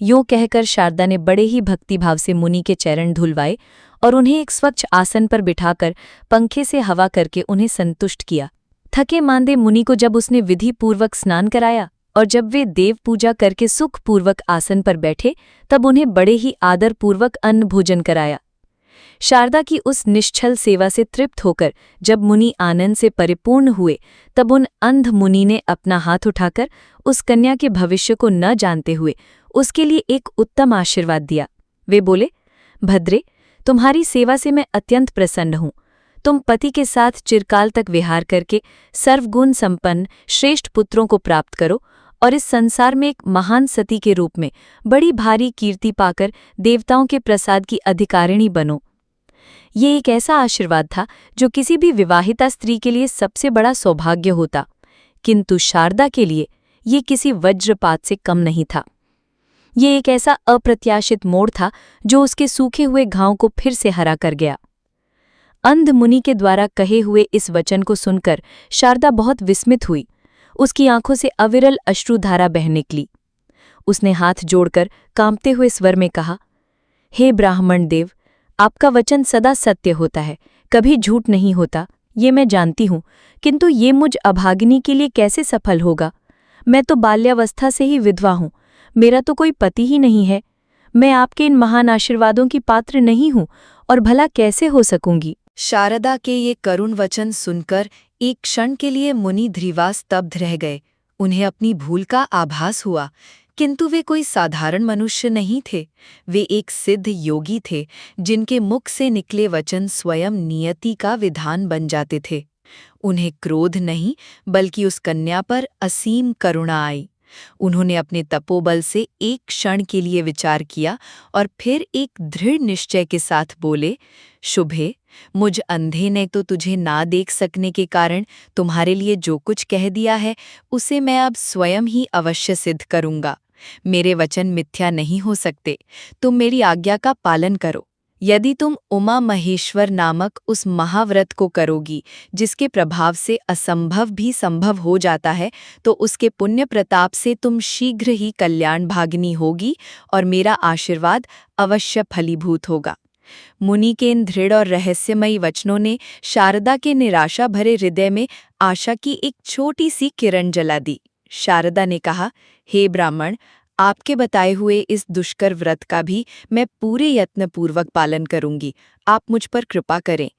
[SPEAKER 1] यूं कहकर शारदा ने बड़े ही भक्तिभाव से मुनि के चरण धुलवाए और उन्हें एक स्वच्छ आसन पर बिठाकर पंखे से हवा करके उन्हें संतुष्ट किया। थके मांदे मुनि को जब उसने विधिपूर्वक स्नान कराया और जब वे देव पूजा करके सुखपूर्वक आसन पर बैठे, तब उन्हें बड़े ही आदरपूर्वक अन्न भोजन कराया। शारदा की उस निश्छल सेवा से तृप्त होकर जब मुनि आनंद से परिपूर्ण हुए, तब उन अंध मुनि ने अपना हाथ उठाकर उस कन्या के भविष्य को न जानते हुए उसके लिए एक उत्तम आशीर्वाद दिया। वे बोले, भद्रे, तुम्हारी सेवा से मैं अत्यंत प्रसन्न हूँ। तुम पति के साथ चिरकाल तक विहार करके सर्वगुण संपन्न श्रेष्ठ पुत्रों को प्राप्त करो और इस संसार में एक महान सती के रूप में बड़ी भारी कीर्ति पाकर देवताओं के प्रसाद की अधिकारिणी बनो। ये एक ऐसा आशीर्वाद था जो किसी भी विवाहिता स्त्री के लिए सबसे बड़ा सौभाग्य होता, किंतु शारदा के लिए ये किसी वज्रपात से कम नहीं था। ये एक ऐसा अप्रत्याशित मोड़ था जो उसके सूखे हुए घाव को फिर से हरा कर गया। अंध मुनि के द्वारा कहे हुए इस वचन को सुनकर शारदा बहुत विस्मित हुई। उसकी आंखों से अविरल अश्रुधारा बह निकली। उसने हाथ जोड़कर कांपते हुए स्वर में कहा, हे ब्राह्मण देव, आपका वचन सदा सत्य होता है, कभी झूठ नहीं होता, ये मैं जानती हूँ, किंतु ये मुझ अभागिनी के लिए कैसे सफल होगा? मैं तो बाल्यावस्था से ही विधवा हूँ, मेरा तो कोई पति ही नहीं है। मैं आपके इन महान आशीर्वादों की पात्र नहीं हूँ और भला कैसे हो सकूंगी?
[SPEAKER 2] शारदा के ये करुण वचन सुनकर एक क्षण के लिए मुनि ध्रुवा स्तब्ध रह गए। उन्हें अपनी भूल का आभास हुआ, किंतु वे कोई साधारण मनुष्य नहीं थे। वे एक सिद्ध योगी थे जिनके मुख से निकले वचन स्वयं नियति का विधान बन जाते थे। उन्हें क्रोध नहीं बल्कि उस कन्या पर असीम करुणा आई। उन्होंने अपने तपोबल से एक क्षण के लिए विचार किया और फिर एक दृढ़ निश्चय के साथ बोले, शुभे, मुझ अंधे ने तो तुझे ना देख सकने के कारण तुम्हारे लिए जो कुछ कह दिया है उसे मैं अब स्वयं ही अवश्य सिद्ध करूंगा। मेरे वचन मिथ्या नहीं हो सकते। तुम मेरी आज्ञा का पालन करो। यदि तुम उमा महेश्वर नामक उस महाव्रत को करोगी जिसके प्रभाव से असंभव भी संभव हो जाता है, तो उसके पुण्य प्रताप से तुम शीघ्र ही कल्याण भागिनी होगी और मेरा आशीर्वाद अवश्य फलीभूत होगा। मुनि के इन दृढ़ और रहस्यमयी वचनों ने शारदा के निराशा भरे हृदय में आशा की एक छोटी सी किरण जला दी। शारदा ने कहा, हे ब्राह्मण, आपके बताए हुए इस दुष्कर व्रत का भी मैं पूरे यत्नपूर्वक पालन करूंगी। आप मुझ पर कृपा करें।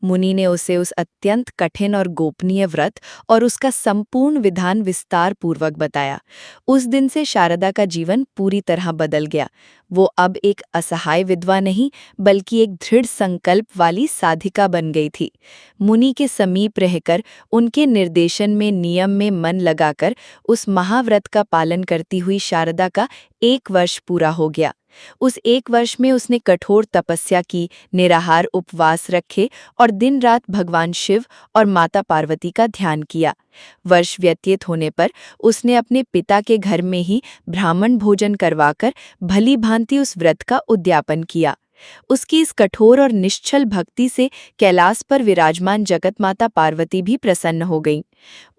[SPEAKER 2] मुनि ने उसे उस अत्यंत कठिन और गोपनीय व्रत और उसका संपूर्ण विधान विस्तार पूर्वक बताया। उस दिन से शारदा का जीवन पूरी तरह बदल गया। वो अब एक असहाय विधवा नहीं बल्कि एक दृढ़ संकल्प वाली साधिका बन गई थी। मुनि के समीप रहकर उनके निर्देशन में नियम में मन लगाकर उस महाव्रत का पालन करती हुई शारदा का 1 वर्ष पूरा हो गया। उस 1 वर्ष में उसने कठोर तपस्या की, निराहार उपवास रखे और दिन रात भगवान शिव और माता पार्वती का ध्यान किया। वर्ष व्यतीत होने पर उसने अपने पिता के घर में ही ब्राह्मण भोजन करवाकर भली भांति उस व्रत का उद्यापन किया। उसकी इस कठोर और निश्चल भक्ति से कैलाश पर विराजमान जगत माता पार्वती भी प्रसन्न हो गईं।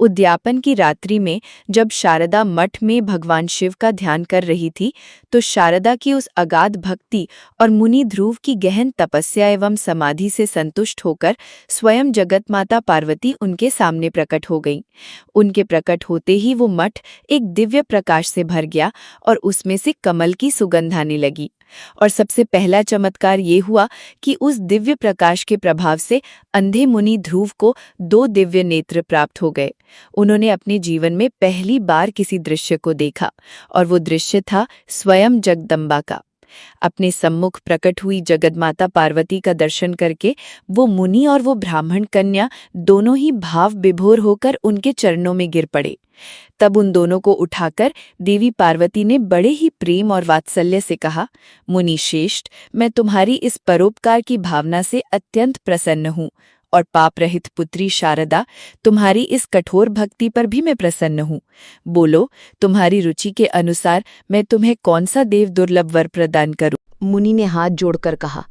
[SPEAKER 2] उद्यापन की रात्रि में जब शारदा मठ में भगवान शिव का ध्यान कर रही थी, तो शारदा की उस अगाध भक्ति और मुनि ध्रुव की गहन तपस्या एवं समाधि से संतुष्ट होकर स्वयं जगत माता पार्वती उनके सामने प्रकट हो गईं। उनके प्रकट होते ही वो मठ एक दिव्य प्रकाश से भर गया और उसमें से कमल की सुगंध आने लगी। और सबसे पहला चमत्कार ये हुआ कि उस दिव्य प्रकाश के प्रभाव से अंधे मुनि ध्रुव को 2 दिव्य नेत्र प्राप्त हो गए। उन्होंने अपने जीवन में पहली बार किसी दृश्य को देखा और वो दृश्य था स्वयं जगदम्बा का। अपने सम्मुख प्रकट हुई जगदमाता पार्वती का दर्शन करके वो मुनि और वो ब्राह्मण कन्या दोनों ही भाव विभोर होकर उनके चरणों में गिर पड़े। तब उन दोनों को उठाकर देवी पार्वती ने बड़े ही प्रेम और वात्सल्य से कहा, मुनि श्रेष्ठ, मैं तुम्हारी इस परोपकार की भावना से अत्यंत प्रसन्न हूँ और पाप रहित पुत्री शारदा, तुम्हारी इस कठोर भक्ति पर भी मैं प्रसन्न हूँ। बोलो, तुम्हारी रुचि के अनुसार मैं तुम्हें कौन सा देव दुर्लभ वर प्रदान करूँ?
[SPEAKER 3] मुनि ने हाथ जोड़कर कहा,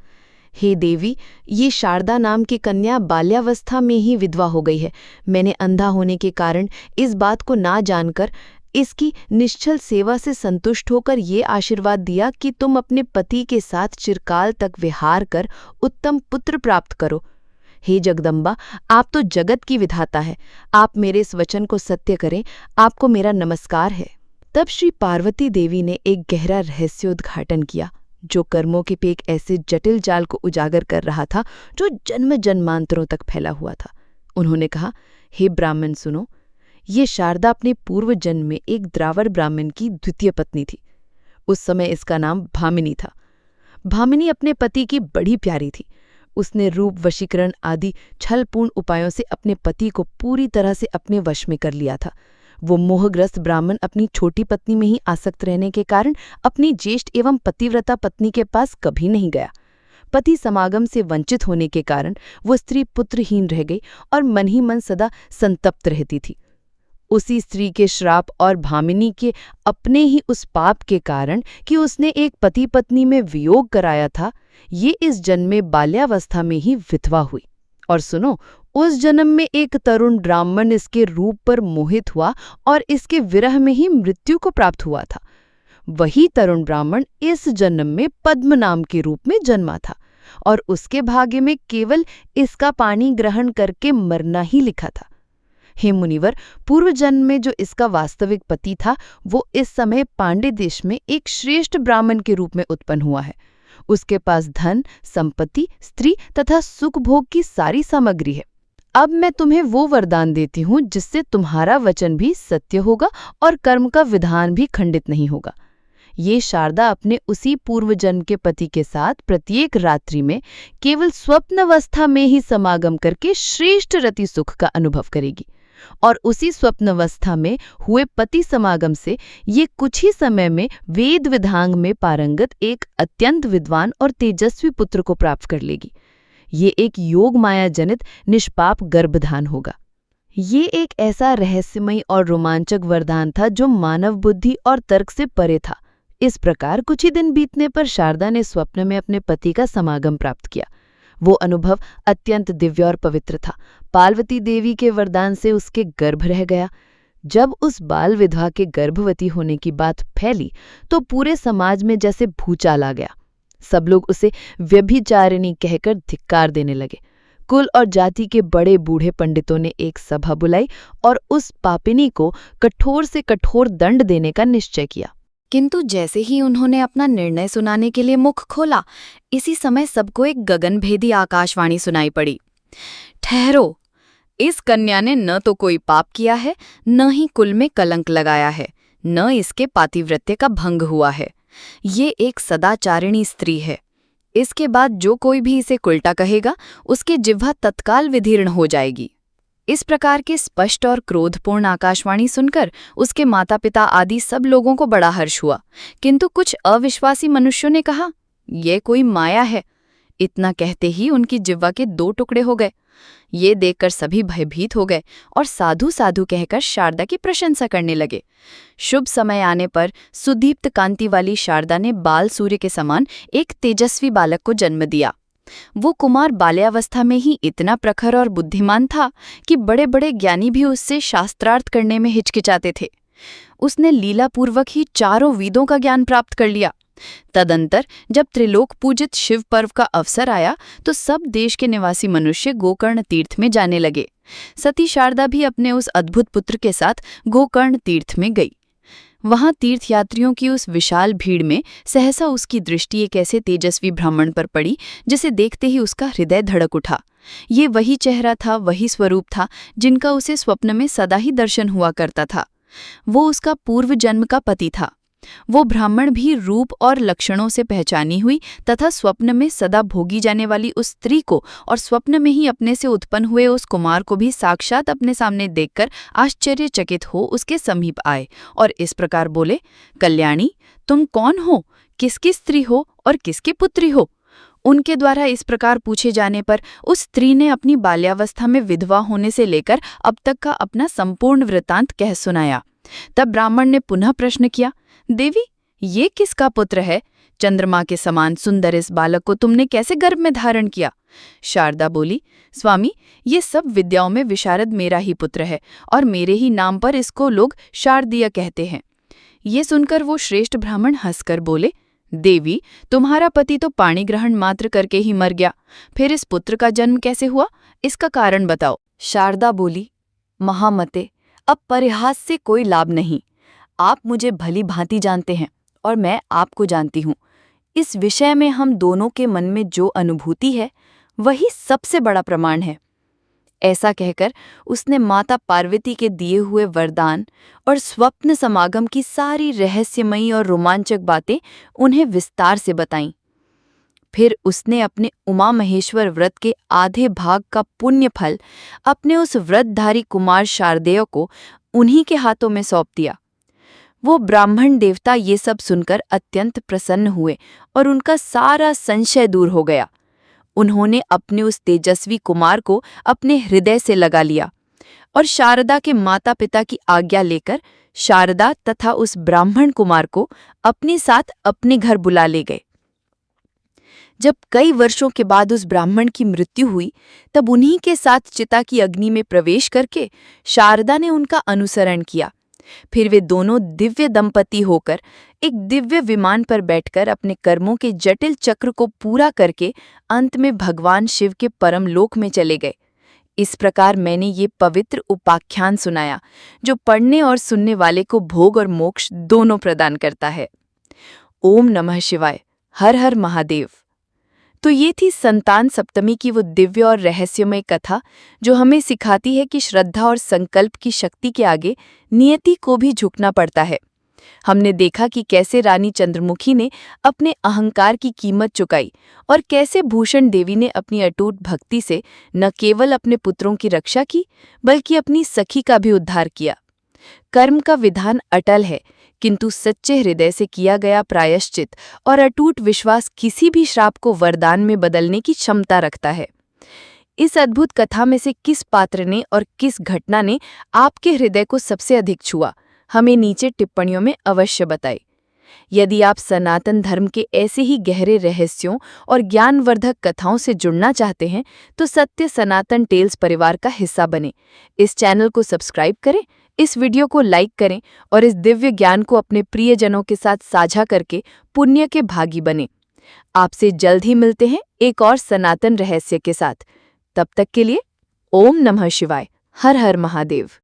[SPEAKER 3] हे देवी, ये शारदा नाम की कन्या बाल्यावस्था में ही विधवा हो गई है। मैंने अंधा होने के कारण इस बात को ना जानकर इसकी निश्चल सेवा से संतुष्ट होकर ये आशीर्वाद दिया कि तुम अपने पति के साथ चिरकाल तक विहार कर उत्तम पुत्र प्राप्त करो। हे जगदम्बा, आप तो जगत की विधाता है। आप मेरे इस वचन को सत्य करें। आपको मेरा नमस्कार है। तब श्री पार्वती देवी ने एक गहरा रहस्योद्घाटन किया जो कर्मों के एक ऐसे जटिल जाल को उजागर कर रहा था जो जन्म जन्मांतरों तक फैला हुआ था। उन्होंने कहा, हे ब्राह्मण सुनो, ये शारदा अपने पूर्व जन्म में एक द्रावड़ ब्राह्मण की द्वितीय पत्नी थी। उस समय इसका नाम भामिनी था। भामिनी अपने पति की बड़ी प्यारी थी। उसने रूप, वशीकरण आदि छलपूर्ण उपायों से अपने पति को पूरी तरह से अपने वश में कर लिया था। वो मोहग्रस्त ब्राह्मण अपनी छोटी पत्नी में ही आसक्त रहने के कारण अपनी ज्येष्ठ एवं पतिव्रता पत्नी के पास कभी नहीं गया। पति समागम से वंचित होने के कारण वो स्त्री पुत्रहीन रह गई और मन ही मन सदा संतप्त रहती थी। उसी स्त्री के श्राप और भामिनी के अपने ही उस पाप के कारण कि उसने एक पति पत्नी में वियोग कराया था, ये इस जन्म में बाल्यावस्था में ही विधवा हुई। और सुनो, उस जन्म में एक तरुण ब्राह्मण इसके रूप पर मोहित हुआ और इसके विरह में ही मृत्यु को प्राप्त हुआ था। वही तरुण ब्राह्मण इस जन्म में पद्म नाम के रूप में जन्मा था और उसके भाग्य में केवल इसका पानी ग्रहण करके मरना ही लिखा था। हे मुनिवर, पूर्व जन्म में जो इसका वास्तविक पति था वो इस समय पांडे देश में एक श्रेष्ठ ब्राह्मण के रूप में उत्पन्न हुआ है। उसके पास धन, संपत्ति, स्त्री तथा सुख भोग की सारी सामग्री है। अब मैं तुम्हें वो वरदान देती हूँ जिससे तुम्हारा वचन भी सत्य होगा और कर्म का विधान भी खंडित नहीं होगा। ये शारदा अपने उसी पूर्व जन्म के पति के साथ प्रत्येक रात्रि में केवल स्वप्नावस्था में ही समागम करके श्रेष्ठ रति सुख का अनुभव करेगी। और उसी स्वप्नावस्था में हुए पति समागम से ये कुछ ही समय में वेद विधांग में पारंगत एक अत्यंत विद्वान और तेजस्वी पुत्र को प्राप्त कर लेगी। ये एक योग माया जनित निष्पाप गर्भधान होगा। ये एक ऐसा रहस्यमयी और रोमांचक वरदान था जो मानव बुद्धि और तर्क से परे था। इस प्रकार कुछ ही दिन बीतने पर शारदा ने स्वप्न में अपने पति का समागम प्राप्त किया। वो अनुभव अत्यंत दिव्य और पवित्र था। पार्वती देवी के वरदान से उसके गर्भ रह गया। जब उस बाल विधवा के गर्भवती होने की बात फैली तो पूरे समाज में जैसे भूचाल आ गया। सब लोग उसे व्यभिचारिणी कहकर धिक्कार देने लगे। कुल और जाति के बड़े बूढ़े पंडितों ने एक सभा बुलाई और उस पापिनी को कठोर से कठोर दंड देने का निश्चय किया।
[SPEAKER 1] किंतु जैसे ही उन्होंने अपना निर्णय सुनाने के लिए मुख खोला, इसी समय सबको एक गगनभेदी आकाशवाणी सुनाई पड़ी। ठहरो, इस कन्या ने न तो कोई पाप किया है, न ही कुल में कलंक लगाया है, न इसके पातिव्रत्य का भंग हुआ है। ये एक सदाचारिणी स्त्री है। इसके बाद जो कोई भी इसे उल्टा कहेगा, उसकी जिह्वा तत्काल विदीर्ण हो जाएगी। इस प्रकार के स्पष्ट और क्रोधपूर्ण आकाशवाणी सुनकर उसके माता पिता आदि सब लोगों को बड़ा हर्ष हुआ, किंतु कुछ अविश्वासी मनुष्यों ने कहा, ये कोई माया है। इतना कहते ही उनकी जिह्वा के 2 टुकड़े हो गए। ये देखकर सभी भयभीत हो गए और साधु साधु कहकर शारदा की प्रशंसा करने लगे। शुभ समय आने पर सुदीप्त कांति वाली शारदा ने बाल सूर्य के समान एक तेजस्वी बालक को जन्म दिया। वो कुमार बाल्यावस्था में ही इतना प्रखर और बुद्धिमान था कि बड़े बड़े ज्ञानी भी उससे शास्त्रार्थ करने में हिचकिचाते थे। उसने लीलापूर्वक ही 4 वेदों का ज्ञान प्राप्त कर लिया। तदंतर जब त्रिलोक पूजित शिव पर्व का अवसर आया तो सब देश के निवासी मनुष्य गोकर्ण तीर्थ में जाने लगे। सती शारदा भी अपने उस अद्भुत पुत्र के साथ गोकर्ण तीर्थ में गई। वहां तीर्थयात्रियों की उस विशाल भीड़ में सहसा उसकी दृष्टि एक ऐसे तेजस्वी ब्राह्मण पर पड़ी जिसे देखते ही उसका हृदय धड़क उठा। ये वही चेहरा था, वही स्वरूप था जिनका उसे स्वप्न में सदा ही दर्शन हुआ करता था। वो उसका पूर्व जन्म का पति था। वो ब्राह्मण भी रूप और लक्षणों से पहचानी हुई तथा स्वप्न में सदा भोगी जाने वाली उस स्त्री को और स्वप्न में ही अपने से उत्पन्न हुए उस कुमार को भी साक्षात अपने सामने देखकर आश्चर्यचकित हो उसके समीप आए और इस प्रकार बोले, कल्याणी, तुम कौन हो, किसकी स्त्री हो और किसकी पुत्री हो? उनके द्वारा इस प्रकार पूछे जाने पर उस स्त्री ने अपनी बाल्यावस्था में विधवा होने से लेकर अब तक का अपना संपूर्ण वृत्तांत कह सुनाया। तब ब्राह्मण ने पुनः प्रश्न किया, देवी, ये किसका पुत्र है? चंद्रमा के समान सुंदर इस बालक को तुमने कैसे गर्भ में धारण किया? शारदा बोली, स्वामी, ये सब विद्याओं में विशारद मेरा ही पुत्र है और मेरे ही नाम पर इसको लोग शारदीय कहते हैं। ये सुनकर वो श्रेष्ठ ब्राह्मण हंसकर बोले, देवी, तुम्हारा पति तो पाणी ग्रहण मात्र करके ही मर गया, फिर इस पुत्र का जन्म कैसे हुआ? इसका कारण बताओ।
[SPEAKER 2] शारदा बोली, महामते, अब परिहास से कोई लाभ नहीं। आप मुझे भली भांति जानते हैं और मैं आपको जानती हूँ। इस विषय में हम दोनों के मन में जो अनुभूति है वही सबसे बड़ा प्रमाण है। ऐसा कहकर उसने माता पार्वती के दिए हुए वरदान और स्वप्न समागम की सारी रहस्यमयी और रोमांचक बातें उन्हें विस्तार से बताईं। फिर उसने अपने उमा महेश्वर व्रत के आधे भाग का पुण्य फल अपने उस व्रतधारी कुमार शारदेय को उन्हीं के हाथों में सौंप दिया। वो ब्राह्मण देवता ये सब सुनकर अत्यंत प्रसन्न हुए और उनका सारा संशय दूर हो गया। उन्होंने अपने उस तेजस्वी कुमार को अपने हृदय से लगा लिया और शारदा के माता पिता की आज्ञा लेकर शारदा तथा उस ब्राह्मण कुमार को अपने साथ अपने घर बुला ले गए। जब कई वर्षों के बाद उस ब्राह्मण की मृत्यु हुई तब उन्हीं के साथ चिता की अग्नि में प्रवेश करके शारदा ने उनका अनुसरण किया। फिर वे दोनों दिव्य दंपति होकर एक दिव्य विमान पर बैठकर अपने कर्मों के जटिल चक्र को पूरा करके अंत में भगवान शिव के परम लोक में चले गए। इस प्रकार मैंने ये पवित्र उपाख्यान सुनाया जो पढ़ने और सुनने वाले को भोग और मोक्ष दोनों प्रदान करता है। ओम नमः शिवाय। हर हर महादेव। तो ये थी संतान सप्तमी की वो दिव्य और रहस्यमय कथा जो हमें सिखाती है कि श्रद्धा और संकल्प की शक्ति के आगे नियति को भी झुकना पड़ता है। हमने देखा कि कैसे रानी चंद्रमुखी ने अपने अहंकार की कीमत चुकाई और कैसे भूषण देवी ने अपनी अटूट भक्ति से न केवल अपने पुत्रों की रक्षा की बल्कि अपनी सखी का भी उद्धार किया। कर्म का विधान अटल है, किंतु सच्चे हृदय से किया गया प्रायश्चित और अटूट विश्वास किसी भी श्राप को वरदान में बदलने की क्षमता रखता है। इस अद्भुत कथा में से किस पात्र ने और किस घटना ने आपके हृदय को सबसे अधिक छुआ, हमें नीचे टिप्पणियों में अवश्य बताएं। यदि आप सनातन धर्म के ऐसे ही गहरे रहस्यों और ज्ञानवर्धक कथाओं से जुड़ना चाहते हैं तो सत्य सनातन टेल्स परिवार का हिस्सा बने। इस चैनल को सब्सक्राइब करें, इस वीडियो को लाइक करें और इस दिव्य ज्ञान को अपने प्रियजनों के साथ साझा करके पुण्य के भागी बने। आपसे जल्द ही मिलते हैं एक और सनातन रहस्य के साथ। तब तक के लिए ओम नमः शिवाय, हर हर महादेव।